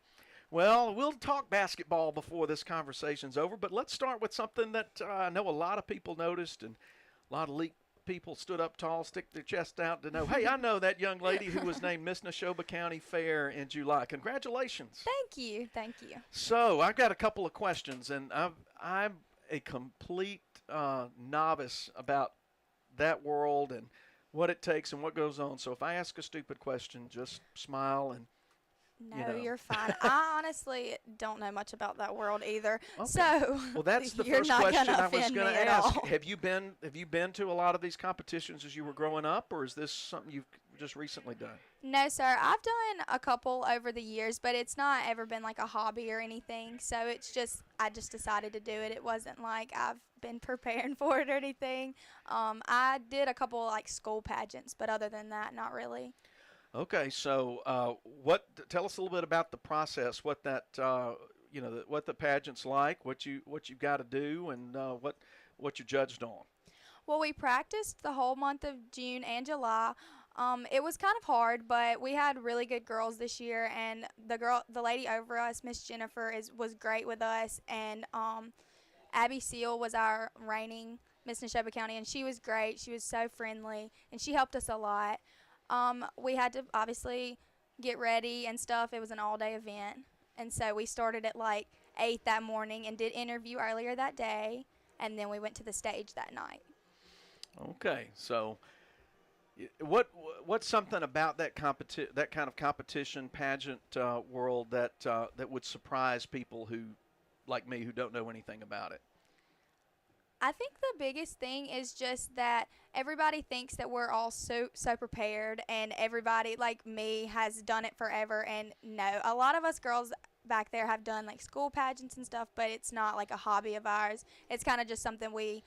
[SPEAKER 5] Well, we'll talk basketball before this conversation's over, but let's start with something that I know a lot of people noticed, and a lot of Leake people stood up tall, stick their chest out to know, hey, I know that young lady who was named Miss Neshoba County Fair in July. Congratulations.
[SPEAKER 8] Thank you. Thank you.
[SPEAKER 5] So I've got a couple of questions, and I'm a complete novice about that world and what it takes and what goes on. So if I ask a stupid question, just smile and
[SPEAKER 8] No, you're fine. I honestly don't know much about that world either.
[SPEAKER 5] Okay.
[SPEAKER 8] So
[SPEAKER 5] well, that's the
[SPEAKER 8] you're
[SPEAKER 5] first
[SPEAKER 8] not
[SPEAKER 5] question
[SPEAKER 8] gonna
[SPEAKER 5] I was
[SPEAKER 8] offend
[SPEAKER 5] going
[SPEAKER 8] me
[SPEAKER 5] to
[SPEAKER 8] at
[SPEAKER 5] ask.
[SPEAKER 8] all.
[SPEAKER 5] Have you been to a lot of these competitions as you were growing up, or is this something you've just recently done?
[SPEAKER 8] No, sir. I've done a couple over the years, but it's not ever been like a hobby or anything. So it's just I just decided to do it. It wasn't like I've been preparing for it or anything. I did a couple like school pageants, but other than that, not really.
[SPEAKER 5] Okay, so tell us a little bit about the process, what that what the pageant's like, what you've got to do, and what you're judged on.
[SPEAKER 8] Well, we practiced the whole month of June and July. It was kind of hard, but we had really good girls this year, and the lady over us, Miss Jennifer, was great with us, and Abby Seal was our reigning Miss Neshoba County, and she was great. She was so friendly, and she helped us a lot. We had to obviously get ready and stuff. It was an all-day event, and so we started at like 8 that morning and did interview earlier that day, and then we went to the stage that night.
[SPEAKER 5] Okay, so what's something about that kind of competition pageant world that would surprise people who, like me, who don't know anything about it?
[SPEAKER 8] I think the biggest thing is just that everybody thinks that we're all so prepared, and everybody like me has done it forever. And no, a lot of us girls back there have done like school pageants and stuff, but it's not like a hobby of ours. It's kind of just something we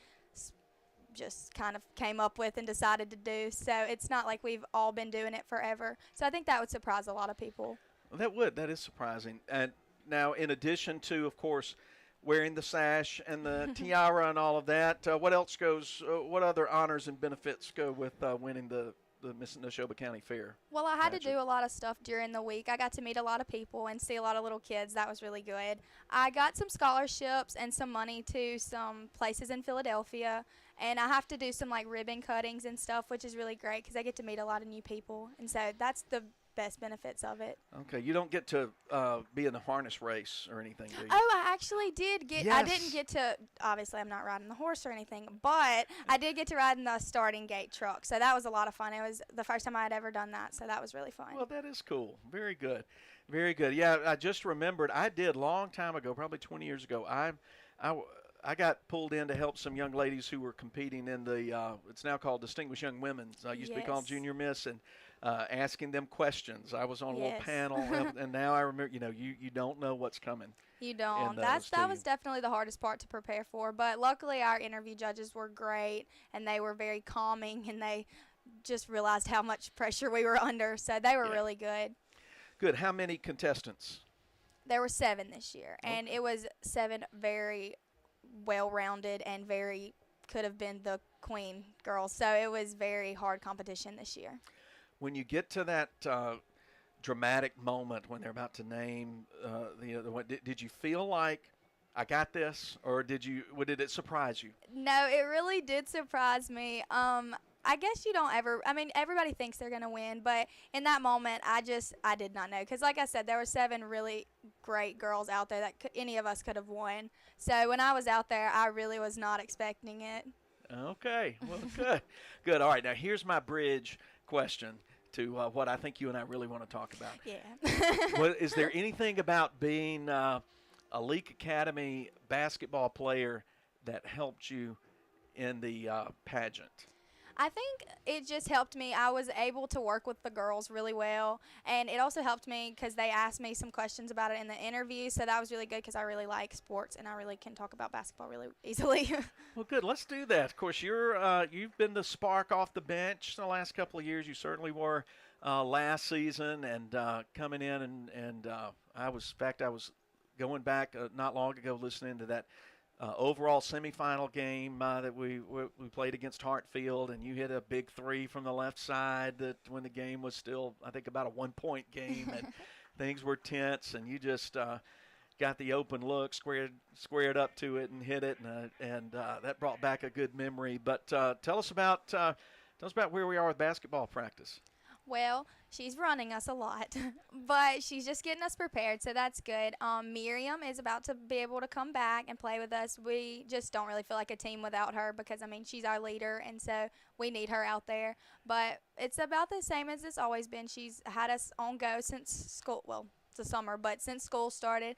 [SPEAKER 8] just kind of came up with and decided to do. So it's not like we've all been doing it forever. So I think that would surprise a lot of people.
[SPEAKER 5] Well, that is surprising. And now, in addition to, of course, wearing the sash and the tiara and all of that, what else goes? What other honors and benefits go with winning the Miss Neshoba County Fair?
[SPEAKER 8] Well, I had to do a lot of stuff during the week. I got to meet a lot of people and see a lot of little kids. That was really good. I got some scholarships and some money to some places in Philadelphia, and I have to do some like ribbon cuttings and stuff, which is really great because I get to meet a lot of new people, and so that's the best benefits of it.
[SPEAKER 5] Okay, you don't get to be in the harness race or anything, do you?
[SPEAKER 8] Oh, I actually did get.
[SPEAKER 5] Yes.
[SPEAKER 8] I didn't get to. Obviously, I'm not riding the horse or anything, but I did get to ride in the starting gate truck. So that was a lot of fun. It was the first time I had ever done that, so that was really fun.
[SPEAKER 5] Well, that is cool. Very good, very good. Yeah, I just remembered I did a long time ago, probably 20 years ago. I got pulled in to help some young ladies who were competing in the. It's now called Distinguished Young Women's. Used to be called Junior Miss, and asking them questions. I was on a little panel, and now I remember. You don't know what's coming.
[SPEAKER 8] You don't. That was definitely the hardest part to prepare for. But luckily, our interview judges were great, and they were very calming, and they just realized how much pressure we were under. So they were really good.
[SPEAKER 5] Good. How many contestants?
[SPEAKER 8] There were 7 this year, and it was 7 very well-rounded and could have been the queen girls, so it was very hard competition this year.
[SPEAKER 5] When you get to that dramatic moment when they're about to name the other one, did you feel like I got this, or did it surprise you?
[SPEAKER 8] No, it really did surprise me. I guess you don't ever, I mean, everybody thinks they're going to win, but in that moment, I did not know. Because like I said, there were 7 really great girls out there that any of us could have won. So when I was out there, I really was not expecting it.
[SPEAKER 5] Okay, well, good. Good. All right, now here's my bridge question to what I think you and I really want to talk about.
[SPEAKER 8] Yeah.
[SPEAKER 5] Well, is there anything about being a Leake Academy basketball player that helped you in the pageant?
[SPEAKER 8] I think it just helped me. I was able to work with the girls really well, and it also helped me because they asked me some questions about it in the interview, so that was really good because I really like sports, and I really can talk about basketball really easily.
[SPEAKER 5] Well, good. Let's do that. Of course, you've been the spark off the bench the last couple of years. You certainly were last season, and coming in, and I was going back not long ago listening to that overall semifinal game that we played against Hartfield, and you hit a big 3 from the left side that when the game was still, I think, about a 1-point game, and things were tense, and you just got the open look, squared up to it, and hit it, and that brought back a good memory. But tell us about where we are with basketball practice.
[SPEAKER 8] Well, she's running us a lot, but she's just getting us prepared, so that's good. Miriam is about to be able to come back and play with us. We just don't really feel like a team without her because, I mean, she's our leader, and so we need her out there. But it's about the same as it's always been. She's had us on go since school, well, it's the summer, but since school started,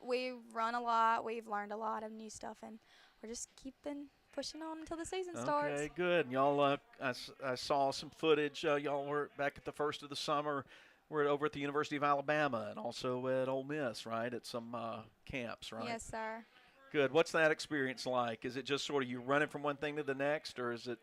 [SPEAKER 8] we've run a lot. We've learned a lot of new stuff, and we're just keeping pushing on until the season starts.
[SPEAKER 5] Okay, good. And y'all, I saw some footage. Y'all were back at the first of the summer. We're over at the University of Alabama and also at Ole Miss, right, at some camps, right?
[SPEAKER 8] Yes, sir.
[SPEAKER 5] Good. What's that experience like? Is it just sort of you running from one thing to the next, or is it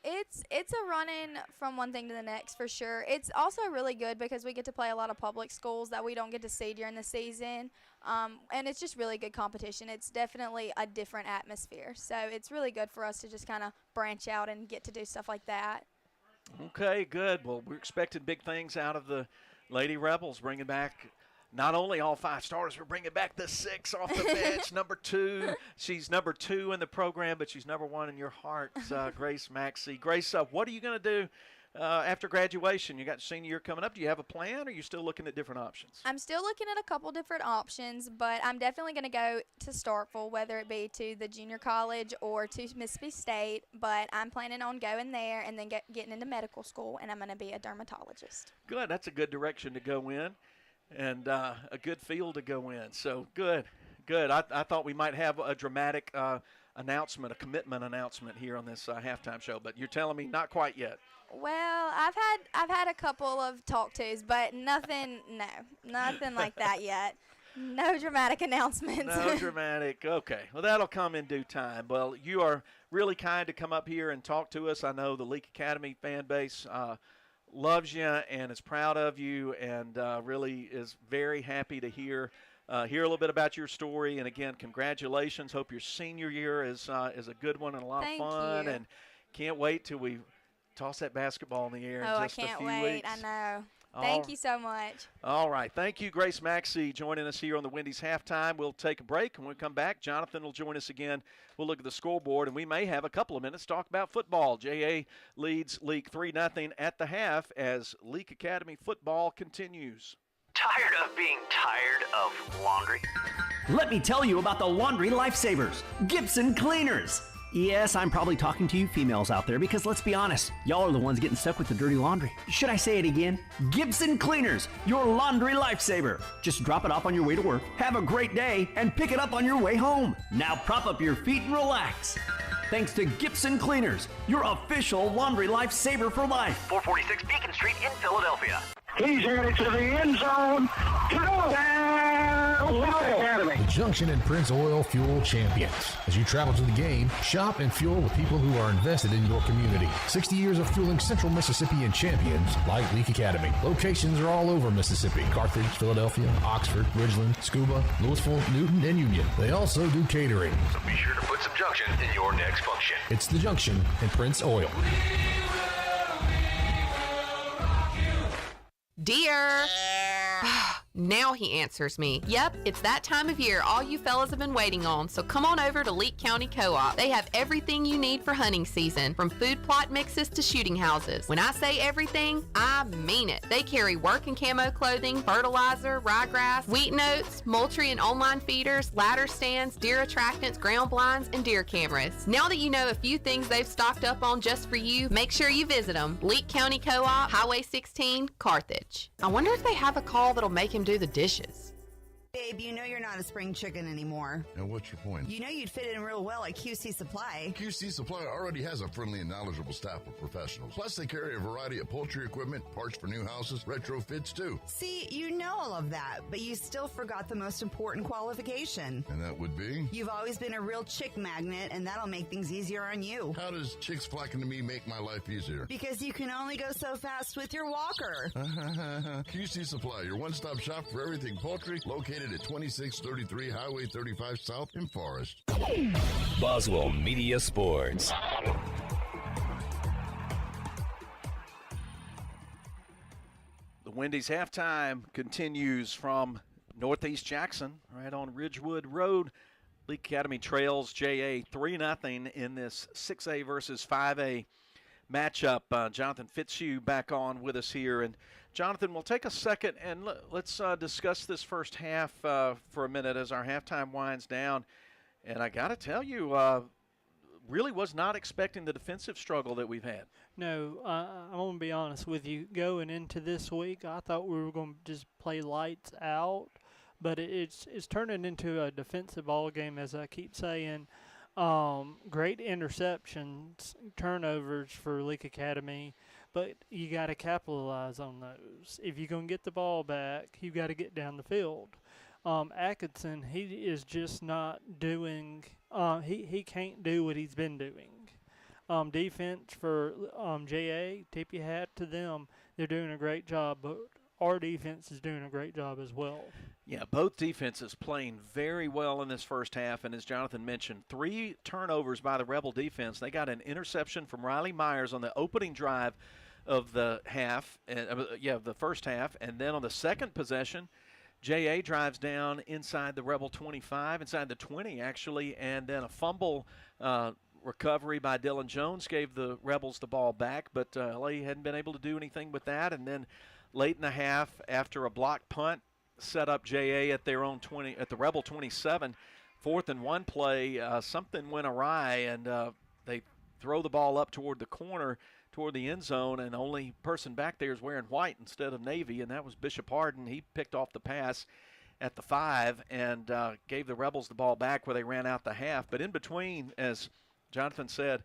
[SPEAKER 8] It's a running from one thing to the next for sure. It's also really good because we get to play a lot of public schools that we don't get to see during the season, and it's just really good competition. It's definitely a different atmosphere, so it's really good for us to just kind of branch out and get to do stuff like that.
[SPEAKER 5] Okay, good. Well, we're expecting big things out of the Lady Rebels, bringing back not only all 5 starters, we're bringing back the 6 off the bench, number 2. She's number 2 in the program, but she's number 1 in your heart, Grace Maxey. Grace, what are you going to do after graduation? You got senior year coming up. Do you have a plan, or are you still looking at different options?
[SPEAKER 8] I'm still looking at a couple different options, but I'm definitely going to go to Starkville, whether it be to the junior college or to Mississippi State, but I'm planning on going there and then getting into medical school, and I'm going to be a dermatologist.
[SPEAKER 5] Good. That's a good direction to go in. And a good field to go in. So good. I thought we might have a dramatic announcement, a commitment announcement here on this halftime show, but you're telling me not quite yet.
[SPEAKER 8] Well, I've had a couple of talk-tos, but nothing like that yet. No dramatic announcements.
[SPEAKER 5] No dramatic. Okay. Well, that'll come in due time. Well, you are really kind to come up here and talk to us. I know the Leake Academy fan base loves you and is proud of you, and really is very happy to hear a little bit about your story. And again, congratulations. Hope your senior year is a good one and a lot of fun.
[SPEAKER 8] You.
[SPEAKER 5] And can't wait till we toss that basketball in the air in just a few weeks.
[SPEAKER 8] I can't wait. I know. Thank you so much.
[SPEAKER 5] All right. Thank you, Grace Maxey, joining us here on the Wendy's Halftime. We'll take a break, and when we come back, Jonathan will join us again. We'll look at the scoreboard, and we may have a couple of minutes to talk about football. JA leads Leake 3-0 at the half as Leake Academy football continues.
[SPEAKER 15] Tired of being tired of laundry?
[SPEAKER 17] Let me tell you about the laundry lifesavers, Gibson Cleaners. Yes, I'm probably talking to you females out there because let's be honest, y'all are the ones getting stuck with the dirty laundry. Should I say it again? Gibson Cleaners, your laundry lifesaver. Just drop it off on your way to work, have a great day, and pick it up on your way home. Now prop up your feet and relax. Thanks to Gibson Cleaners, your official laundry lifesaver for life.
[SPEAKER 15] 446 Beacon Street in Philadelphia.
[SPEAKER 14] He's headed to the end zone. Touchdown,
[SPEAKER 11] The Junction and Prince Oil Fuel Champions. As you travel to the game, shop and fuel with people who are invested in your community. 60 years of fueling Central Mississippi and champions like Leake Academy. Locations are all over Mississippi: Carthage, Philadelphia, Oxford, Ridgeland, Scuba, Louisville, Newton, and Union. They also do catering.
[SPEAKER 15] So be sure to put some Junction in your next function.
[SPEAKER 11] It's the Junction and Prince Oil.
[SPEAKER 18] Dear. Now he answers me. Yep, it's that time of year all you fellas have been waiting on, so come on over to Leake County Co-op. They have everything you need for hunting season, from food plot mixes to shooting houses. When I say everything, I mean it. They carry work and camo clothing, fertilizer, ryegrass, wheat and oats, poultry and online feeders, ladder stands, deer attractants, ground blinds, and deer cameras. Now that you know a few things they've stocked up on just for you, make sure you visit them. Leake County Co-op, Highway 16, Carthage. I wonder if they have a call that'll make him do the dishes.
[SPEAKER 1] Babe, you know you're not a spring chicken anymore.
[SPEAKER 3] And what's your point?
[SPEAKER 1] You know you'd fit in real well at QC Supply.
[SPEAKER 3] QC Supply already has a friendly and knowledgeable staff of professionals. Plus, they carry a variety of poultry equipment, parts for new houses, retrofits too.
[SPEAKER 1] See, you know all of that, but you still forgot the most important qualification.
[SPEAKER 3] And that would be?
[SPEAKER 1] You've always been a real chick magnet, and that'll make things easier on you.
[SPEAKER 3] How does chicks flocking to me make my life easier?
[SPEAKER 1] Because you can only go so fast with your walker.
[SPEAKER 3] QC Supply, your one-stop shop for everything poultry, located at 2633 Highway 35 South in Forest.
[SPEAKER 4] Boswell Media Sports.
[SPEAKER 5] The Wendy's halftime continues from Northeast Jackson, right on Ridgewood Road. Leake Academy trails JA 3-0 in this 6A versus 5A matchup. Jonathan Fitzhugh back on with us here. And Jonathan, we'll take a second and let's discuss this first half for a minute as our halftime winds down. And I got to tell you, really was not expecting the defensive struggle that we've had.
[SPEAKER 9] No, I'm going to be honest with you. Going into this week, I thought we were going to just play lights out, but it's turning into a defensive ball game, as I keep saying. Great interceptions, turnovers for Leake Academy, but you got to capitalize on those. If you're going to get the ball back, you got to get down the field. Atkinson, he is just not doing. He can't do what he's been doing. Defense for JA, tip your hat to them. They're doing a great job, but our defense is doing a great job as well.
[SPEAKER 5] Yeah, both defenses playing very well in this first half, and as Jonathan mentioned, 3 turnovers by the Rebel defense. They got an interception from Riley Myers on the opening drive of the the first half, and then on the second possession, JA drives down inside the Rebel 25, inside the 20 actually, and then a fumble recovery by Dylan Jones gave the Rebels the ball back, but LA hadn't been able to do anything with that, and then late in the half, after a blocked punt, set up JA at their own 20, at the Rebel 27, 4th and 1 play. Something went awry, and they throw the ball up toward the corner, toward the end zone, and the only person back there is wearing white instead of navy, and that was Bishop Harden. He picked off the pass at the 5 and gave the Rebels the ball back where they ran out the half. But in between, as Jonathan said,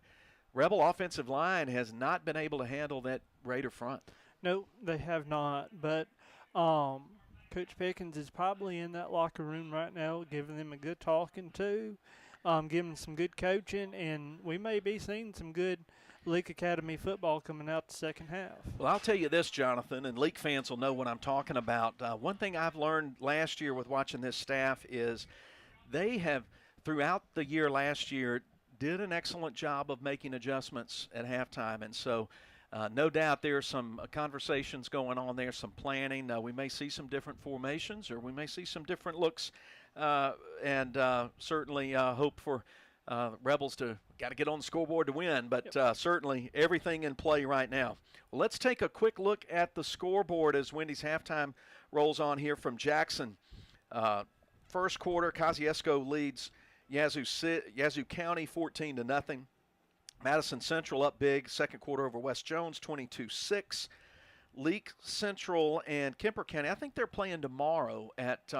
[SPEAKER 5] Rebel offensive line has not been able to handle that Raider front.
[SPEAKER 9] No, they have not, but Coach Pickens is probably in that locker room right now giving them a good talking to, giving them some good coaching, and we may be seeing some good Leake Academy football coming out the second half.
[SPEAKER 5] Well, I'll tell you this, Jonathan, and Leake fans will know what I'm talking about. One thing I've learned last year with watching this staff is they have, throughout the year last year, did an excellent job of making adjustments at halftime, and so no doubt there are some conversations going on there, some planning. We may see some different formations, or we may see some different looks, and certainly hope for Rebels to got to get on the scoreboard to win, but certainly everything in play right now. Well, let's take a quick look at the scoreboard as Wendy's halftime rolls on here from Jackson. First quarter, Kosciuszko leads Yazoo County 14-0. Madison Central up big, second quarter over West Jones, 22-6. Leake Central and Kemper County, I think they're playing tomorrow at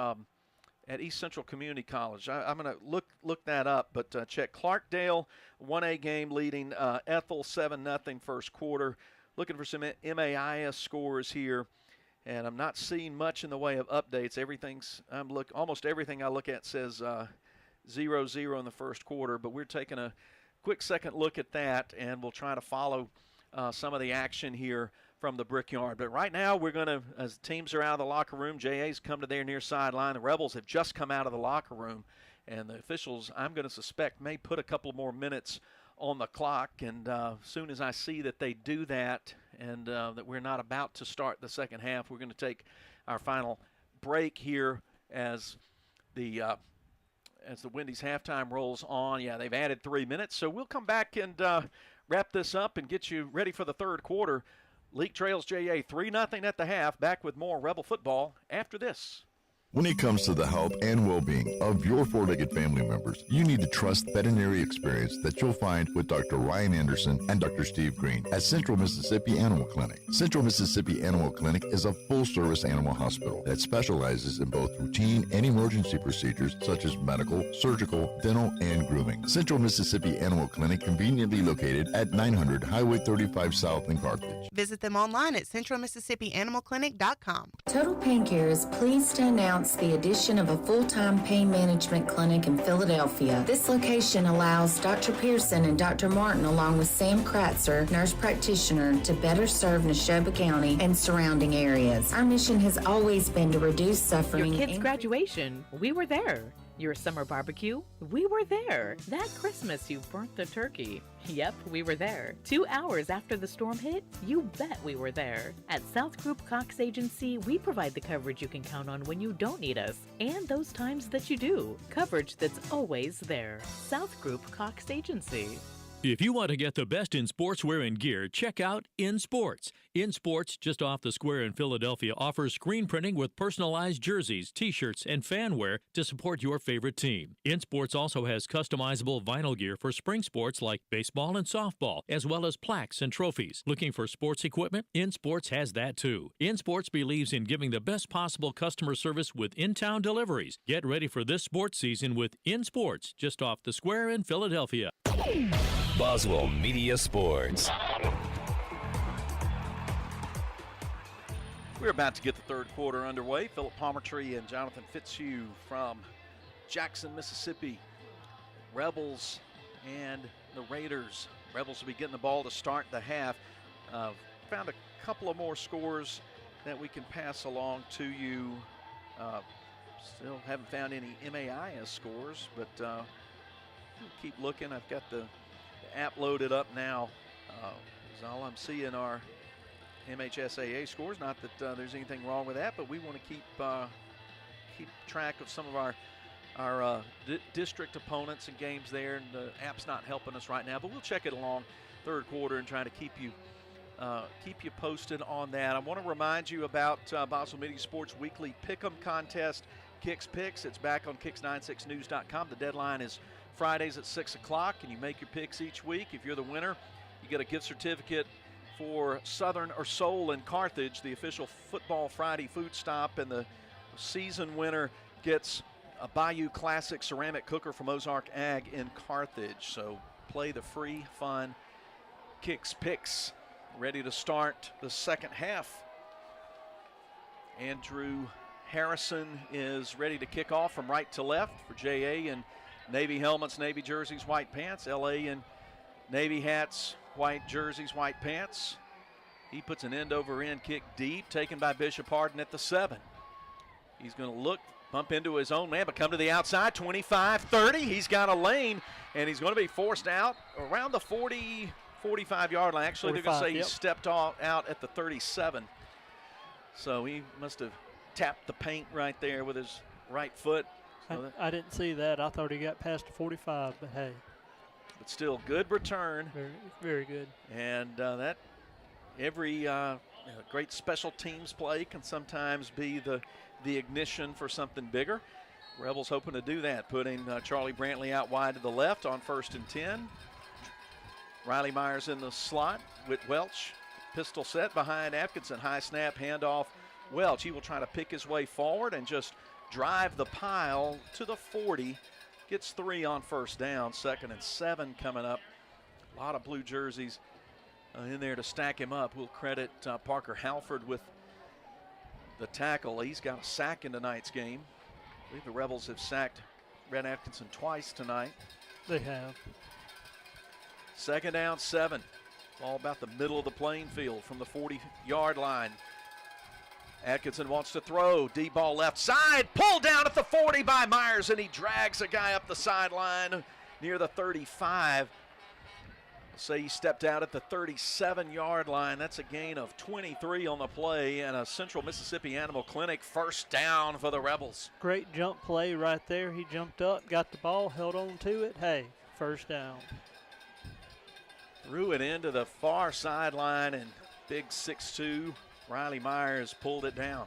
[SPEAKER 5] East Central Community College. I'm going to look that up, but check. Clarkdale, 1A game leading Ethel 7-0 first quarter. Looking for some MAIS scores here. and I'm not seeing much in the way of updates. Almost everything I look at says 0-0 in the first quarter, but we're taking a quick second look at that, and we'll try to follow some of the action here from the Brickyard. But right now we're going to, as teams are out of the locker room, JA's come to their near sideline. The Rebels have just come out of the locker room, and the officials, I'm going to suspect, may put a couple more minutes on the clock, and as soon as I see that they do that and that we're not about to start the second half, we're going to take our final break here as the Wendy's halftime rolls on. Yeah, they've added 3 minutes, so we'll come back and wrap this up and get you ready for the third quarter. Leake trails JA 3-0 at the half. Back with more Rebel football after this.
[SPEAKER 3] When it comes to the health and well-being of your four-legged family members, you need to trust veterinary experience that you'll find with Dr. Ryan Anderson and Dr. Steve Green at Central Mississippi Animal Clinic. Central Mississippi Animal Clinic is a full-service animal hospital that specializes in both routine and emergency procedures such as medical, surgical, dental, and grooming. Central Mississippi Animal Clinic conveniently located at 900 Highway 35 South in Carthage.
[SPEAKER 1] Visit them online at centralmississippianimalclinic.com.
[SPEAKER 12] Total Pain Care is pleased to announce the addition of a full-time pain management clinic in Philadelphia. This location allows Dr. Pearson and Dr. Martin, along with Sam Kratzer, nurse practitioner, to better serve Neshoba County and surrounding areas. Our mission has always been to reduce suffering.
[SPEAKER 10] Your kid's graduation, we were there. Your summer barbecue, we were there. That Christmas you burnt the turkey. Yep, we were there. 2 hours after the storm hit, you bet we were there. At South Group Cox Agency, we provide the coverage you can count on when you don't need us, and those times that you do. Coverage that's always there. South Group Cox Agency.
[SPEAKER 22] If you want to get the best in sportswear and gear, check out In Sports. In Sports, just off the square in Philadelphia, offers screen printing with personalized jerseys, t-shirts, and fan wear to support your favorite team. In Sports also has customizable vinyl gear for spring sports like baseball and softball, as well as plaques and trophies. Looking for sports equipment? In Sports has that too. In Sports believes in giving the best possible customer service with in-town deliveries. Get ready for this sports season with In Sports, just off the square in Philadelphia.
[SPEAKER 4] Boswell Media Sports.
[SPEAKER 5] We're about to get the third quarter underway. Philip Palmertree and Jonathan Fitzhugh from Jackson, Mississippi. Rebels and the Raiders. Rebels will be getting the ball to start the half. Found a couple of more scores that we can pass along to you. Still haven't found any MAIS scores, but we'll keep looking. I've got the app loaded up now. All I'm seeing are MHSAA scores. Not that there's anything wrong with that, but we want to keep track of some of our district opponents and games there, and the app's not helping us right now. But we'll check it along third quarter and try to keep you posted on that. I want to remind you about Boswell Media Sports Weekly Pick'em Contest, Kicks Picks. It's back on Kicks96news.com. The deadline is Fridays at 6 o'clock, and you make your picks each week. If you're the winner, you get a gift certificate for Southern or Soul in Carthage, the official Football Friday food stop, and the season winner gets a Bayou Classic ceramic cooker from Ozark Ag in Carthage. So play the free, fun Kicks Picks. Ready to start the second half. Andrew Harrison is ready to kick off from right to left for JA and Navy helmets, Navy jerseys, white pants. LA in Navy hats, white jerseys, white pants. He puts an end over end kick deep, taken by Bishop Harden at the 7. He's going to look, bump into his own man, but come to the outside, 25-30. He's got a lane, and he's going to be forced out around the 40, 45-yard line. Actually, they're going to say he stepped out at the 37. So he must have tapped the paint right there with his right foot. So
[SPEAKER 9] I didn't see that. I thought he got past the 45, but hey.
[SPEAKER 5] But still, good return.
[SPEAKER 9] Very, very good.
[SPEAKER 5] And that every great special teams play can sometimes be the ignition for something bigger. Rebels hoping to do that, putting Charlie Brantley out wide to the left on 1st and 10. Riley Myers in the slot with Welch. Pistol set behind Atkinson. High snap, handoff. Welch, he will try to pick his way forward and just drive the pile to the 40. Gets 3 on first down. 2nd and 7 coming up. A lot of blue jerseys in there to stack him up. We'll credit Parker Halford with the tackle. He's got a sack in tonight's game. I believe the Rebels have sacked Brent Atkinson twice tonight.
[SPEAKER 9] They have.
[SPEAKER 5] 2nd down, 7. All about the middle of the playing field from the 40-yard line. Atkinson wants to throw. Deep ball left side. Pulled down at the 40 by Myers, and he drags a guy up the sideline near the 35. Say he stepped out at the 37-yard line. That's a gain of 23 on the play, and a Central Mississippi Animal Clinic first down for the Rebels.
[SPEAKER 9] Great jump play right there. He jumped up, got the ball, held on to it. Hey, first down.
[SPEAKER 5] Threw it into the far sideline, and big 6'2", Riley Myers pulled it down.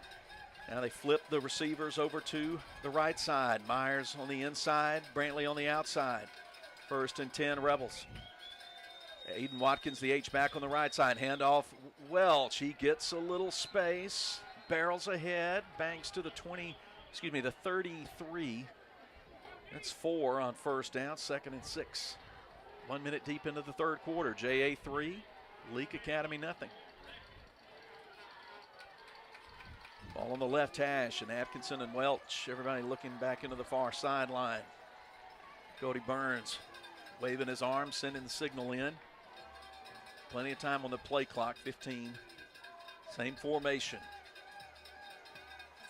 [SPEAKER 5] Now they flip the receivers over to the right side. Myers on the inside, Brantley on the outside. 1st and 10 Rebels. Aiden Watkins, the H-back on the right side. Handoff, Welch. He gets a little space, barrels ahead, bangs to the 33. That's 4 on 1st down, 2nd and 6. 1 minute deep into the 3rd quarter. JA 3, Leake Academy nothing. Ball on the left hash, and Atkinson and Welch, everybody looking back into the far sideline. Cody Burns waving his arm, sending the signal in. Plenty of time on the play clock, 15. Same formation.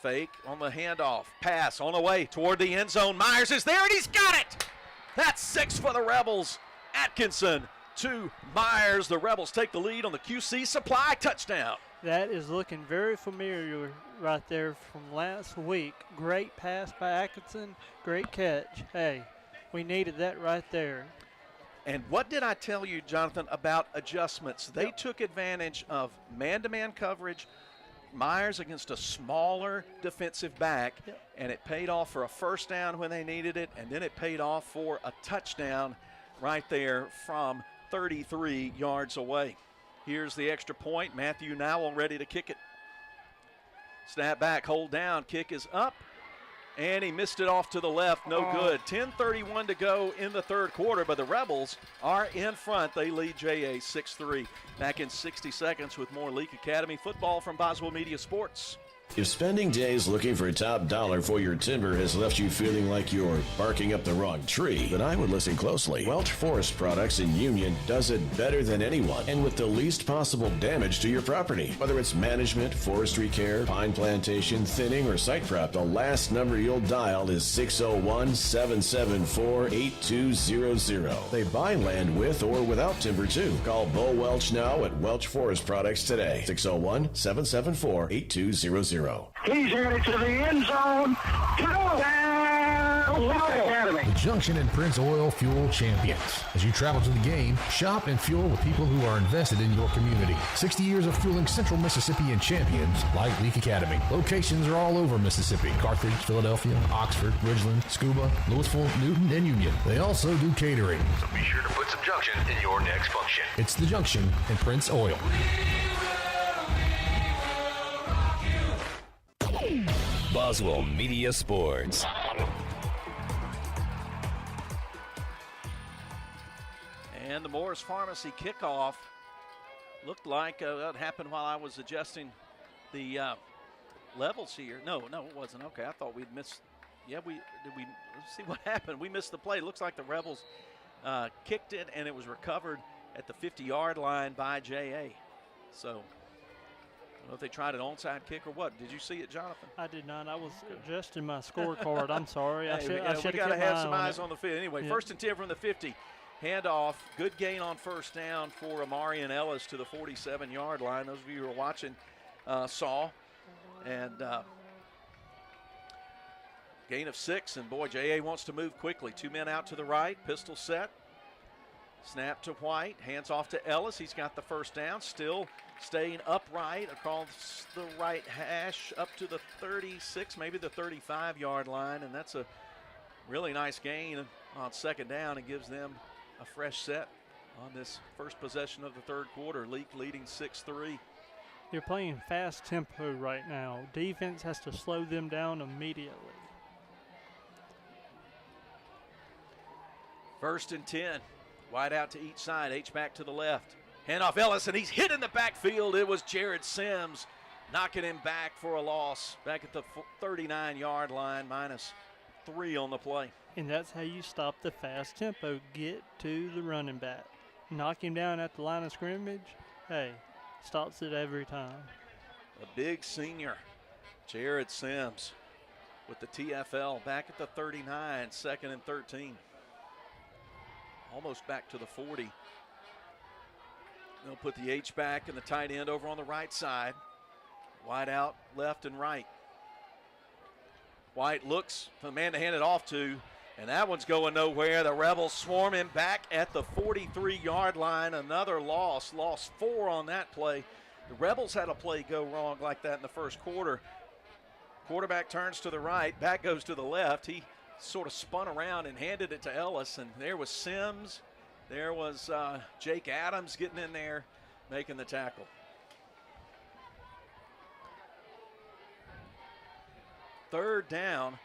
[SPEAKER 5] Fake on the handoff. Pass on the way toward the end zone. Myers is there, and he's got it! That's 6 for the Rebels. Atkinson to Myers. The Rebels take the lead on the QC Supply touchdown.
[SPEAKER 9] That is looking very familiar right there from last week. Great pass by Atkinson. Great catch. Hey, we needed that right there.
[SPEAKER 5] And what did I tell you, Jonathan, about adjustments? They took advantage of man-to-man coverage, Myers against a smaller defensive back, and it paid off for a first down when they needed it, and then it paid off for a touchdown right there from 33 yards away. Here's the extra point. Matthew Nowell ready to kick it. Snap back, hold down, kick is up. And he missed it off to the left, no good. 10:31 to go in the 3rd quarter, but the Rebels are in front. They lead JA 6-3. Back in 60 seconds with more Leake Academy football from Boswell Media Sports.
[SPEAKER 16] If spending days looking for a top dollar for your timber has left you feeling like you're barking up the wrong tree, then I would listen closely. Welch Forest Products in Union does it better than anyone and with the least possible damage to your property. Whether it's management, forestry care, pine plantation, thinning, or site prep, the last number you'll dial is 601-774-8200. They buy land with or without timber too. Call Bo Welch now at Welch Forest Products today. 601-774-8200.
[SPEAKER 19] He's headed to the end zone.
[SPEAKER 11] The Junction and Prince Oil Fuel Champions. As you travel to the game, shop and fuel with people who are invested in your community. 60 years of fueling Central Mississippi and champions like Leake Academy. Locations are all over Mississippi. Carthage, Philadelphia, Oxford, Ridgeland, Scuba, Louisville, Newton, and Union. They also do catering.
[SPEAKER 15] So be sure to put some Junction in your next function.
[SPEAKER 11] It's the Junction and Prince Oil.
[SPEAKER 4] Boswell Media Sports.
[SPEAKER 5] And the Morris Pharmacy kickoff looked like that happened while I was adjusting the levels here. No, it wasn't. Okay, I thought we'd missed. Yeah, let's see what happened. We missed the play. It looks like the Rebels kicked it, and it was recovered at the 50-yard line by J.A. So I don't know if they tried an onside kick or what. Did you see it, Jonathan?
[SPEAKER 9] I did not. I was adjusting my scorecard. I'm sorry.
[SPEAKER 5] We got to have some eyes on the field. Anyway, 1st and 10 from the 50. Handoff. Good gain on first down for Amarian Ellis to the 47-yard line. Those of you who are watching saw. And gain of 6. And, boy, J.A. wants to move quickly. 2 men out to the right. Pistol set. Snap to White. Hands off to Ellis. He's got the first down. Still staying upright across the right hash up to the 36, maybe the 35-yard line. And that's a really nice gain on second down. It gives them a fresh set on this first possession of the 3rd quarter. Leake leading 6-3.
[SPEAKER 9] You're playing fast tempo right now. Defense has to slow them down immediately.
[SPEAKER 5] 1st and 10. Wide out to each side. H back to the left. Handoff Ellis, and he's hit in the backfield. It was Jared Sims knocking him back for a loss, back at the 39-yard line, -3 on the play.
[SPEAKER 9] And that's how you stop the fast tempo. Get to the running back. Knock him down at the line of scrimmage. Hey, stops it every time.
[SPEAKER 5] A big senior, Jared Sims, with the TFL back at the 39, 2nd and 13. Almost back to the 40. They'll put the H-back and the tight end over on the right side. Wide out, left and right. White looks for the man to hand it off to, and that one's going nowhere. The Rebels swarm him back at the 43-yard line. Another loss 4 on that play. The Rebels had a play go wrong like that in the first quarter. Quarterback turns to the right, back goes to the left. He sort of spun around and handed it to Ellis, and there was Sims. There was Jake Adams getting in there, making the tackle. Third down,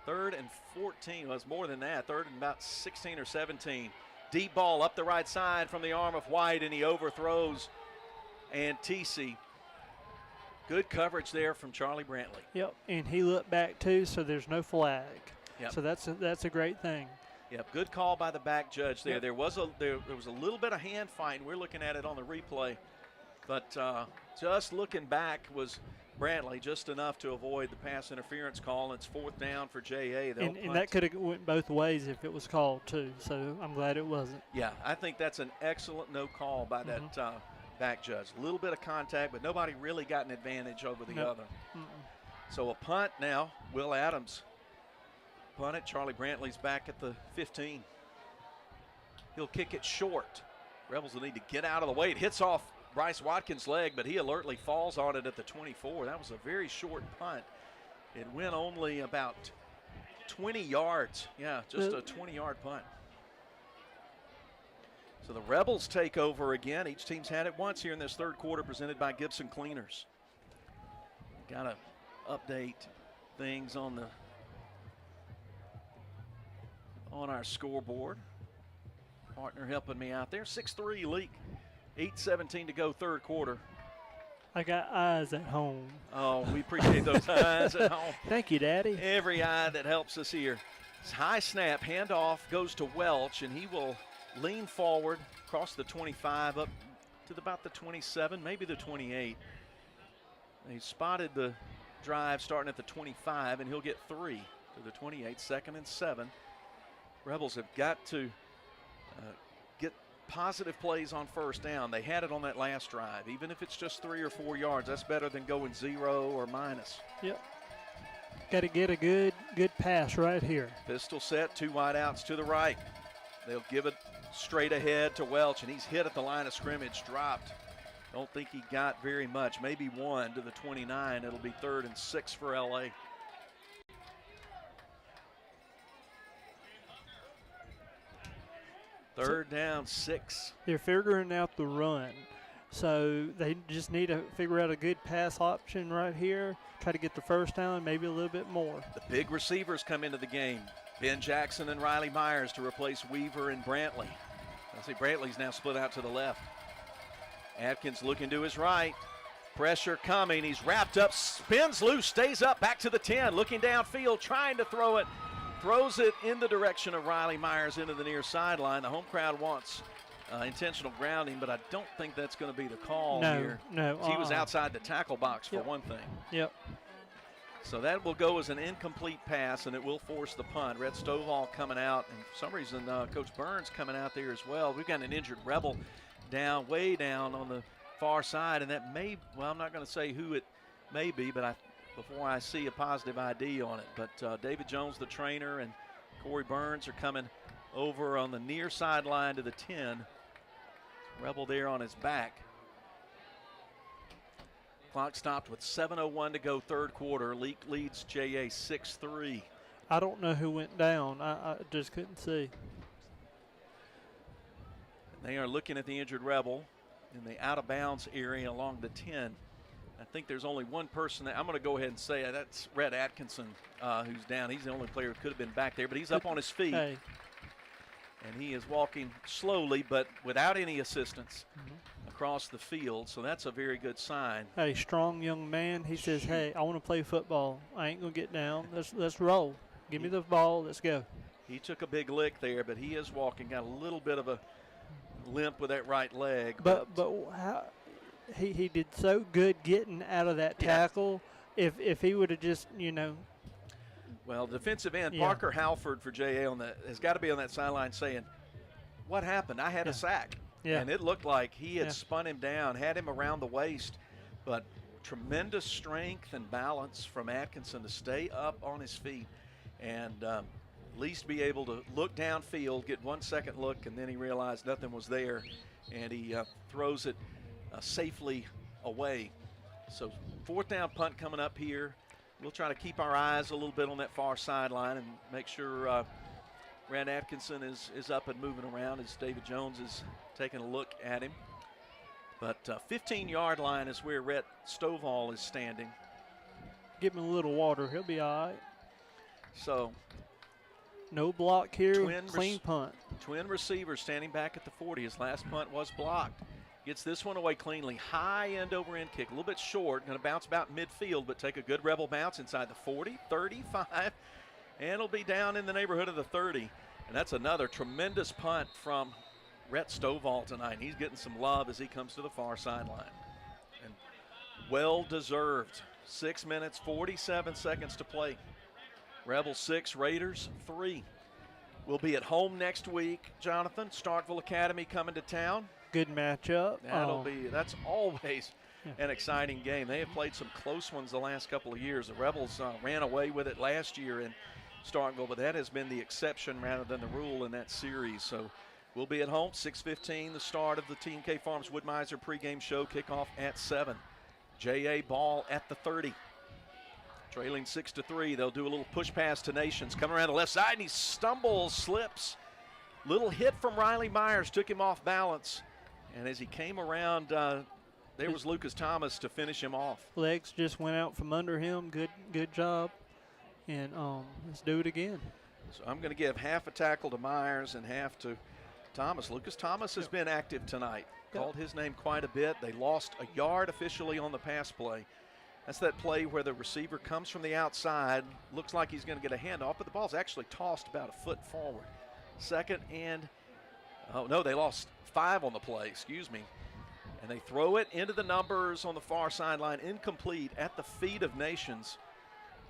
[SPEAKER 5] 3rd and 14. Well, it's more than that. 3rd and about 16 or 17. Deep ball up the right side from the arm of White, and he overthrows Antisi. Good coverage there from Charlie Brantley.
[SPEAKER 9] Yep, and he looked back too, so there's no flag.
[SPEAKER 5] Yep.
[SPEAKER 9] So that's a great thing.
[SPEAKER 5] Yep, good call by the back judge there.
[SPEAKER 9] Yep.
[SPEAKER 5] There was a little bit of hand fighting. We're looking at it on the replay, but just looking back was Brantley just enough to avoid the pass interference call. And it's 4th down for JA.
[SPEAKER 9] And that could have went both ways if it was called too. So I'm glad it wasn't.
[SPEAKER 5] Yeah, I think that's an excellent no call by that back judge. A little bit of contact, but nobody really got an advantage over the other. So a punt now. Will Adams punt it. Charlie Brantley's back at the 15. He'll kick it short. Rebels will need to get out of the way. It hits off Bryce Watkins' leg, but he alertly falls on it at the 24. That was a very short punt. It went only about 20 yards. Yeah, just a 20-yard punt. So the Rebels take over again. Each team's had it once here in this third quarter, presented by Gibson Cleaners. Got to update things on our scoreboard. Partner helping me out there. 6-3 Leake. 8:17 to go third quarter.
[SPEAKER 9] I got eyes at home.
[SPEAKER 5] Oh, we appreciate those eyes at home.
[SPEAKER 9] Thank you, Daddy.
[SPEAKER 5] Every eye that helps us here. It's high snap, handoff goes to Welch, and he will lean forward, across the 25, up to about the 27, maybe the 28. He spotted the drive starting at the 25, and he'll get 3 to the 28, 2nd and 7. Rebels have got to get positive plays on first down. They had it on that last drive. Even if it's just 3 or 4 yards, that's better than going 0 or minus.
[SPEAKER 9] Yep. Got to get a good pass right here.
[SPEAKER 5] Pistol set, 2 wide outs to the right. They'll give it straight ahead to Welch, and he's hit at the line of scrimmage, dropped. Don't think he got very much, maybe 1 to the 29. It'll be 3rd and 6 for LA. Third down, 6.
[SPEAKER 9] They're figuring out the run. So they just need to figure out a good pass option right here. Try to get the first down, maybe a little bit more.
[SPEAKER 5] The big receivers come into the game. Ben Jackson and Riley Myers to replace Weaver and Brantley. I see Brantley's now split out to the left. Atkins looking to his right. Pressure coming. He's wrapped up, spins loose, stays up, back to the 10. Looking downfield, trying to throw it. Throws it in the direction of Riley Myers into the near sideline. The home crowd wants intentional grounding, but I don't think that's going to be the call here.
[SPEAKER 9] No,
[SPEAKER 5] He was outside the tackle box for one thing.
[SPEAKER 9] Yep.
[SPEAKER 5] So that will go as an incomplete pass, and it will force the punt. Red Stovall coming out, and for some reason Coach Burns coming out there as well. We've got an injured Rebel down, way down on the far side, and that may, well, I'm not going to say who it may be, but before I see a positive ID on it. But David Jones, the trainer, and Corey Burns are coming over on the near sideline to the 10. Rebel there on his back. Clock stopped with 7:01 to go third quarter. Leake leads JA 6-3.
[SPEAKER 9] I don't know who went down. I just couldn't see.
[SPEAKER 5] They are looking at the injured Rebel in the out-of-bounds area along the 10. I think there's only one person that I'm going to go ahead and say that's Rhett Atkinson who's down. He's the only player who could have been back there, but he's up on his feet.
[SPEAKER 9] Hey.
[SPEAKER 5] And he is walking slowly, but without any assistance. A across the field, so that's a very good sign.
[SPEAKER 9] Hey, strong young man. He says, hey, I want to play football. I ain't going to get down. Let's roll. Give me the ball. Let's go.
[SPEAKER 5] He took a big lick there, but he is walking. Got a little bit of a limp with that right leg.
[SPEAKER 9] But how, he did so good getting out of that tackle. If he would have just,
[SPEAKER 5] Well, defensive end,
[SPEAKER 9] Yeah.
[SPEAKER 5] Parker Halford for JA has got to be on that sideline saying, what happened? I had a sack.
[SPEAKER 9] Yeah.
[SPEAKER 5] And it looked like he had
[SPEAKER 9] Yeah.
[SPEAKER 5] spun him down, had him around the waist, but tremendous strength and balance from Atkinson to stay up on his feet and at least be able to look downfield, get 1 second look, and then he realized nothing was there, and he throws it safely away. So 4th down punt coming up here. We'll try to keep our eyes a little bit on that far sideline and make sure Rand Atkinson is up and moving around as David Jones is taking a look at him. But 15-yard line is where Rhett Stovall is standing.
[SPEAKER 9] Give him a little water. He'll be all right.
[SPEAKER 5] So
[SPEAKER 9] no block here. Clean punt.
[SPEAKER 5] Twin receivers standing back at the 40. His last punt was blocked. Gets this one away cleanly. High end over end kick. A little bit short. Going to bounce about midfield, but take a good Rebel bounce inside the 40, 35. And it'll be down in the neighborhood of the 30. And that's another tremendous punt from Rhett Stovall tonight. He's getting some love as he comes to the far sideline. And well-deserved. 6 minutes, 47 seconds to play. Rebels 6, Raiders 3. We'll be at home next week, Jonathan. Starkville Academy coming to town.
[SPEAKER 9] Good matchup.
[SPEAKER 5] That's always an exciting game. They have played some close ones the last couple of years. The Rebels ran away with it last year in Starkville, but that has been the exception rather than the rule in that series. So we'll be at home, 6:15, the start of the T&K Farms Wood-Mizer pregame show, kickoff at 7. JA ball at the 30. Trailing 6-3, they'll do a little push pass to Nations. Coming around the left side, and he stumbles, slips. Little hit from Riley Myers, took him off balance. And as he came around, there was Lucas Thomas to finish him off.
[SPEAKER 9] Legs just went out from under him. Good job. And let's do it again.
[SPEAKER 5] So I'm going to give half a tackle to Myers and half to Thomas. Lucas Thomas has been active tonight. Called his name quite a bit. They lost a yard officially on the pass play. That's that play where the receiver comes from the outside, looks like he's going to get a handoff, but the ball's actually tossed about a foot forward. Second and, oh no, they lost 5 on the play, excuse me. And they throw it into the numbers on the far sideline, incomplete at the feet of Nations.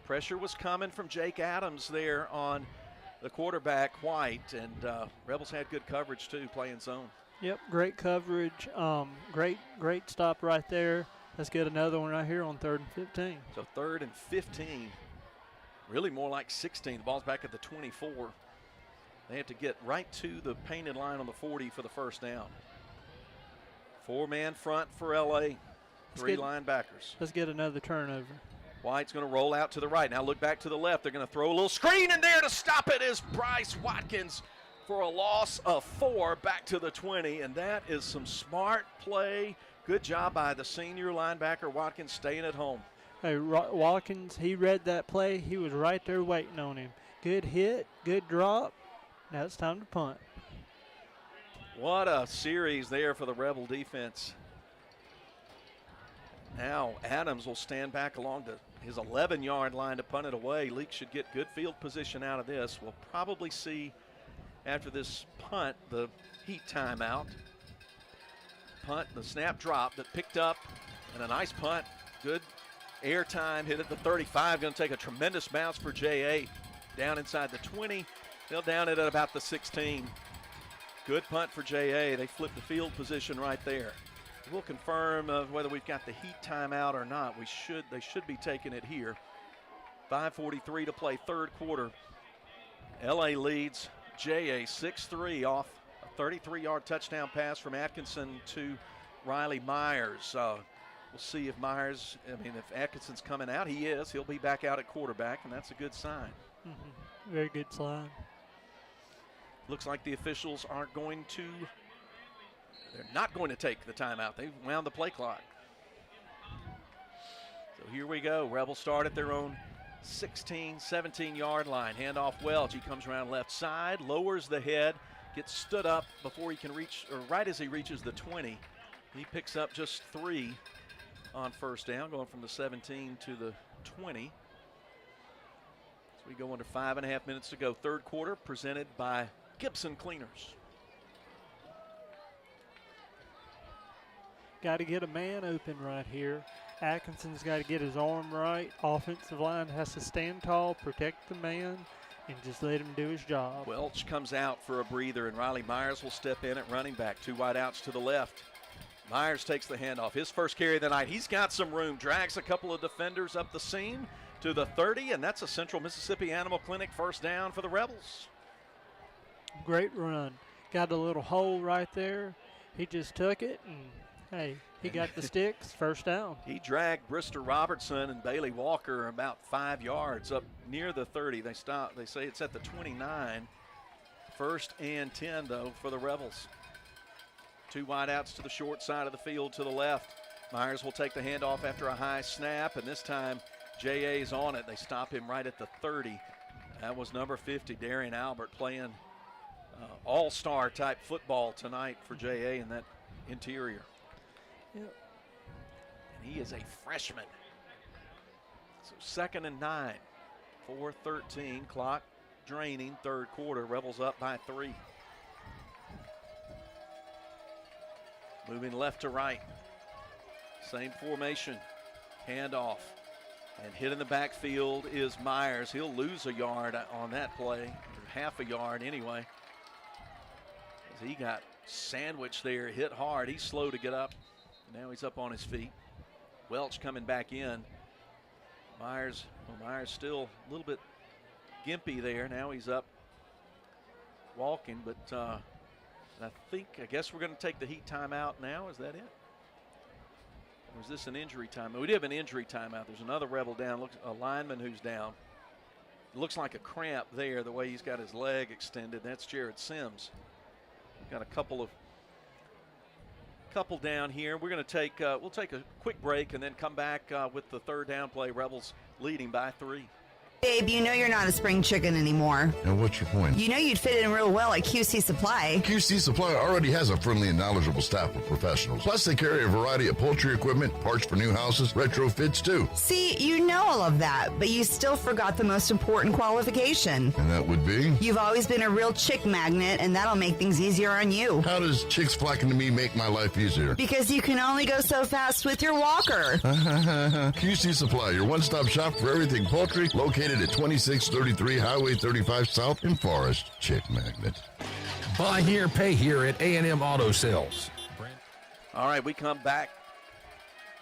[SPEAKER 5] Pressure was coming from Jake Adams there on the quarterback, White, and Rebels had good coverage too, playing zone.
[SPEAKER 9] Yep, great coverage. Great stop right there. Let's get another one right here on 3rd and 15.
[SPEAKER 5] So 3rd and 15, really more like 16. The ball's back at the 24. They have to get right to the painted line on the 40 for the first down. 4-man front for LA, 3 linebackers.
[SPEAKER 9] Let's get another turnover.
[SPEAKER 5] White's going to roll out to the right. Now look back to the left. They're going to throw a little screen in there to stop it is Bryce Watkins for a loss of 4 back to the 20. And that is some smart play. Good job by the senior linebacker, Watkins, staying at home.
[SPEAKER 9] Hey, Watkins, he read that play. He was right there waiting on him. Good hit, good drop. Now it's time to punt.
[SPEAKER 5] What a series there for the Rebel defense. Now Adams will stand back along his 11-yard line to punt it away. Leake should get good field position out of this. We'll probably see after this punt the heat timeout. Punt, the snap drop that picked up, and a nice punt. Good air time, hit at the 35. Going to take a tremendous bounce for JA. Down inside the 20. They'll down it at about the 16. Good punt for JA. They flip the field position right there. We'll confirm whether we've got the heat timeout or not. They should be taking it here. 5:43 to play, 3rd quarter. LA leads JA 6-3 off a 33-yard touchdown pass from Atkinson to Riley Myers. We'll see if if Atkinson's coming out, he is. He'll be back out at quarterback, and that's a good sign.
[SPEAKER 9] Mm-hmm. Very good sign.
[SPEAKER 5] Looks like the officials they're not going to take the timeout. They've wound the play clock. So here we go. Rebels start at their own 16, 17-yard line. Handoff Welch. He comes around left side, lowers the head, gets stood up before he can reach, or right as he reaches the 20. He picks up just 3 on first down, going from the 17 to the 20. So we go under 5.5 minutes to go. Third quarter presented by Gibson Cleaners.
[SPEAKER 9] Got to get a man open right here. Atkinson's got to get his arm right. Offensive line has to stand tall, protect the man, and just let him do his job.
[SPEAKER 5] Welch comes out for a breather, and Riley Myers will step in at running back. 2 wide outs to the left. Myers takes the handoff. His first carry of the night. He's got some room. Drags a couple of defenders up the seam to the 30, and that's a Central Mississippi Animal Clinic first down for the Rebels.
[SPEAKER 9] Great run. Got a little hole right there. He just took it, and hey, he got the sticks, first down.
[SPEAKER 5] He dragged Brister Robertson and Bailey Walker about 5 yards up near the 30. They stop. They say it's at the 29. First and 10, though, for the Rebels. 2 wide outs to the short side of the field to the left. Myers will take the handoff after a high snap, and this time J.A.'s on it. They stop him right at the 30. That was number 50, Darian Albert, playing all-star type football tonight for J.A. in that interior.
[SPEAKER 9] Yep.
[SPEAKER 5] And he is a freshman. So 2nd and 9, 4:13, clock draining, third quarter. Rebels up by 3. Moving left to right. Same formation. Handoff. And hit in the backfield is Myers. He'll lose a yard on that play, or half a yard anyway. As he got sandwiched there, hit hard. He's slow to get up. Now he's up on his feet. Welch coming back in. Myers still a little bit gimpy there. Now he's up walking, but I guess we're going to take the heat timeout now. Is that it? Or is this an injury timeout? We did have an injury timeout. There's another Rebel down. Looks a lineman who's down. It looks like a cramp there, the way he's got his leg extended. That's Jared Sims. We've got a couple down here. We're going to take we'll take a quick break and then come back with the third down play. Rebels leading by 3.
[SPEAKER 1] Babe, you know you're not a spring chicken anymore.
[SPEAKER 3] And what's your point?
[SPEAKER 1] You know you'd fit in real well at QC Supply.
[SPEAKER 3] QC Supply already has a friendly and knowledgeable staff of professionals. Plus, they carry a variety of poultry equipment, parts for new houses, retrofits too.
[SPEAKER 1] See, you know all of that, but you still forgot the most important qualification.
[SPEAKER 3] And that would be?
[SPEAKER 1] You've always been a real chick magnet, and that'll make things easier on you.
[SPEAKER 3] How does chicks flocking to me make my life easier?
[SPEAKER 1] Because you can only go so fast with your walker.
[SPEAKER 3] QC Supply, your one-stop shop for everything poultry, located at 2633 Highway 35 South in Forest. Chick magnet.
[SPEAKER 11] Buy here, pay here at A&M Auto Sales.
[SPEAKER 5] All right, we come back.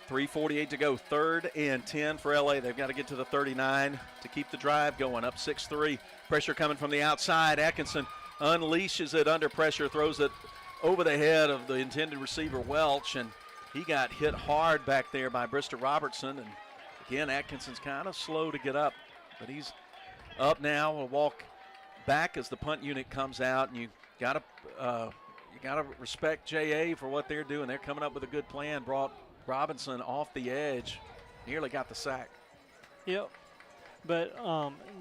[SPEAKER 5] 3:48 to go. 3rd and 10 for LA. They've got to get to the 39 to keep the drive going. Up 6-3. Pressure coming from the outside. Atkinson unleashes it under pressure, throws it over the head of the intended receiver, Welch, and he got hit hard back there by Brister Robertson. And again, Atkinson's kind of slow to get up, but he's up now. We'll walk back as the punt unit comes out, and you gotta respect JA for what they're doing. They're coming up with a good plan. Brought Robinson off the edge, nearly got the sack.
[SPEAKER 9] Yep, but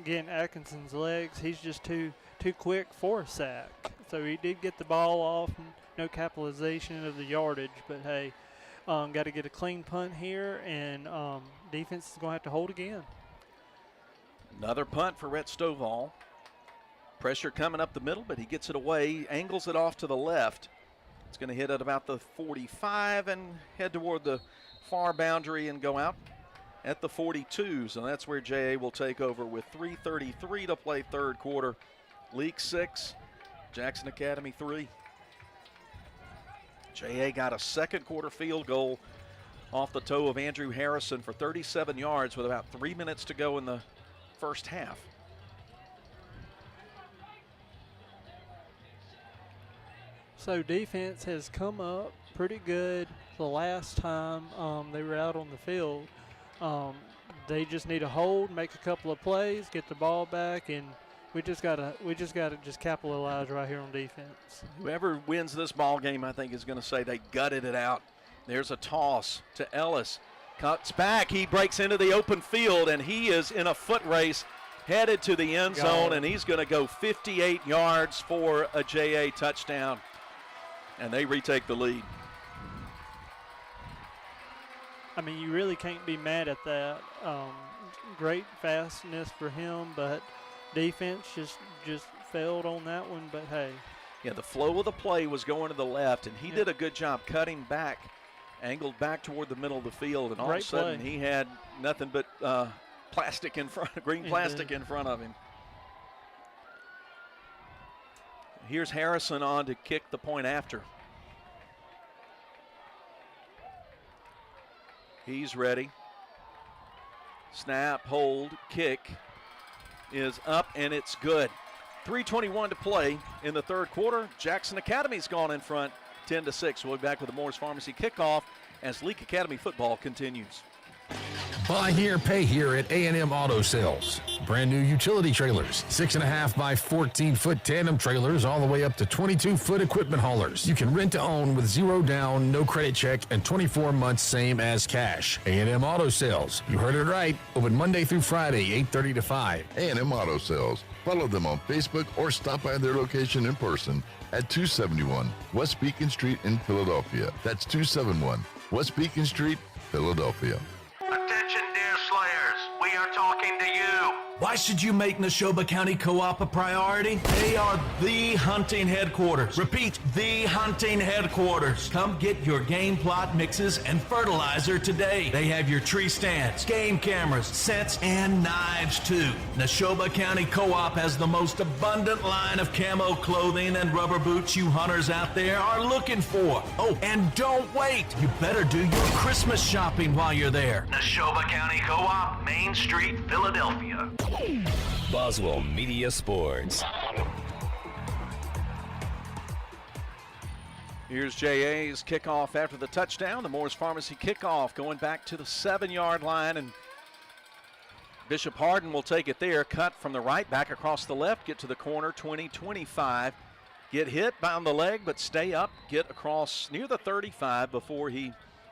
[SPEAKER 9] again, Atkinson's legs, he's just too quick for a sack. So he did get the ball off, no capitalization of the yardage, but hey, got to get a clean punt here, and defense is going to have to hold again.
[SPEAKER 5] Another punt for Rhett Stovall. Pressure coming up the middle, but he gets it away, angles it off to the left. It's going to hit at about the 45 and head toward the far boundary and go out at the 42. So that's where JA will take over with 3:33 to play third quarter. Leake 6, Jackson Academy 3. JA got a second quarter field goal off the toe of Andrew Harrison for 37 yards with about 3 minutes to go in the first half.
[SPEAKER 9] So defense has come up pretty good the last time they were out on the field. They just need to hold, make a couple of plays, get the ball back, and we just gotta capitalize right here on defense.
[SPEAKER 5] Whoever wins this ball game, I think, is going to say they gutted it out. There's a toss to Ellis. Cuts back. He breaks into the open field, and he is in a foot race headed to the end zone, and he's going to go 58 yards for a JA touchdown, and they retake the lead.
[SPEAKER 9] I mean, you really can't be mad at that. Great fastness for him, but defense just failed on that one. But hey.
[SPEAKER 5] Yeah, the flow of the play was going to the left, and he did a good job cutting back, angled back toward the middle of the field, and all of a sudden he had nothing but plastic in front, green plastic in front of him. Here's Harrison on to kick the point after. He's ready. Snap, hold, kick is up, and it's good. 3:21 to play in the third quarter. Jackson Academy's gone in front 10-6. We'll be back with the Moore's Pharmacy kickoff as Leake Academy football continues.
[SPEAKER 11] Buy here, pay here at A&M Auto Sales. Brand new utility trailers, 6.5 by 14-foot tandem trailers, all the way up to 22-foot equipment haulers. You can rent to own with 0 down, no credit check, and 24 months same as cash. A&M Auto Sales. You heard it right. Open Monday through Friday, 8:30 to 5.
[SPEAKER 3] A&M Auto Sales. Follow them on Facebook or stop by their location in person at 271 West Beacon Street in Philadelphia. That's 271 West Beacon Street, Philadelphia.
[SPEAKER 19] Attention, deer slayers. We are talking to you.
[SPEAKER 2] Why should you make Neshoba County Co-op a priority? They are the hunting headquarters. Repeat, the hunting headquarters. Come get your game plot mixes and fertilizer today. They have your tree stands, game cameras, sets, and knives too. Neshoba County Co-op has the most abundant line of camo clothing and rubber boots you hunters out there are looking for. Oh, and don't wait. You better do your Christmas shopping while you're there.
[SPEAKER 19] Neshoba County Co-op, Main Street, Philadelphia.
[SPEAKER 4] Boswell Media Sports.
[SPEAKER 5] Here's JA's kickoff after the touchdown. The Moore's Pharmacy kickoff going back to the 7-yard line, and Bishop Hardin will take it there. Cut from the right, back across the left, get to the corner, 20-25. Get hit on the leg, but stay up, get across near the 35 before he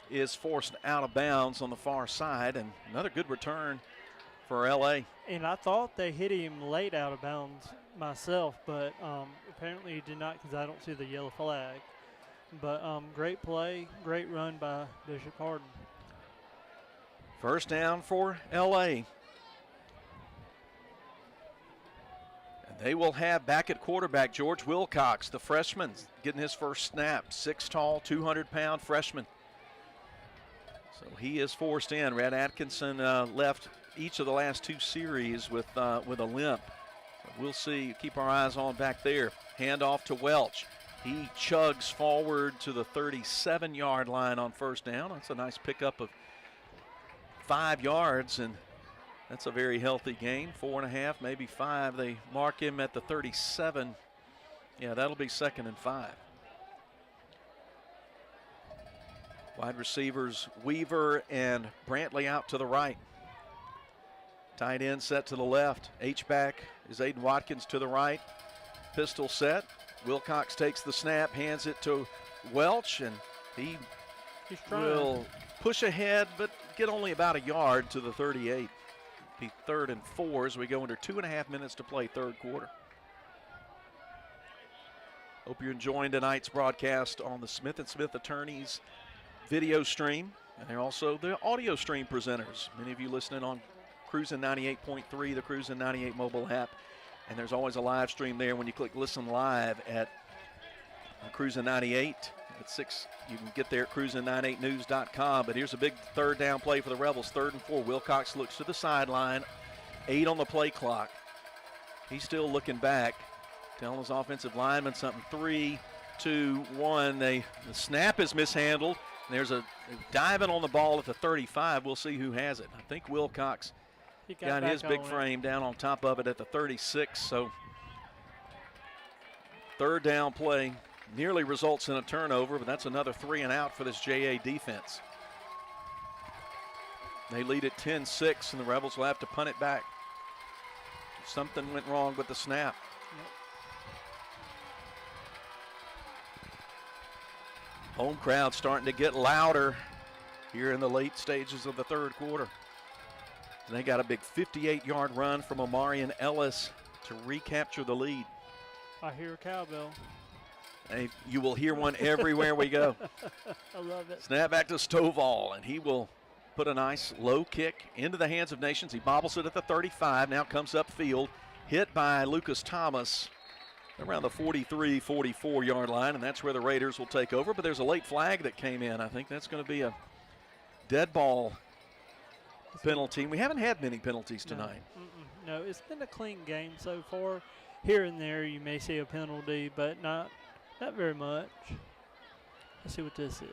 [SPEAKER 5] is forced out of bounds on the far side, and another good return for LA.
[SPEAKER 9] And I thought they hit him late out of bounds myself, but apparently he did not, because I don't see the yellow flag. But great play, great run by Bishop Hardin.
[SPEAKER 5] First down for LA. And they will have back at quarterback George Wilcox, the freshman, getting his first snap. 6 tall, 200-pound freshman. So he is forced in. Red Atkinson left each of the last 2 series with a limp. We'll see. Keep our eyes on back there. Handoff to Welch. He chugs forward to the 37-yard line on first down. That's a nice pickup of 5 yards, and that's a very healthy gain. 4.5, maybe 5. They mark him at the 37. Yeah, that'll be 2nd and 5. Wide receivers Weaver and Brantley out to the right. Tight end set to the left. H-back is Aiden Watkins to the right. Pistol set. Wilcox takes the snap, hands it to Welch, and he will push ahead, but get only about a yard to the 38. Be 3rd and 4 as we go under 2.5 minutes to play third quarter. Hope you're enjoying tonight's broadcast on the Smith & Smith Attorneys video stream, and they're also the audio stream presenters. Many of you listening on Cruisin' 98.3, the Cruisin' 98 mobile app, and there's always a live stream there when you click listen live at Cruisin' 98 at 6. You can get there at cruisin98news.com. But here's a big third down play for the Rebels, 3rd and 4. Wilcox looks to the sideline, 8 on the play clock. He's still looking back, telling his offensive lineman something. 3, 2, 1. The snap is mishandled. There's a diving on the ball at the 35. We'll see who has it. I think Wilcox got his big frame down on top of it at the 36. So third down play nearly results in a turnover, but that's another 3 and out for this JA defense. They lead at 10-6, and the Rebels will have to punt it back. Something went wrong with the snap. Home crowd starting to get louder here in the late stages of the third quarter. And they got a big 58-yard run from Omarion Ellis to recapture the lead.
[SPEAKER 9] I hear a cowbell.
[SPEAKER 5] Hey, you will hear one everywhere we go.
[SPEAKER 9] I love it.
[SPEAKER 5] Snap back to Stovall, and he will put a nice low kick into the hands of Nations. He bobbles it at the 35, now comes upfield, hit by Lucas Thomas around the 43, 44-yard line, and that's where the Raiders will take over. But there's a late flag that came in. I think that's going to be a dead ball penalty. We haven't had many penalties tonight.
[SPEAKER 9] No, it's been a clean game so far. Here and there you may see a penalty, but not very much. Let's see what this is.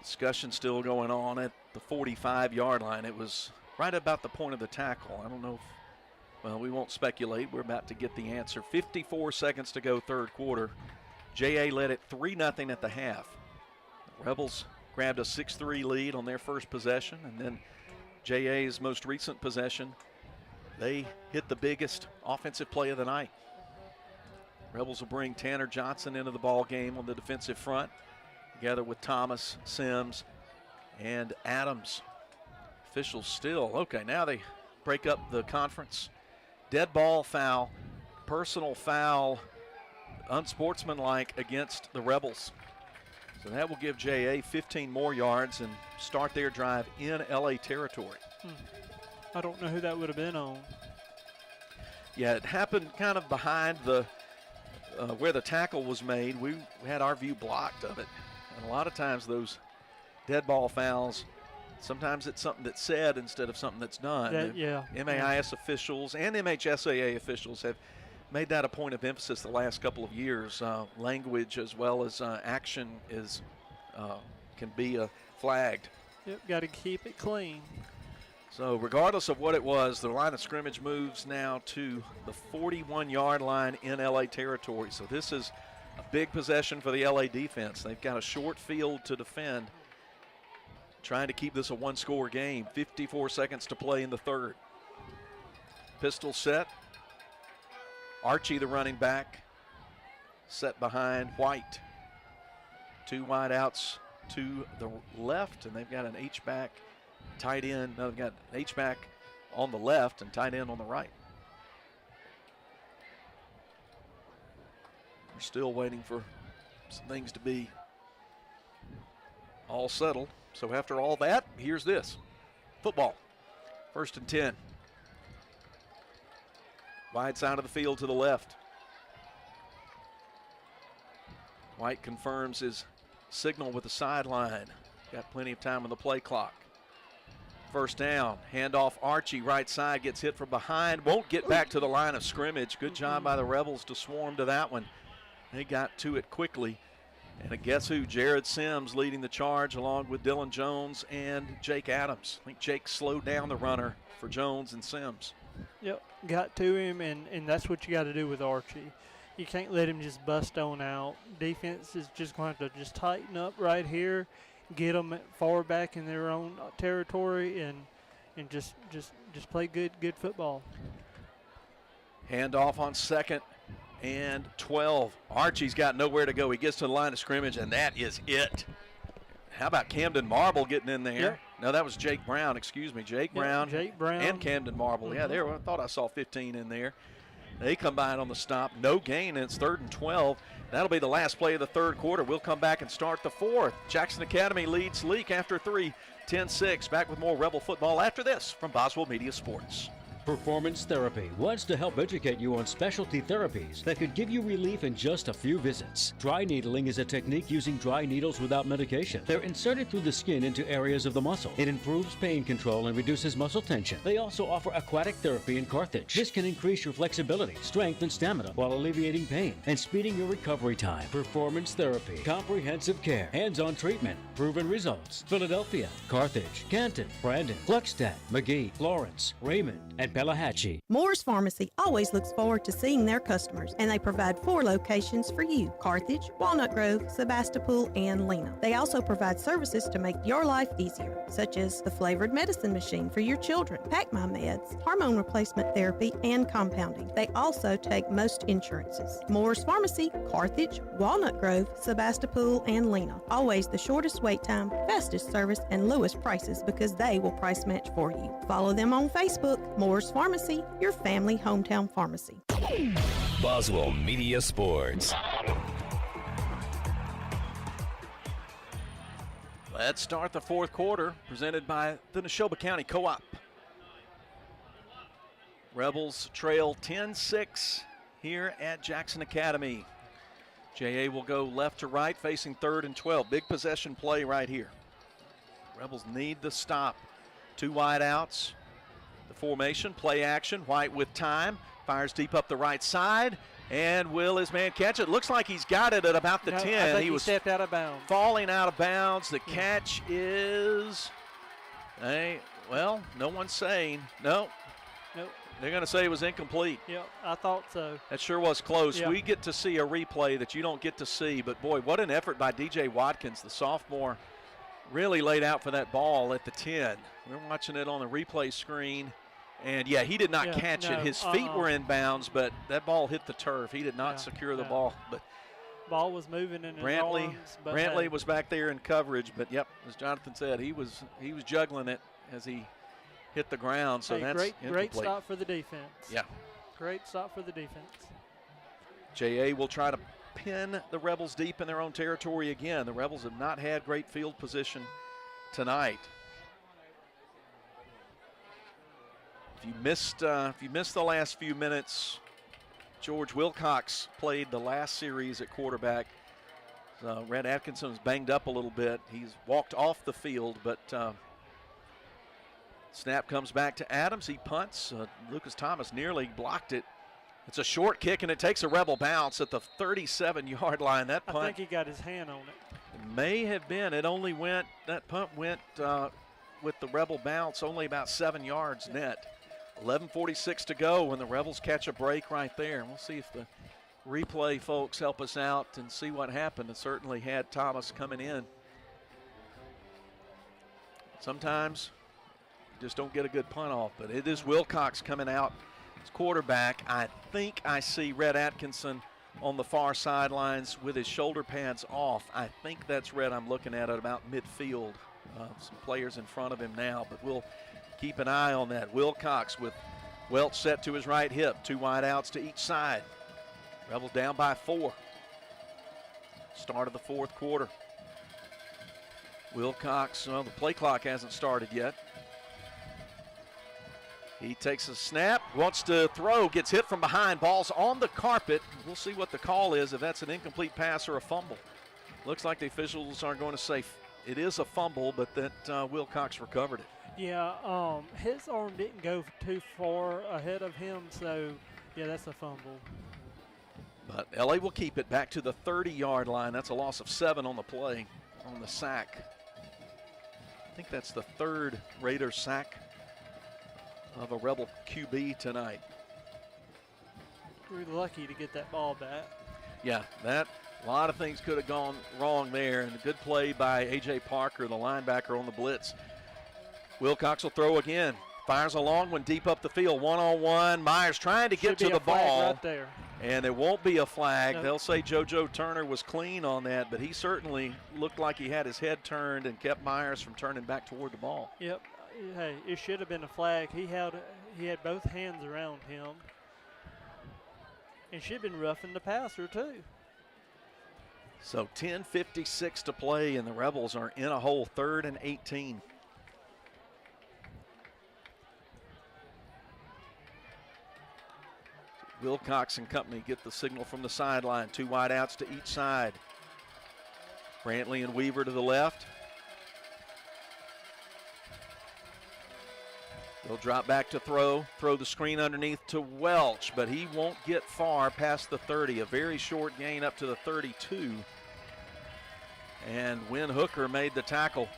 [SPEAKER 5] Discussion still going on at the 45-yard line. It was right about the point of the tackle. I don't know if, well, we won't speculate. We're about to get the answer. 54 seconds to go, third quarter. JA led it 3-0 at the half. The Rebels grabbed a 6-3 lead on their first possession, and then JA's most recent possession, they hit the biggest offensive play of the night. Rebels will bring Tanner Johnson into the ball game on the defensive front, together with Thomas, Sims, and Adams. Officials still, okay, now they break up the conference. Dead ball foul, personal foul, unsportsmanlike against the Rebels. So that will give JA 15 more yards and start their drive in LA territory.
[SPEAKER 9] I don't know who that would have been on.
[SPEAKER 5] Yeah, it happened kind of behind the where the tackle was made. We had our view blocked of it. And a lot of times those dead ball fouls, sometimes it's something that's said instead of something that's done. MAIS officials and MHSAA officials have made that a point of emphasis the last couple of years. Language as well as action is can be flagged.
[SPEAKER 9] Yep, got to keep it clean.
[SPEAKER 5] So regardless of what it was, the line of scrimmage moves now to the 41-yard line in LA territory. So this is a big possession for the LA defense. They've got a short field to defend, trying to keep this a one-score game. 54 seconds to play in the third. Pistol set. Archie, the running back, set behind White. Two wide outs to the left, and they've got an H-back tight end. No, they've got an H-back on the left and tight end on the right. We're still waiting for some things to be all settled. So after all that, here's this. Football. 1st and 10. Wide side of the field to the left. White confirms his signal with the sideline. Got plenty of time on the play clock. First down, handoff Archie, right side, gets hit from behind, won't get back to the line of scrimmage. Good job by the Rebels to swarm to that one. They got to it quickly. And guess who? Jared Sims leading the charge along with Dylan Jones and Jake Adams. I think Jake slowed down the runner for Jones and Sims.
[SPEAKER 9] Yep, got to him, and that's what you got to do with Archie. You can't let him just bust on out. Defense is just going to have to just tighten up right here, get them far back in their own territory, and just play good football.
[SPEAKER 5] Handoff on 2nd and 12. Archie's got nowhere to go. He gets to the line of scrimmage, and that is it. How about Camden Marble getting in there?
[SPEAKER 9] Yep.
[SPEAKER 5] No, that was Jake Brown. Excuse me, Jake Brown and Camden Marble. Yeah, there. I thought I saw 15 in there. They combine on the stop. No gain, and it's 3rd and 12. That'll be the last play of the third quarter. We'll come back and start the fourth. Jackson Academy leads Leake after 3, 10-6. Back with more Rebel football after this from Boswell Media Sports.
[SPEAKER 13] Performance Therapy wants to help educate you on specialty therapies that could give you relief in just a few visits. Dry needling is a technique using dry needles without medication. They're inserted through the skin into areas of the muscle. It improves pain control and reduces muscle tension. They also offer aquatic therapy in Carthage. This can increase your flexibility, strength, and stamina while alleviating pain and speeding your recovery time. Performance Therapy. Comprehensive care. Hands-on treatment. Proven results. Philadelphia, Carthage, Canton, Brandon, Gluckstadt, McGee, Florence, Raymond, and Pelahatchie.
[SPEAKER 20] Moore's Pharmacy always looks forward to seeing their customers, and they provide 4 locations for you: Carthage, Walnut Grove, Sebastopol, and Lena. They also provide services to make your life easier, such as the flavored medicine machine for your children, Pack My Meds, hormone replacement therapy, and compounding. They also take most insurances. Moore's Pharmacy, Carthage, Walnut Grove, Sebastopol, and Lena. Always the shortest wait time, fastest service, and lowest prices because they will price match for you. Follow them on Facebook. Moore's Pharmacy, your family hometown pharmacy.
[SPEAKER 4] Boswell Media Sports.
[SPEAKER 5] Let's start the fourth quarter, presented by the Neshoba County Co-op. Rebels trail 10-6 here at Jackson Academy. JA will go left to right, facing 3rd and 12. Big possession play right here. Rebels need the stop. 2 wide outs. The formation, play action. White with time. Fires deep up the right side. And will his man catch it? Looks like he's got it at about the 10.
[SPEAKER 9] I think
[SPEAKER 5] he was
[SPEAKER 9] stepped out of bounds.
[SPEAKER 5] Falling out of bounds. The catch is, well, no one's saying. No.
[SPEAKER 9] Nope.
[SPEAKER 5] They're going to say it was incomplete.
[SPEAKER 9] Yeah, I thought so.
[SPEAKER 5] That sure was close.
[SPEAKER 9] Yeah.
[SPEAKER 5] We get to see a replay that you don't get to see. But, boy, what an effort by DJ Watkins, the sophomore. Really laid out for that ball at the 10. We're watching it on the replay screen. And, yeah, he did not catch it. His feet were in bounds, but that ball hit the turf. He did not secure the ball. But
[SPEAKER 9] ball was moving in his
[SPEAKER 5] Brantley
[SPEAKER 9] arms.
[SPEAKER 5] was back there in coverage. But, yep, as Jonathan said, he was juggling it as he hit the ground. So that's
[SPEAKER 9] great stop for the defense.
[SPEAKER 5] Yeah.
[SPEAKER 9] Great stop for the defense.
[SPEAKER 5] JA will try to pin the Rebels deep in their own territory again. The Rebels have not had great field position tonight. If you missed the last few minutes, George Wilcox played the last series at quarterback. Red Atkinson's banged up a little bit. He's walked off the field, but snap comes back to Adams. He punts. Lucas Thomas nearly blocked it. It's a short kick, and it takes a Rebel bounce at the 37-yard line. That punt,
[SPEAKER 9] I think he got his hand on it.
[SPEAKER 5] May have been. That punt went with the Rebel bounce only about 7 yards net. 11:46 to go, and the Rebels catch a break right there. And we'll see if the replay folks help us out and see what happened. It certainly had Thomas coming in. Sometimes you just don't get a good punt off, but it is Wilcox coming out as quarterback. I think I see Red Atkinson on the far sidelines with his shoulder pads off. I think that's Red I'm looking at about midfield. Some players in front of him now, but we'll keep an eye on that. Wilcox with Welch set to his right hip. 2 wide outs to each side. Rebels down by 4. Start of the fourth quarter. Wilcox, the play clock hasn't started yet. He takes a snap, wants to throw, gets hit from behind. Ball's on the carpet. We'll see what the call is, if that's an incomplete pass or a fumble. Looks like the officials are going to say it is a fumble, but that Wilcox recovered it.
[SPEAKER 9] Yeah, his arm didn't go too far ahead of him, so, yeah, that's a fumble.
[SPEAKER 5] But LA will keep it back to the 30-yard line. That's a loss of 7 on the play, on the sack. I think that's the 3rd Raider sack of a Rebel QB tonight.
[SPEAKER 9] We're lucky to get that ball back.
[SPEAKER 5] Yeah, a lot of things could have gone wrong there, and a good play by A.J. Parker, the linebacker on the blitz. Wilcox will throw again. Fires a long one deep up the field. One-on-one. Myers trying to get to the ball.
[SPEAKER 9] Right there.
[SPEAKER 5] And there won't be a flag.
[SPEAKER 9] Nope.
[SPEAKER 5] They'll say JoJo Turner was clean on that, but he certainly looked like he had his head turned and kept Myers from turning back toward the ball.
[SPEAKER 9] Yep. Hey, it should have been a flag. He had both hands around him. And should have been roughing the passer, too.
[SPEAKER 5] So 10:56 to play, and the Rebels are in a hole, 3rd and 18. Wilcox and company get the signal from the sideline. 2 wide outs to each side. Brantley and Weaver to the left. They'll drop back to throw the screen underneath to Welch, but he won't get far past the 30. A very short gain up to the 32. And Wynn Hooker made the tackle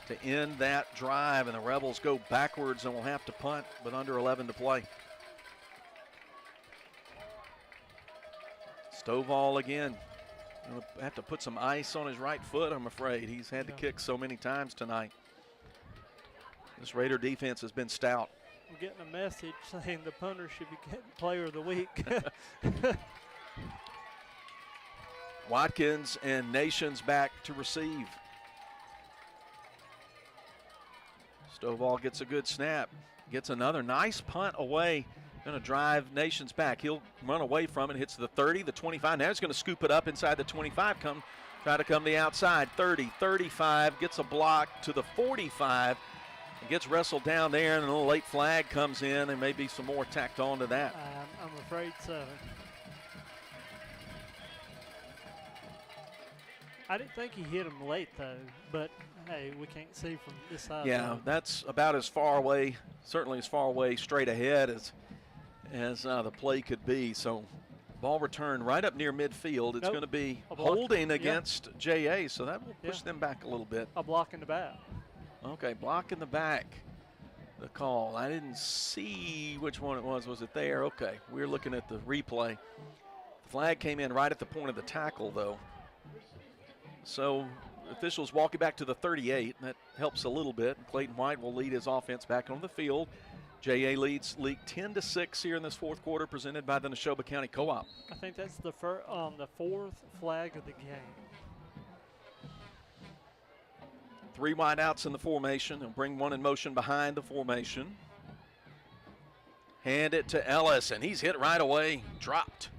[SPEAKER 5] to end that drive, and the Rebels go backwards and will have to punt with under 11 to play. Stovall again. He'll have to put some ice on his right foot, I'm afraid. He's had to kick so many times tonight. This Raider defense has been stout.
[SPEAKER 9] I'm getting a message saying the punter should be getting player of the week.
[SPEAKER 5] Watkins and Nations back to receive. Stovall gets a good snap. Gets another nice punt away Going to drive Nations back. He'll run away from it, hits the 30, the 25. Now he's going to scoop it up inside the 25, try to come the outside. 30, 35, gets a block to the 45, and gets wrestled down there, and a little late flag comes in, and maybe some more tacked on to that.
[SPEAKER 9] I'm afraid so. I didn't think he hit him late, though, but, hey, we can't see from this side.
[SPEAKER 5] Yeah, that's about as far away, certainly as far away straight ahead as the play could be. So ball returned right up near midfield. It's going to be holding against JA, so that will push them back a little bit.
[SPEAKER 9] A block in the back.
[SPEAKER 5] Okay, block in the back, the call. I didn't see which one it was. Was it there? Okay, we're looking at the replay. The flag came in right at the point of the tackle, though. So officials walking back to the 38. That helps a little bit. Clayton White will lead his offense back on the field. JA leads Leake 10-6 here in this fourth quarter, presented by the Neshoba County Co-op.
[SPEAKER 9] I think that's the fourth flag of the game.
[SPEAKER 5] 3 wide outs in the formation, and bring one in motion behind the formation. Hand it to Ellis, and he's hit right away, dropped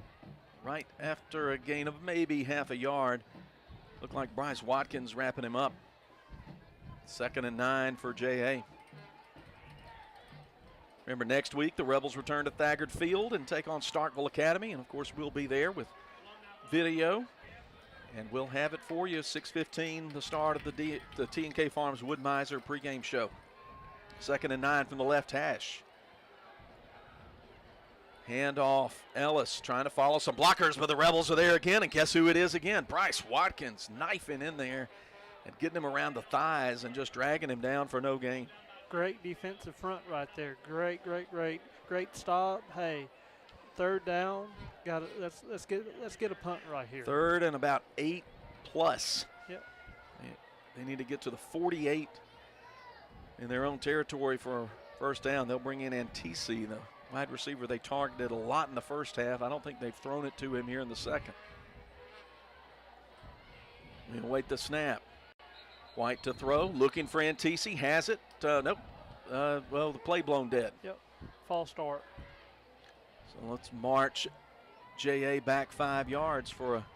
[SPEAKER 5] right after a gain of maybe half a yard. Looked like Bryce Watkins wrapping him up. 2nd and 9 for JA. Remember, next week the Rebels return to Thagard Field and take on Starkville Academy, and of course we'll be there with video, and we'll have it for you. 6:15, the start of the T&K Farms Wood-Mizer pregame show. 2nd and 9 from the left hash. Hand off, Ellis trying to follow some blockers, but the Rebels are there again, and guess who it is again? Bryce Watkins knifing in there and getting him around the thighs and just dragging him down for no gain.
[SPEAKER 9] Great defensive front right there. Great stop. Hey, 3rd down. Let's get a punt right here.
[SPEAKER 5] 3rd and about 8+.
[SPEAKER 9] Yep.
[SPEAKER 5] They need to get to the 48 in their own territory for 1st down. They'll bring in Antisi, the wide receiver they targeted a lot in the first half. I don't think they've thrown it to him here in the second. We'll wait the snap. White to throw, looking for Antisi, has it. Nope. Well, the play blown dead.
[SPEAKER 9] Yep. False start.
[SPEAKER 5] So let's march JA back 5 yards for a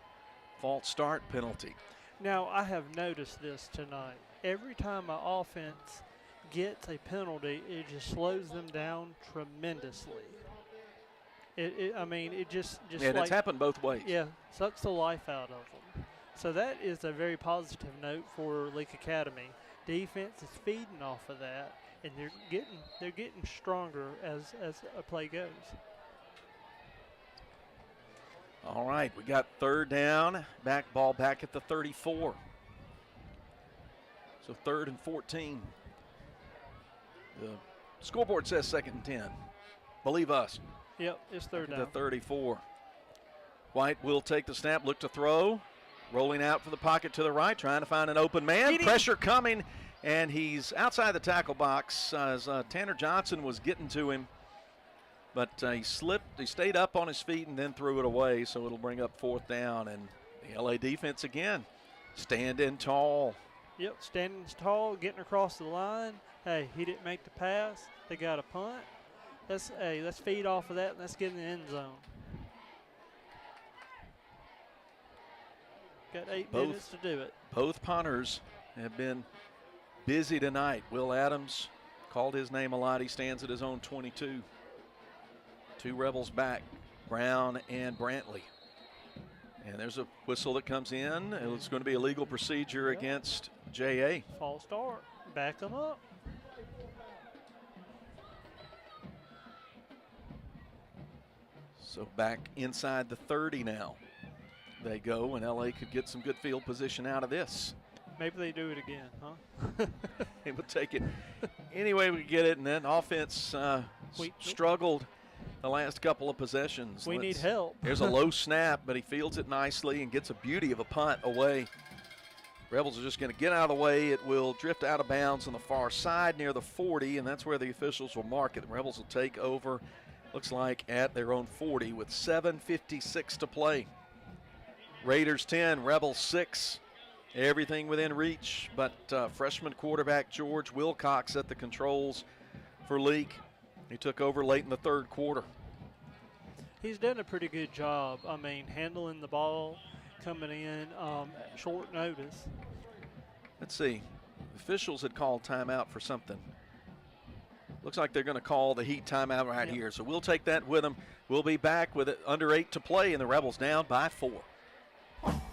[SPEAKER 5] false start penalty.
[SPEAKER 9] Now, I have noticed this tonight. Every time an offense gets a penalty, it just slows them down tremendously. It just
[SPEAKER 5] yeah,
[SPEAKER 9] like,
[SPEAKER 5] it's happened both ways.
[SPEAKER 9] Yeah, sucks the life out of them. So that is a very positive note for Leake Academy. Defense is feeding off of that, and they're getting stronger as a play goes.
[SPEAKER 5] All right, we got 3rd down, ball back at the 34. So 3rd and 14. The scoreboard says 2nd and 10. Believe us.
[SPEAKER 9] Yep, it's 3rd down.
[SPEAKER 5] The 34. White will take the snap, look to throw. Rolling out for the pocket to the right, trying to find an open man. Pressure coming, and he's outside the tackle box as Tanner Johnson was getting to him. But he slipped, he stayed up on his feet and then threw it away, so it'll bring up 4th down. And the LA defense again, standing tall.
[SPEAKER 9] Yep, standing tall, getting across the line. Hey, he didn't make the pass. They got a punt. Let's feed off of that and let's get in the end zone. Got 8 minutes to do it.
[SPEAKER 5] Both punters have been busy tonight. Will Adams called his name a lot. He stands at his own 22. 2 Rebels back, Brown and Brantley. And there's a whistle that comes in. It's going to be a legal procedure against JA.
[SPEAKER 9] False start. Back them up.
[SPEAKER 5] So back inside the 30 now. They go, and LA could get some good field position out of this.
[SPEAKER 9] Maybe they do it again, huh?
[SPEAKER 5] They would take it any way we get it, and then offense struggled the last couple of possessions.
[SPEAKER 9] We need help.
[SPEAKER 5] There's a low snap, but he fields it nicely and gets a beauty of a punt away. Rebels are just going to get out of the way. It will drift out of bounds on the far side near the 40, and that's where the officials will mark it. The Rebels will take over, looks like, at their own 40 with 7:56 to play. Raiders 10, Rebels 6. Everything within reach, but freshman quarterback George Wilcox at the controls for Leake. He took over late in the third quarter.
[SPEAKER 9] He's done a pretty good job. I mean, handling the ball, coming in at short notice.
[SPEAKER 5] Let's see. Officials had called timeout for something. Looks like they're going to call the Heat timeout right here. So we'll take that with them. We'll be back with it under 8 to play, and the Rebels down by 4.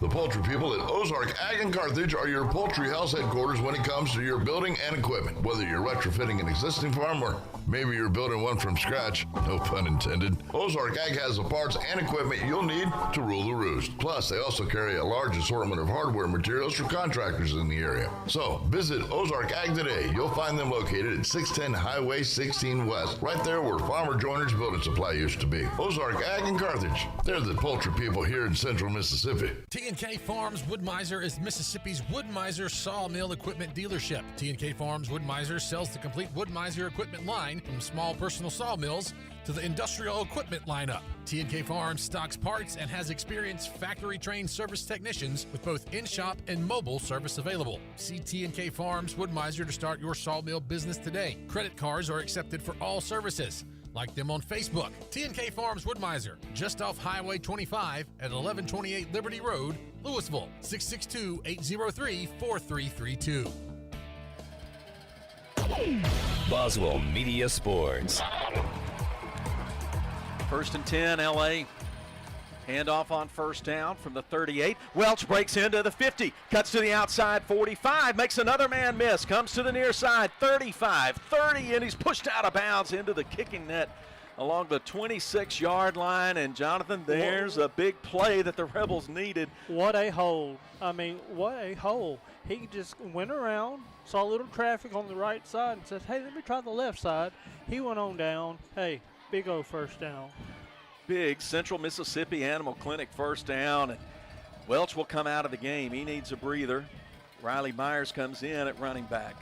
[SPEAKER 3] The poultry people at Ozark Ag and Carthage are your poultry house headquarters when it comes to your building and equipment. Whether you're retrofitting an existing farm or maybe you're building one from scratch, no pun intended, Ozark Ag has the parts and equipment you'll need to rule the roost. Plus, they also carry a large assortment of hardware materials for contractors in the area. So, visit Ozark Ag today. You'll find them located at 610 Highway 16 West, right there where Farmer Joiner's Building Supply used to be. Ozark Ag and Carthage. They're the poultry people here in central Mississippi.
[SPEAKER 11] T&K Farms Wood-Mizer is Mississippi's Wood-Mizer sawmill equipment dealership. T&K Farms Wood-Mizer sells the complete Wood-Mizer equipment line from small personal sawmills to the industrial equipment lineup. T&K Farms stocks parts and has experienced factory-trained service technicians with both in-shop and mobile service available. See T&K Farms Wood-Mizer to start your sawmill business today. Credit cards are accepted for all services. Like them on Facebook. T&K Farms Wood-Mizer, just off Highway 25 at 1128 Liberty Road, Louisville, 662-803-4332.
[SPEAKER 4] Boswell Media Sports.
[SPEAKER 5] 1st and 10, LA. Handoff on first down from the 38. Welch breaks into the 50, cuts to the outside 45, makes another man miss, comes to the near side 35, 30, and he's pushed out of bounds into the kicking net along the 26-yard line. And Jonathan, there's a big play that the Rebels needed.
[SPEAKER 9] What a hole. I mean, what a hole. He just went around, saw a little traffic on the right side and said, hey, let me try the left side. He went on down. Hey, big old first down.
[SPEAKER 5] Big Central Mississippi Animal Clinic first down, and Welch will come out of the game. He needs a breather. Riley Myers comes in at running back.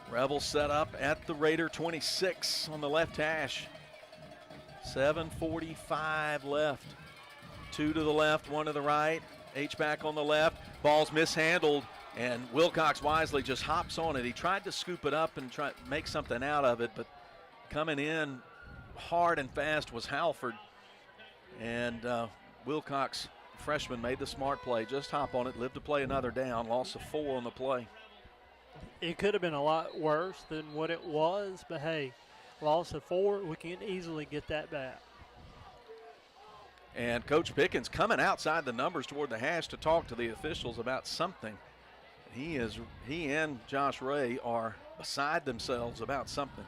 [SPEAKER 5] Rebels set up at the Raider 26 on the left hash. 7:45 left. 2 to the left, 1 to the right. H-back on the left. Ball's mishandled, and Wilcox wisely just hops on it. He tried to scoop it up and try to make something out of it, but coming in hard and fast was Halford, and Wilcox, freshman, made the smart play. Just hop on it, live to play another down. Loss of 4 on the play.
[SPEAKER 9] It could have been a lot worse than what it was, but hey, loss of 4, we can easily get that back.
[SPEAKER 5] And Coach Pickens coming outside the numbers toward the hash to talk to the officials about something. He and Josh Ray are beside themselves about something.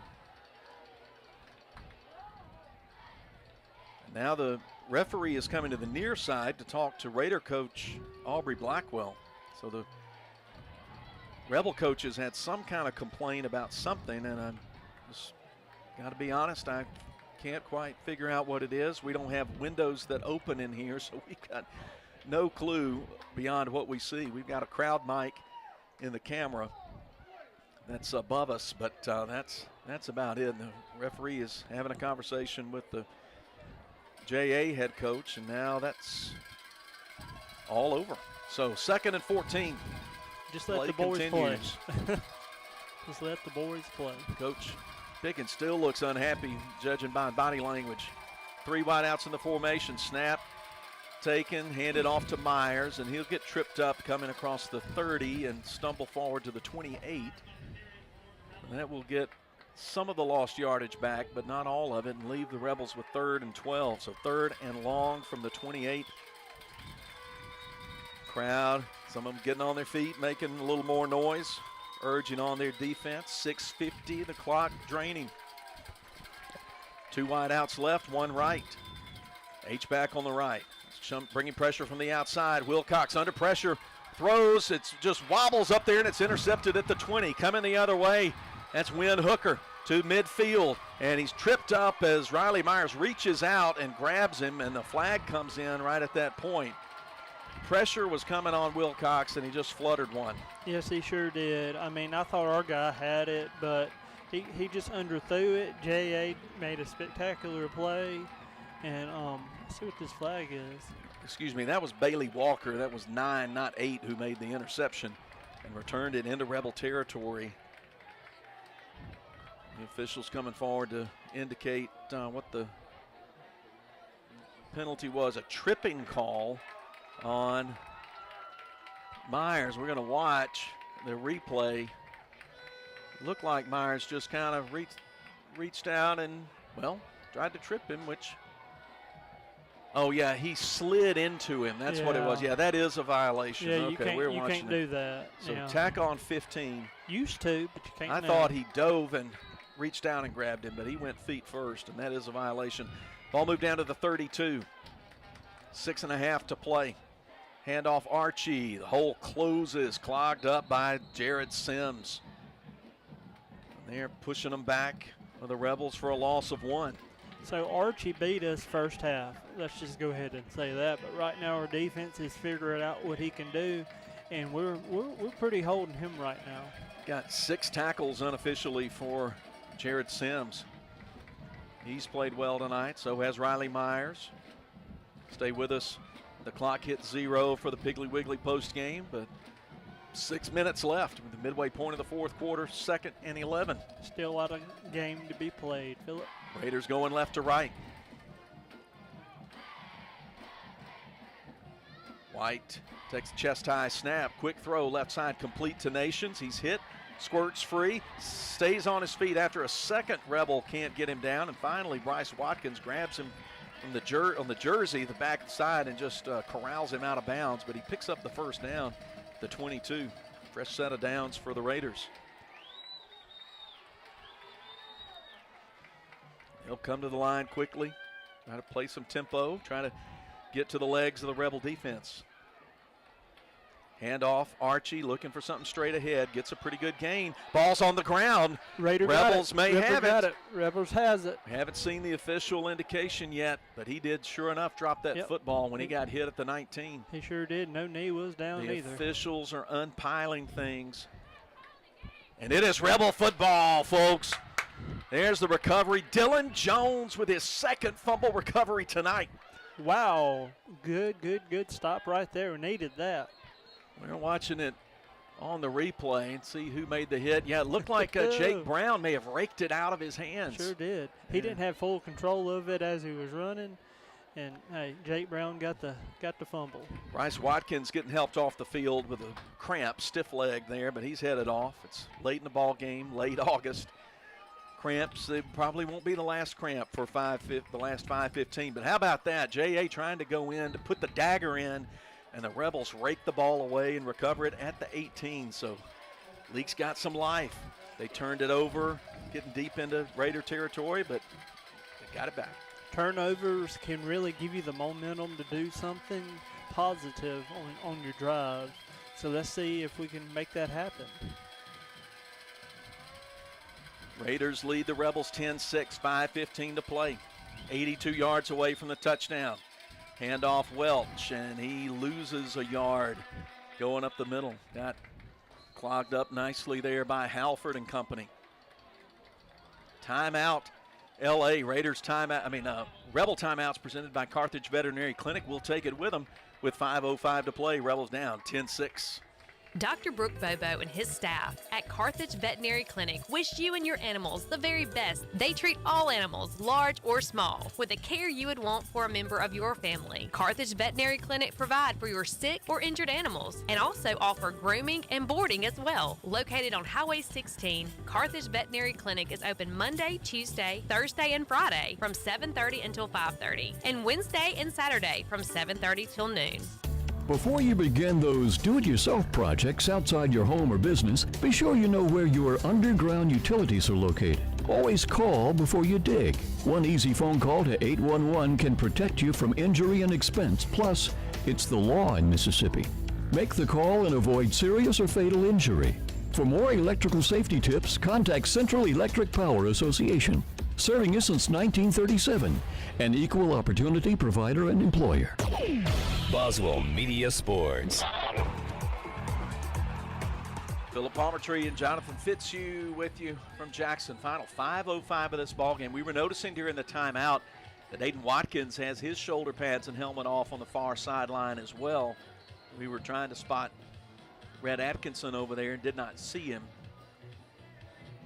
[SPEAKER 5] Now the referee is coming to the near side to talk to Raider coach Aubrey Blackwell. So the Rebel coaches had some kind of complaint about something, and I'm just got to be honest, I can't quite figure out what it is. We don't have windows that open in here, so we've got no clue beyond what we see. We've got a crowd mic in the camera that's above us, but that's about it. And the referee is having a conversation with the JA head coach, and now that's all over. So 2nd and 14.
[SPEAKER 9] Just let the boys play. Just let the boys play.
[SPEAKER 5] Coach Pickens still looks unhappy, judging by body language. 3 wideouts in the formation. Snap taken, handed off to Myers, and he'll get tripped up coming across the 30 and stumble forward to the 28. And that will get some of the lost yardage back, but not all of it, and leave the Rebels with 3rd and 12. So 3rd and long from the 28. Crowd, some of them getting on their feet, making a little more noise, urging on their defense. 6:50, the clock draining. 2 wideouts left, 1 right. H-back on the right. Bringing pressure from the outside. Wilcox under pressure, throws. It just wobbles up there, and it's intercepted at the 20. Coming the other way, that's Wynn Hooker to midfield, and he's tripped up as Riley Myers reaches out and grabs him, and the flag comes in right at that point. Pressure was coming on Wilcox, and he just fluttered one.
[SPEAKER 9] Yes, he sure did. I mean, I thought our guy had it, but he just underthrew it. J.A. made a spectacular play, and let's see what this flag is.
[SPEAKER 5] Excuse me, that was Bailey Walker. That was 9, not 8, who made the interception and returned it into Rebel territory. The officials coming forward to indicate what the penalty was, a tripping call on Myers. We're going to watch the replay. Looked like Myers just kind of reached out and, well, tried to trip him, which, oh, yeah, he slid into him. That's what it was. Yeah, that is a violation.
[SPEAKER 9] Yeah,
[SPEAKER 5] okay,
[SPEAKER 9] you can't do that.
[SPEAKER 5] So tack on 15.
[SPEAKER 9] Used to, but you can't
[SPEAKER 5] I
[SPEAKER 9] now.
[SPEAKER 5] thought he dove and reached down and grabbed him, but he went feet first, and that is a violation. Ball moved down to the 32. 6.5 to play. Handoff Archie. The hole closes, clogged up by Jared Sims. And they're pushing them back for the Rebels for a loss of 1.
[SPEAKER 9] So Archie beat us first half. Let's just go ahead and say that. But right now our defense is figuring out what he can do, and we're pretty holding him right now.
[SPEAKER 5] Got 6 tackles unofficially for Jared Sims. He's played well tonight, so has Riley Myers. Stay with us. The clock hits 0 for the Piggly Wiggly post game, but 6 minutes left with the midway point of the fourth quarter, 2nd and 11.
[SPEAKER 9] Still a lot of game to be played, Philip.
[SPEAKER 5] Raiders going left to right. White takes a chest high snap. Quick throw left side complete to Nations. He's hit, squirts free, stays on his feet after a second. Rebel can't get him down. And finally, Bryce Watkins grabs him from on the jersey, the back side, and just corrals him out of bounds. But he picks up the first down, the 22. Fresh set of downs for the Raiders. He'll come to the line quickly, try to play some tempo, try to get to the legs of the Rebel defense. Handoff, Archie looking for something straight ahead, gets a pretty good gain. Ball's on the ground. Rebels may have it.
[SPEAKER 9] Rebels has it.
[SPEAKER 5] We haven't seen the official indication yet, but he did sure enough drop that football when he got hit at the 19.
[SPEAKER 9] He sure did. No knee was down
[SPEAKER 5] the
[SPEAKER 9] either.
[SPEAKER 5] The officials are unpiling things. And it is Rebel football, folks. There's the recovery. Dylan Jones with his 2nd fumble recovery tonight.
[SPEAKER 9] Wow. Good stop right there. We needed that.
[SPEAKER 5] We're watching it on the replay and see who made the hit. Yeah, it looked like Jake Brown may have raked it out of his hands.
[SPEAKER 9] Sure did. He didn't have full control of it as he was running. And, hey, Jake Brown got the fumble.
[SPEAKER 5] Bryce Watkins getting helped off the field with a cramp, stiff leg there, but he's headed off. It's late in the ball game, late August. Cramps, it probably won't be the last cramp for the last 5:15. But how about that? J.A. trying to go in to put the dagger in, and the Rebels rake the ball away and recover it at the 18. So Leake's got some life. They turned it over, getting deep into Raider territory, but they got it back.
[SPEAKER 9] Turnovers can really give you the momentum to do something positive on your drive. So let's see if we can make that happen.
[SPEAKER 5] Raiders lead the Rebels 10-6, 5:15 to play. 82 yards away from the touchdown. Handoff Welch, and he loses a yard going up the middle. Got clogged up nicely there by Halford and company. Timeout, L.A. Raiders timeout. Rebel timeouts presented by Carthage Veterinary Clinic. We'll take it with them with 5:05 to play. Rebels down 10-6.
[SPEAKER 6] Dr. Brooke Bobo and his staff at Carthage Veterinary Clinic wish you and your animals the very best. They treat all animals, large or small, with the care you would want for a member of your family. Carthage Veterinary Clinic provide for your sick or injured animals and also offer grooming and boarding as well. Located on Highway 16, Carthage Veterinary Clinic is open Monday, Tuesday, Thursday, and Friday from 7:30 until 5:30, and Wednesday and Saturday from 7:30 till noon.
[SPEAKER 7] Before you begin those do-it-yourself projects outside your home or business, be sure you know where your underground utilities are located. Always call before you dig. One easy phone call to 811 can protect you from injury and expense. Plus, it's the law in Mississippi. Make the call and avoid serious or fatal injury. For more electrical safety tips, contact Central Electric Power Association, serving you since 1937, an equal opportunity provider and employer.
[SPEAKER 4] Boswell Media Sports.
[SPEAKER 5] Philip Palmertree and Jonathan Fitzhugh with you from Jackson. Final 5:05 of this ballgame. We were noticing during the timeout that Aiden Watkins has his shoulder pads and helmet off on the far sideline as well. We were trying to spot Red Atkinson over there and did not see him.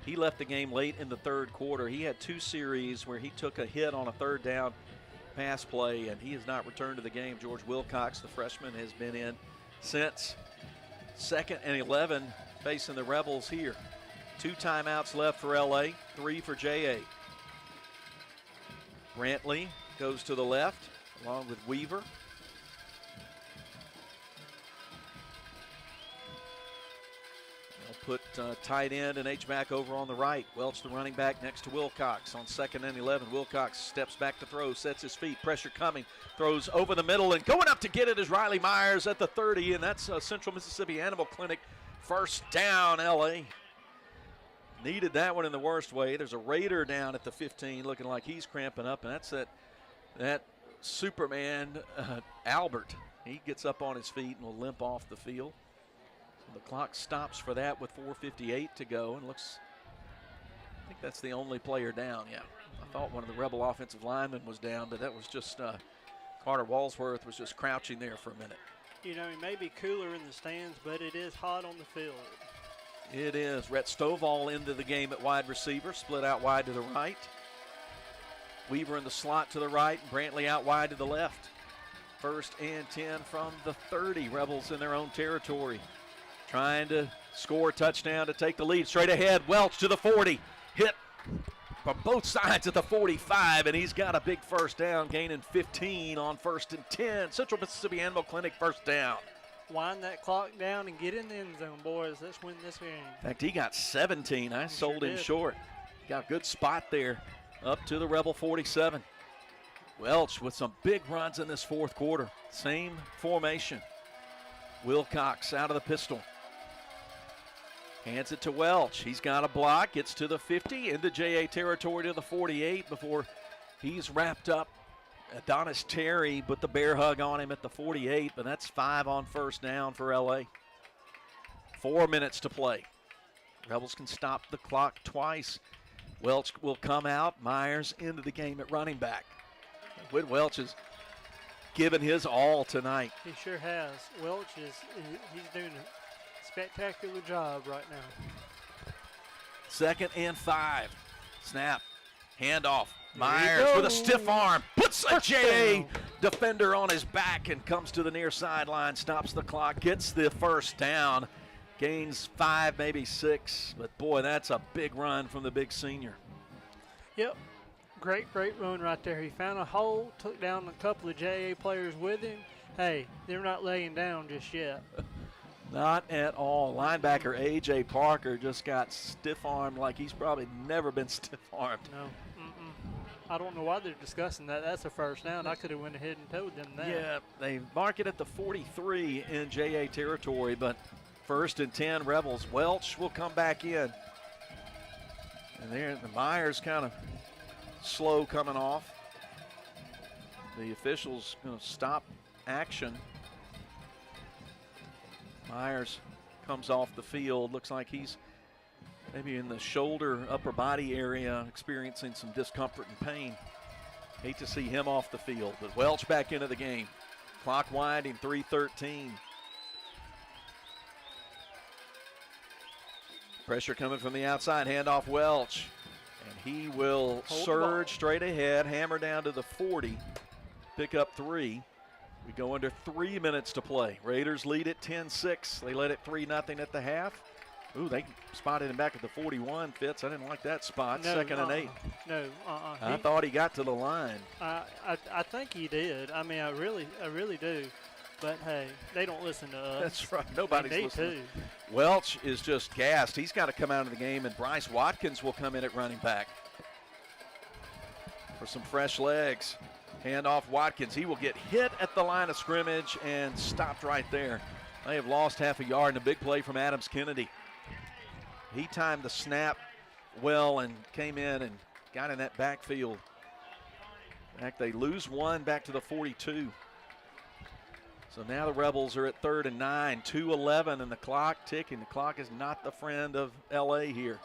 [SPEAKER 5] He left the game late in the third quarter. He had 2 series where he took a hit on a third down pass play, and he has not returned to the game. George Wilcox, the freshman, has been in since. 2nd and 11 facing the Rebels here. 2 timeouts left for LA, 3 for JA. Brantley goes to the left along with Weaver. They'll put tight end and H-back over on the right. Welch, the running back, next to Wilcox on 2nd and 11. Wilcox steps back to throw, sets his feet, pressure coming, throws over the middle, and going up to get it is Riley Myers at the 30, and that's Central Mississippi Animal Clinic. First down, LA. Needed that one in the worst way. There's a Raider down at the 15 looking like he's cramping up, and that's that Superman Albert. He gets up on his feet and will limp off the field. So the clock stops for that with 4:58 to go, and I think that's the only player down. Yeah, I thought one of the Rebel offensive linemen was down, but that was just Carter Walsworth was just crouching there for a minute.
[SPEAKER 9] You know, he may be cooler in the stands, but it is hot on the field.
[SPEAKER 5] It is. Rhett Stovall into the game at wide receiver, split out wide to the right. Weaver in the slot to the right, and Brantley out wide to the left. 1st and 10 from the 30. Rebels in their own territory. Trying to score a touchdown to take the lead. Straight ahead, Welch to the 40. Hit from both sides at the 45, and he's got a big first down, gaining 15 on 1st and 10. Central Mississippi Animal Clinic first down.
[SPEAKER 9] Wind that clock down and get in the end zone, boys. Let's win this game.
[SPEAKER 5] In fact, he got 17. I sold him short. Got a good spot there up to the Rebel 47. Welch with some big runs in this 4th quarter. Same formation. Wilcox out of the pistol. Hands it to Welch. He's got a block. Gets to the 50, into JA territory to the 48 before he's wrapped up. Adonis Terry put the bear hug on him at the 48, but that's 5 on first down for LA. 4 minutes to play. Rebels can stop the clock twice. Welch will come out. Myers into the game at running back. Whit Welch has given his all tonight.
[SPEAKER 9] He sure has. Welch he's doing a spectacular job right now.
[SPEAKER 5] 2nd and 5. Snap. Handoff. Myers with a stiff arm. Puts a JA defender on his back and comes to the near sideline. Stops the clock. Gets the first down. Gains 5, maybe 6. But, boy, that's a big run from the big senior.
[SPEAKER 9] Yep. Great run right there. He found a hole, took down a couple of JA players with him. Hey, they're not laying down just yet.
[SPEAKER 5] Not at all. Linebacker A.J. Parker just got stiff-armed like he's probably never been stiff-armed.
[SPEAKER 9] No. I don't know why they're discussing that. That's a first down. I could have went ahead and told them that.
[SPEAKER 5] Yeah, they mark it at the 43 in JA territory, but 1st and 10 Rebels. Welch will come back in. And there, the Myers kind of slow coming off. The officials going to stop action. Myers comes off the field. Looks like he's maybe in the shoulder, upper body area, experiencing some discomfort and pain. Hate to see him off the field, but Welch back into the game. Clock winding, 3:13. Pressure coming from the outside, handoff Welch. And he will surge straight ahead, hammer down to the 40, pick up 3. We go under 3 minutes to play. Raiders lead at 10-6. They led it 3-0 at the half. Ooh, they spotted him back at the 41, Fitz. I didn't like that spot.
[SPEAKER 9] No,
[SPEAKER 5] 2nd and 8.
[SPEAKER 9] No,
[SPEAKER 5] I thought he got to the line.
[SPEAKER 9] I think he did. I mean, I really do. But, hey, they don't listen to us.
[SPEAKER 5] That's right. Nobody's listening.
[SPEAKER 9] Too.
[SPEAKER 5] Welch is just gassed. He's got to come out of the game, and Bryce Watkins will come in at running back for some fresh legs. Handoff Watkins. He will get hit at the line of scrimmage and stopped right there. They have lost half a yard in a big play from Adams Kennedy. He timed the snap well and came in and got in that backfield. In fact, they lose 1 back to the 42. So now the Rebels are at 3rd and 9, 2:11, and the clock ticking. The clock is not the friend of LA here.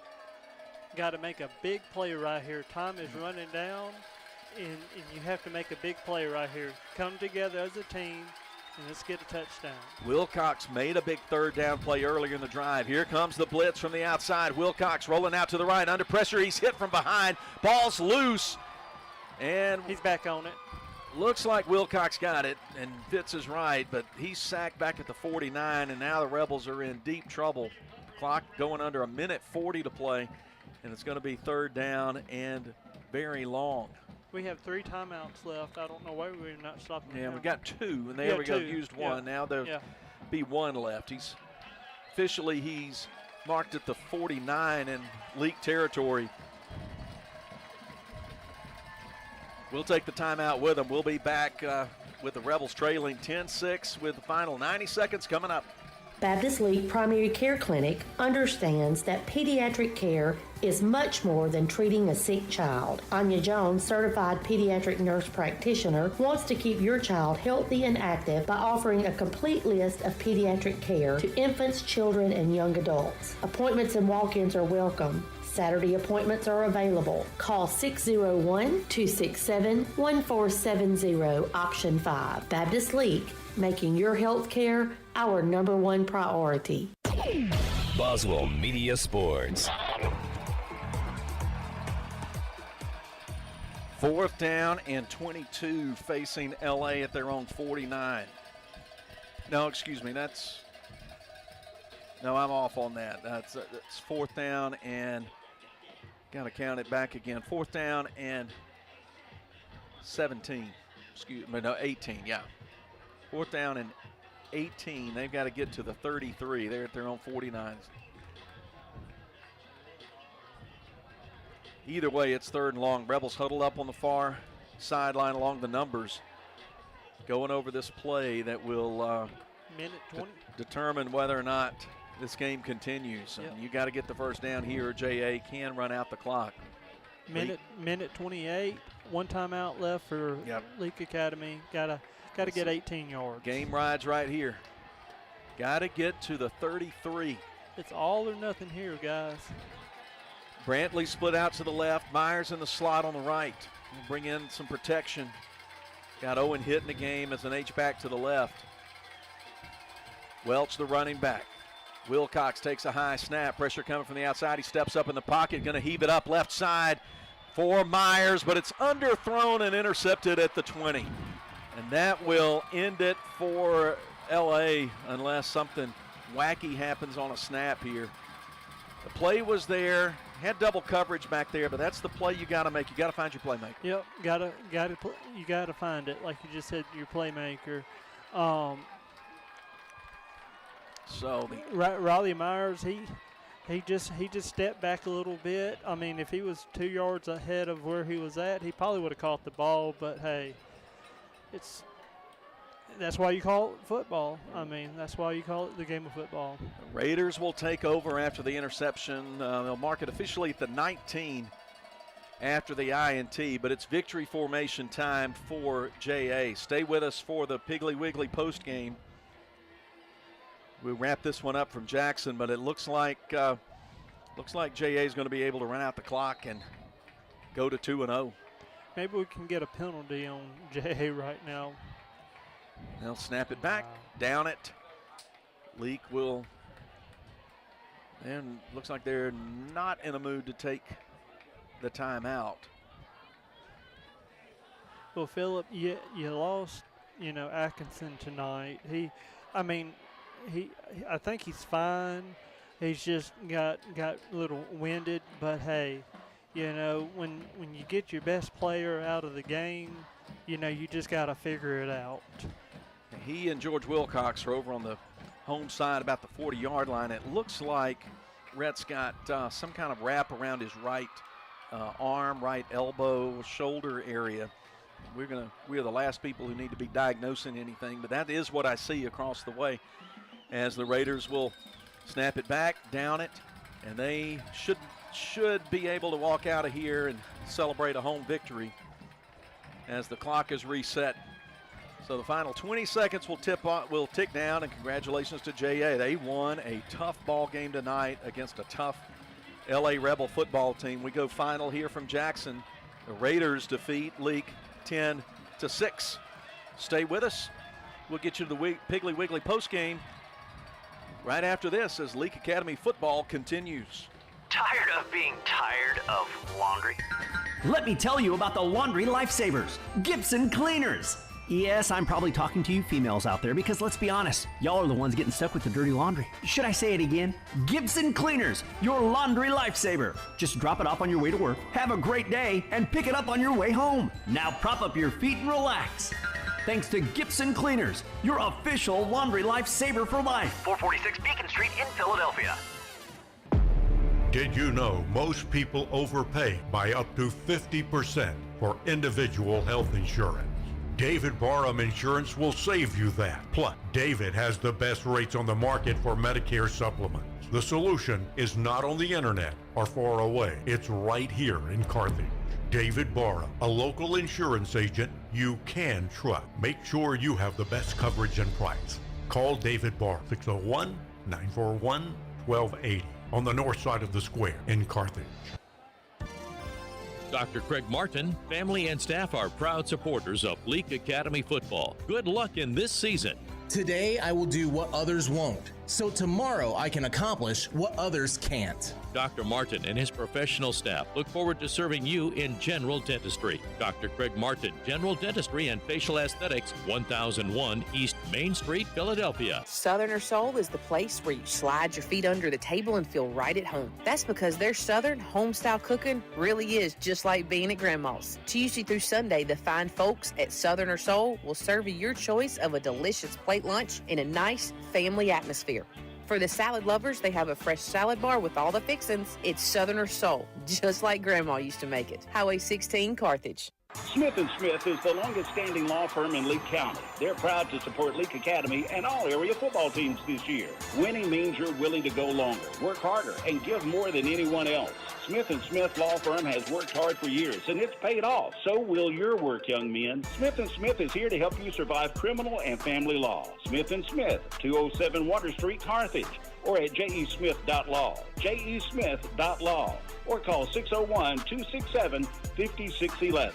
[SPEAKER 9] Got to make a big play right here. Time is running down, and you have to make a big play right here. Come together as a team and let's get a touchdown.
[SPEAKER 5] Wilcox made a big third down play earlier in the drive. Here comes the blitz from the outside. Wilcox rolling out to the right. Under pressure, he's hit from behind. Ball's loose. And
[SPEAKER 9] he's back on it.
[SPEAKER 5] Looks like Wilcox got it, and Fitz is right, but he's sacked back at the 49, and now the Rebels are in deep trouble. Clock going under 1:40 to play, and it's going to be third down and very long.
[SPEAKER 9] We have 3 timeouts left. I don't know why we're not stopping.
[SPEAKER 5] Yeah, we got 2, and there we go. Used 1. Now there'll be 1 left. He's marked at the 49 in Leake territory. We'll take the timeout with him. We'll be back with the Rebels trailing 10-6 with the final 90 seconds coming up.
[SPEAKER 8] Baptist Leake Primary Care Clinic understands that pediatric care is much more than treating a sick child. Anya Jones, certified pediatric nurse practitioner, wants to keep your child healthy and active by offering a complete list of pediatric care to infants, children, and young adults. Appointments and walk-ins are welcome. Saturday appointments are available. Call 601-267-1470, option 5. Baptist Leake, making your health care our #1 priority.
[SPEAKER 4] Boswell Media Sports.
[SPEAKER 5] 4th down and 22 facing LA at their own 49. No, excuse me, no, I'm off on that. That's 4th down and got to count it back again. 4th down and 17. Excuse me, no, 18, yeah. 4th down and 18. They've got to get to the 33. They're at their own 49s. Either way, it's 3rd and long. Rebels huddled up on the far sideline along the numbers, going over this play that will determine whether or not this game continues. And you got to get the first down here, or JA can run out the clock.
[SPEAKER 9] Minute 28. 1 timeout left for Leake Academy. Got to get 18 yards.
[SPEAKER 5] Game rides right here. Got to get to the 33.
[SPEAKER 9] It's all or nothing here, guys.
[SPEAKER 5] Brantley split out to the left. Myers in the slot on the right. We'll bring in some protection. Got Owen Hitt in the game as an H-back to the left. Welch, the running back. Wilcox takes a high snap. Pressure coming from the outside. He steps up in the pocket. Going to heave it up left side for Myers, but it's underthrown and intercepted at the 20. And that will end it for LA unless something wacky happens on a snap here. The play was there. Had double coverage back there, but that's the play you got to make. You got to find your playmaker.
[SPEAKER 9] Yep, you got to find it, like you just said, your playmaker. Raleigh Myers, he just stepped back a little bit. I mean, if he was 2 yards ahead of where he was at, he probably would have caught the ball. But hey, that's why you call it football. I mean, that's why you call it the game of football.
[SPEAKER 5] The Raiders will take over after the interception. They'll mark it officially at the 19 after the INT, but it's victory formation time for JA. Stay with us for the Piggly Wiggly post game. We'll wrap this one up from Jackson, but it looks like JA is going to be able to run out the clock and go to 2-0.
[SPEAKER 9] Maybe we can get a penalty on JA right now.
[SPEAKER 5] They'll snap it back, down it. Leake will, and looks like they're not in a mood to take the timeout.
[SPEAKER 9] Well, Philip, you lost, Atkinson tonight. I think he's fine. He's just got a little winded, but hey, when you get your best player out of the game, you just got to figure it out.
[SPEAKER 5] He and George Wilcox are over on the home side about the 40-yard line. It looks like Rhett's got some kind of wrap around his right arm, right elbow, shoulder area. We're the last people who need to be diagnosing anything, but that is what I see across the way as the Raiders will snap it back, down it, and they should be able to walk out of here and celebrate a home victory as the clock is reset. So the final 20 seconds will tick down, and congratulations to JA. They won a tough ball game tonight against a tough LA Rebel football team. We go final here from Jackson. The Raiders defeat Leake 10-6. Stay with us. We'll get you to the Piggly Wiggly postgame right after this as Leake Academy football continues.
[SPEAKER 19] Tired of being tired of laundry?
[SPEAKER 17] Let me tell you about the laundry lifesavers, Gibson Cleaners. Yes, I'm probably talking to you females out there because let's be honest, y'all are the ones getting stuck with the dirty laundry. Should I say it again? Gibson Cleaners, your laundry lifesaver. Just drop it off on your way to work, have a great day, and pick it up on your way home. Now prop up your feet and relax. Thanks to Gibson Cleaners, your official laundry lifesaver for life.
[SPEAKER 19] 446 Beacon Street in Philadelphia.
[SPEAKER 21] Did you know most people overpay by up to 50% for individual health insurance? David Barham Insurance will save you that. Plus, David has the best rates on the market for Medicare supplements. The solution is not on the internet or far away. It's right here in Carthage. David Barham, a local insurance agent you can trust. Make sure you have the best coverage and price. Call David Barham, 601-941-1280 on the north side of the square in Carthage.
[SPEAKER 22] Dr. Craig Martin, family and staff are proud supporters of Leake Academy football. Good luck in this season.
[SPEAKER 23] Today, I will do what others won't, so tomorrow I can accomplish what others can't.
[SPEAKER 22] Dr. Martin and his professional staff look forward to serving you in general dentistry. Dr. Craig Martin, General Dentistry and Facial Aesthetics, 1001 East Main Street, Philadelphia.
[SPEAKER 24] Southern Soul is the place where you slide your feet under the table and feel right at home. That's because their Southern home-style cooking really is just like being at Grandma's. Tuesday through Sunday, the fine folks at Southern Soul will serve you your choice of a delicious plate lunch in a nice family atmosphere. For the salad lovers, they have a fresh salad bar with all the fixins. It's Southerner Soul, just like Grandma used to make it. Highway 16, Carthage.
[SPEAKER 14] Smith & Smith is the longest-standing law firm in Leake County. They're proud to support Leake Academy and all area football teams this year. Winning means you're willing to go longer, work harder, and give more than anyone else. Smith & Smith Law Firm has worked hard for years, and it's paid off. So will your work, young men. Smith & Smith is here to help you survive criminal and family law. Smith & Smith, 207 Water Street, Carthage, or atjesmith.law, jesmith.law, or call 601-267-5611.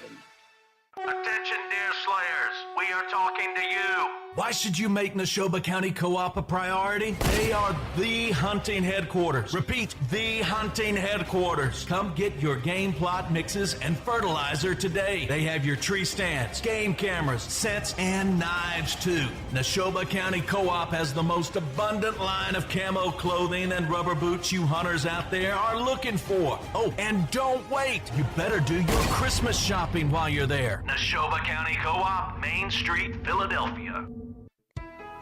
[SPEAKER 19] Attention, deer slayers. We are talking to you.
[SPEAKER 2] Why should you make Neshoba County Co-op a priority? They are the hunting headquarters. Repeat, the hunting headquarters. Come get your game plot mixes and fertilizer today. They have your tree stands, game cameras, scents, and knives too. Neshoba County Co-op has the most abundant line of camo clothing and rubber boots you hunters out there are looking for. Oh, and don't wait. You better do your Christmas shopping while you're there.
[SPEAKER 19] Neshoba County Co-op, Main Street, Philadelphia.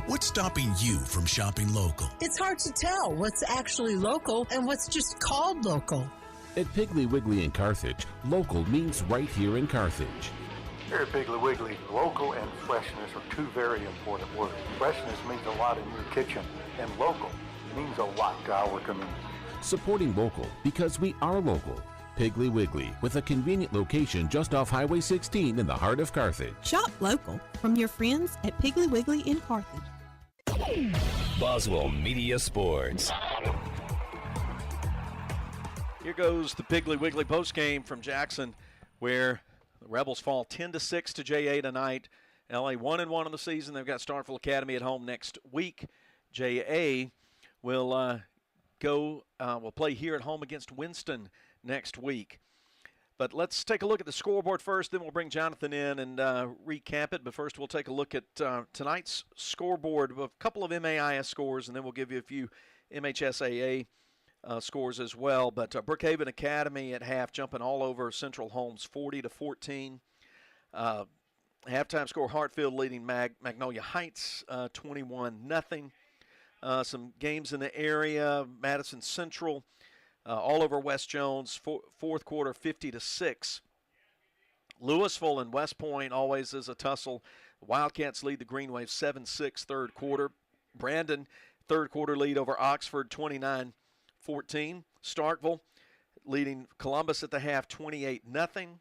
[SPEAKER 25] What's stopping you from shopping local?
[SPEAKER 26] It's hard to tell what's actually local and what's just called local.
[SPEAKER 27] At Piggly Wiggly in Carthage, local means right here in Carthage.
[SPEAKER 28] Here at Piggly Wiggly, local and freshness are two very important words. Freshness means a lot in your kitchen, and local means a lot to our community.
[SPEAKER 27] Supporting local because we are local. Piggly Wiggly, with a convenient location just off Highway 16 in the heart of Carthage.
[SPEAKER 20] Shop local from your friends at Piggly Wiggly in Carthage.
[SPEAKER 4] Boswell Media Sports.
[SPEAKER 5] Here goes the Piggly Wiggly postgame from Jackson, where the Rebels fall 10-6 to JA tonight. LA 1-1 on the season. They've got Starkville Academy at home next week. JA will will play here at home against Winston next week. But let's take a look at the scoreboard first, then we'll bring Jonathan in and recap it. But first we'll take a look at tonight's scoreboard, a couple of MAIS scores, and then we'll give you a few MHSAA scores as well. But Brookhaven Academy at half jumping all over Central Holmes 40-14. Halftime score, Hartfield leading Magnolia Heights 21-0. Some games in the area, Madison Central all over West Jones, fourth quarter 50-6. Louisville and West Point always is a tussle. The Wildcats lead the Green Wave 7-6 third quarter. Brandon, third quarter lead over Oxford 29-14. Starkville leading Columbus at the half 28-0.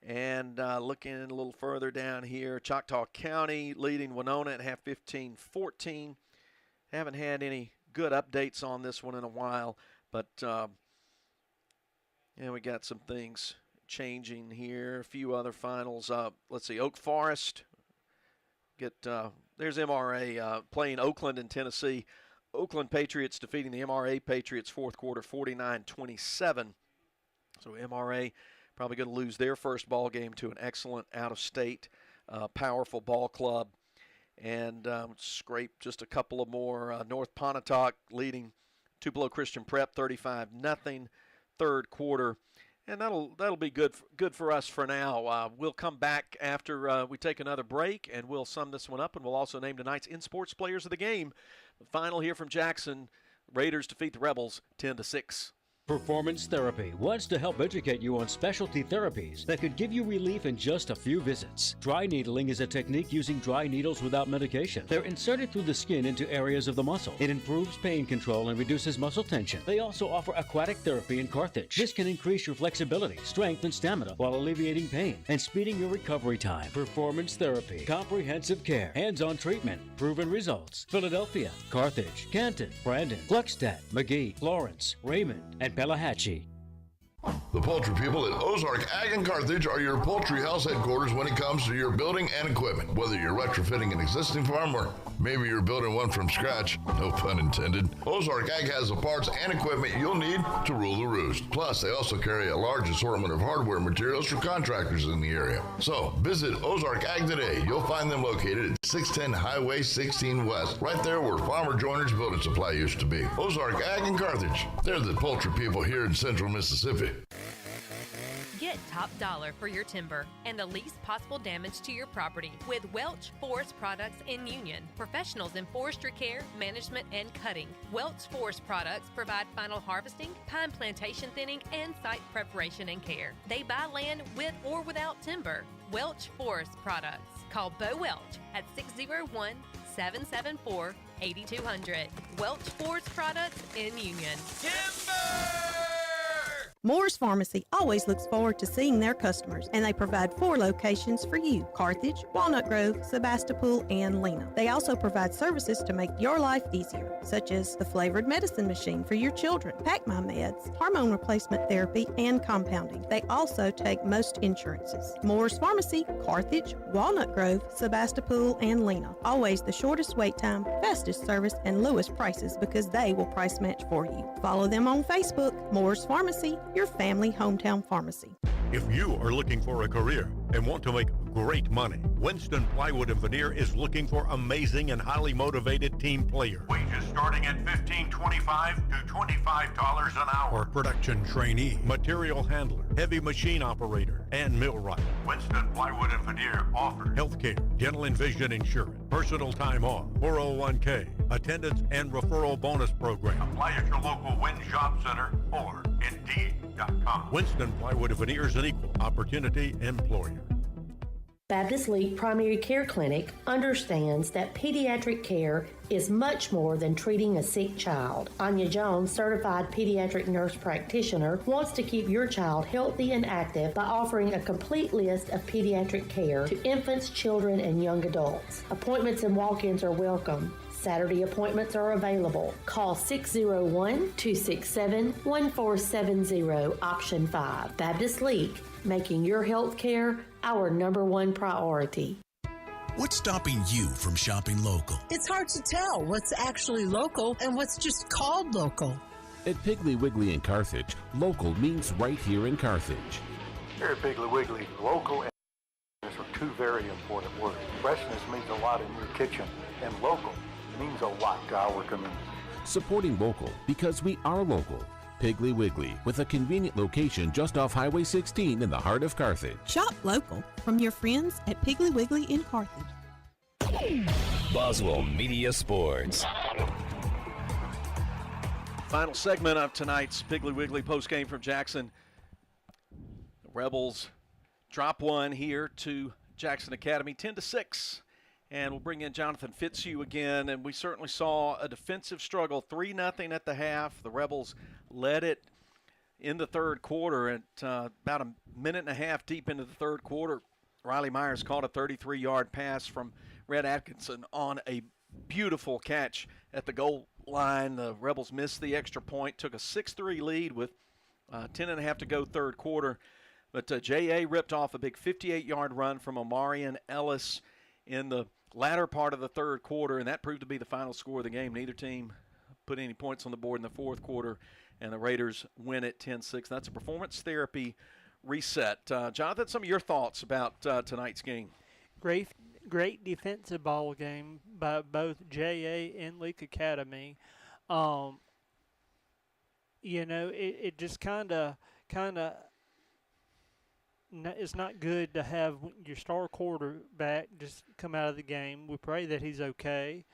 [SPEAKER 5] And looking a little further down here, Choctaw County leading Winona at half 15-14. Haven't had any good updates on this one in a while. But, we got some things changing here. A few other finals. Let's see, Oak Forest get there's MRA playing Oakland and Tennessee. Oakland Patriots defeating the MRA Patriots fourth quarter 49-27. So MRA probably going to lose their first ball game to an excellent out-of-state, powerful ball club. And scrape just a couple of more. North Pontotoc leading Tupelo Christian Prep 35-0 third quarter. And that'll be good for us for now. We'll come back after we take another break, and we'll sum this one up, and we'll also name tonight's In Sports Players of the Game. The final here from Jackson. Raiders defeat the Rebels 10-6.
[SPEAKER 1] Performance Therapy wants to help educate you on specialty therapies that could give you relief in just a few visits. Dry needling is a technique using dry needles without medication. They're inserted through the skin into areas of the muscle. It improves pain control and reduces muscle tension. They also offer aquatic therapy in Carthage. This can increase your flexibility, strength, and stamina while alleviating pain and speeding your recovery time. Performance Therapy. Comprehensive care. Hands-on treatment. Proven results. Philadelphia, Carthage, Canton, Brandon, Gluckstadt, McGee, Florence, Raymond, and Pelahatchie.
[SPEAKER 3] The poultry people at Ozark Ag and Carthage are your poultry house headquarters when it comes to your building and equipment. Whether you're retrofitting an existing farm or maybe you're building one from scratch, no pun intended, Ozark Ag has the parts and equipment you'll need to rule the roost. Plus, they also carry a large assortment of hardware materials for contractors in the area. So, visit Ozark Ag today. You'll find them located at 610 Highway 16 West, right there where Farmer Joiner's Building Supply used to be. Ozark Ag and Carthage. They're the poultry people here in central Mississippi.
[SPEAKER 6] Get top dollar for your timber and the least possible damage to your property with Welch Forest Products in Union. Professionals in forestry care, management, and cutting. Welch Forest Products provide final harvesting, pine plantation thinning, and site preparation and care. They buy land with or without timber. Welch Forest Products. Call Bo Welch at 601-774-8200. Welch Forest Products in Union.
[SPEAKER 20] Moore's Pharmacy always looks forward to seeing their customers, and they provide 4 locations for you: Carthage, Walnut Grove, Sebastopol, and Lena. They also provide services to make your life easier, such as the flavored medicine machine for your children, Pack My Meds, hormone replacement therapy, and compounding. They also take most insurances. Moore's Pharmacy, Carthage, Walnut Grove, Sebastopol, and Lena. Always the shortest wait time, fastest service, and lowest prices because they will price match for you. Follow them on Facebook. Moore's Pharmacy, your family hometown pharmacy.
[SPEAKER 21] If you are looking for a career and want to make great money, Winston Plywood and Veneer is looking for amazing and highly motivated team players.
[SPEAKER 19] Wages starting at $15.25 to $25 an hour.
[SPEAKER 21] For production trainee, material handler, heavy machine operator, and millwright.
[SPEAKER 19] Winston Plywood and Veneer offers
[SPEAKER 21] healthcare, dental and vision insurance, personal time off, 401k, attendance and referral bonus program.
[SPEAKER 19] Apply at your local Win Job Center or Indeed.com.
[SPEAKER 21] Winston Plywood and Veneer is an equal opportunity employer.
[SPEAKER 8] Baptist Leake Primary Care Clinic understands that pediatric care is much more than treating a sick child. Anya Jones, certified pediatric nurse practitioner, wants to keep your child healthy and active by offering a complete list of pediatric care to infants, children, and young adults. Appointments and walk-ins are welcome. Saturday appointments are available. Call 601-267-1470, option 5. Baptist Leake, making your health care our #1 priority.
[SPEAKER 25] What's stopping you from shopping local?
[SPEAKER 26] It's hard to tell what's actually local and what's just called local.
[SPEAKER 27] At Piggly Wiggly in Carthage, local means right here in Carthage.
[SPEAKER 28] Here at Piggly Wiggly, local and freshness are 2 very important words. Freshness means a lot in your kitchen, and local means a lot to our community.
[SPEAKER 27] Supporting local because we are local. Piggly Wiggly, with a convenient location just off Highway 16 in the heart of Carthage.
[SPEAKER 20] Shop local from your friends at Piggly Wiggly in Carthage.
[SPEAKER 4] Boswell Media Sports.
[SPEAKER 5] Final segment of tonight's Piggly Wiggly postgame from Jackson. The Rebels drop one here to Jackson Academy, 10-6. And we'll bring in Jonathan Fitzhugh again. And we certainly saw a defensive struggle, 3-0 at the half. The Rebels led it in the third quarter at about a minute and a half deep into the third quarter. Riley Myers caught a 33-yard pass from Red Atkinson on a beautiful catch at the goal line. The Rebels missed the extra point, took a 6-3 lead with 10.5 to go third quarter. But J.A. ripped off a big 58-yard run from Omarion Ellis in the latter part of the third quarter, and that proved to be the final score of the game. Neither team put any points on the board in the fourth quarter, and the Raiders win it 10-6. That's a performance therapy reset. Jonathan, some of your thoughts about tonight's game?
[SPEAKER 9] Great defensive ball game by both JA and Leake Academy. It just kind of it's not good to have your star quarterback just come out of the game. We pray that he's okay.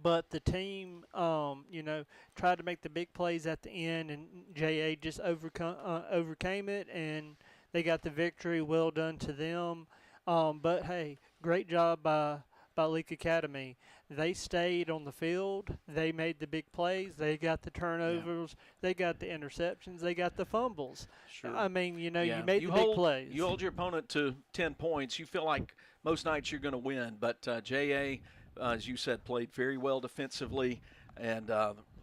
[SPEAKER 9] But the team, tried to make the big plays at the end, and JA just overcame it, and they got the victory. Well done to them. But, hey, great job by Leake Academy. They stayed on the field. They made the big plays. They got the turnovers. Yeah. They got the interceptions. They got the fumbles.
[SPEAKER 5] Sure.
[SPEAKER 9] I mean, you made the big plays.
[SPEAKER 5] You hold your opponent to 10 points. You feel like most nights you're going to win. But JA, as you said, played very well defensively. And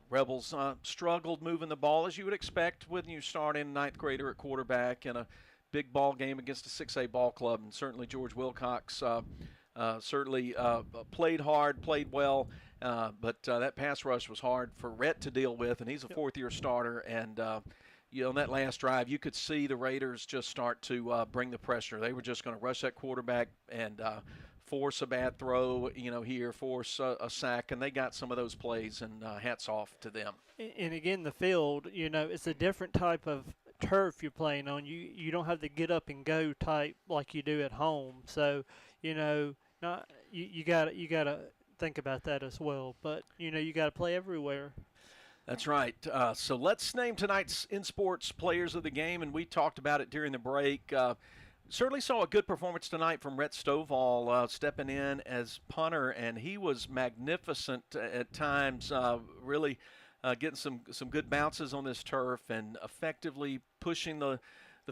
[SPEAKER 5] Rebels struggled moving the ball, as you would expect when you start in ninth grader at quarterback in a big ball game against a 6A ball club. And certainly George Wilcox played hard, played well, but that pass rush was hard for Rhett to deal with, and he's a fourth-year starter. And, on that last drive, you could see the Raiders just start to bring the pressure. They were just going to rush that quarterback and force a bad throw, here, force a sack, and they got some of those plays, and hats off to them.
[SPEAKER 9] And, again, the field, it's a different type of turf you're playing on. You don't have the get-up-and-go type like you do at home. So, you got to think about that as well. But you got to play everywhere.
[SPEAKER 5] That's right. So let's name tonight's In Sports Players of the Game, and we talked about it during the break. Certainly saw a good performance tonight from Rhett Stovall stepping in as punter, and he was magnificent at times. Really getting some good bounces on this turf and effectively pushing the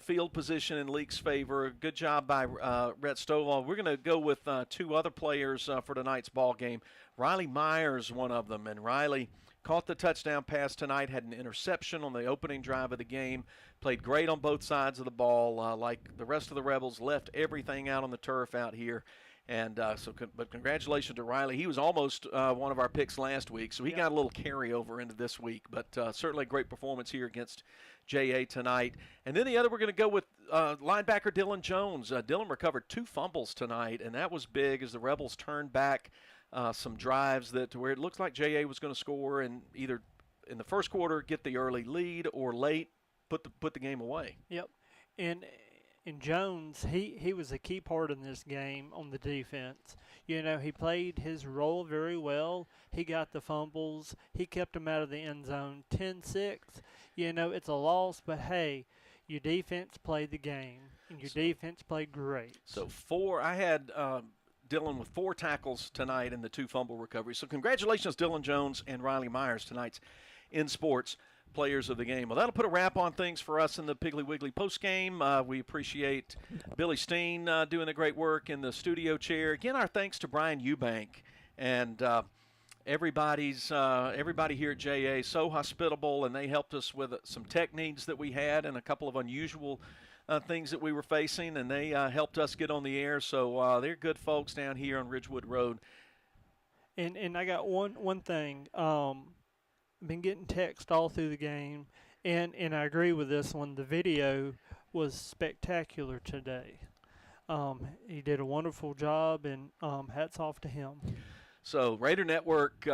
[SPEAKER 5] field position in Leake's favor. Good job by Rhett Stovall. We're going to go with two other players for tonight's ball game. Riley Myers, one of them, and Riley caught the touchdown pass tonight, had an interception on the opening drive of the game, played great on both sides of the ball. Like the rest of the Rebels, left everything out on the turf out here. And but congratulations to Riley. He was almost one of our picks last week, so he got a little carryover into this week. But certainly a great performance here against JA tonight. And then the other, we're going to go with linebacker Dylan Jones. Dylan recovered 2 fumbles tonight, and that was big as the Rebels turned back some drives to where it looks like JA was going to score and either in the first quarter get the early lead or late put the game away.
[SPEAKER 9] Yep. And Jones, he was a key part in this game on the defense. He played his role very well. He got the fumbles. He kept them out of the end zone. 10-6, it's a loss, but, hey, your defense played the game, and your defense played great.
[SPEAKER 5] So I had Dylan with 4 tackles tonight and the 2 fumble recoveries. So congratulations, Dylan Jones and Riley Myers, tonight's In Sports Players of the Game. Well, that'll put a wrap on things for us in the Piggly Wiggly postgame. We appreciate Billy Steen doing the great work in the studio chair. Again, our thanks to Brian Eubank and everybody here at JA, so hospitable, and they helped us with some tech needs that we had and a couple of unusual things that we were facing, and they helped us get on the air. So they're good folks down here on Ridgewood Road.
[SPEAKER 9] And I got one thing. I've been getting text all through the game, and I agree with this one. The video was spectacular today. He did a wonderful job, and hats off to him.
[SPEAKER 5] So Raider Network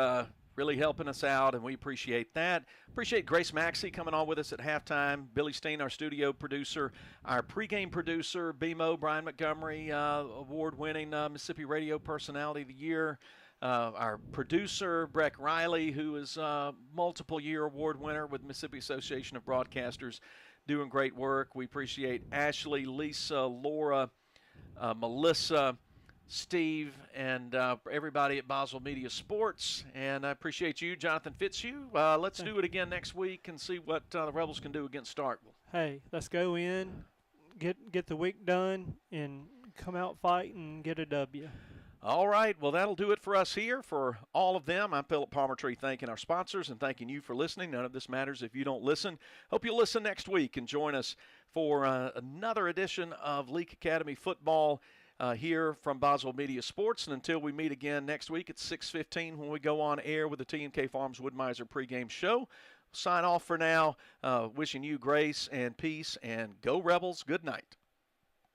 [SPEAKER 5] really helping us out, and we appreciate that. Appreciate Grace Maxey coming on with us at halftime. Billy Steen, our studio producer, our pregame producer, BMO, Brian Montgomery, award-winning Mississippi Radio Personality of the Year. Our producer, Breck Riley, who is a multiple-year award winner with Mississippi Association of Broadcasters, doing great work. We appreciate Ashley, Lisa, Laura, Melissa, Steve, and everybody at Boswell Media Sports. And I appreciate you, Jonathan Fitzhugh. Let's do it again next week and see what the Rebels can do against Starkville.
[SPEAKER 9] Hey, let's go in, get the week done, and come out fighting and get a W.
[SPEAKER 5] All right, well, that'll do it for us here. For all of them, I'm Philip Palmertree, thanking our sponsors and thanking you for listening. None of this matters if you don't listen. Hope you'll listen next week and join us for another edition of Leake Academy Football here from Boswell Media Sports. And until we meet again next week at 6:15 when we go on air with the T&K Farms Woodmiser pregame show, sign off for now. Wishing you grace and peace, and go Rebels. Good night.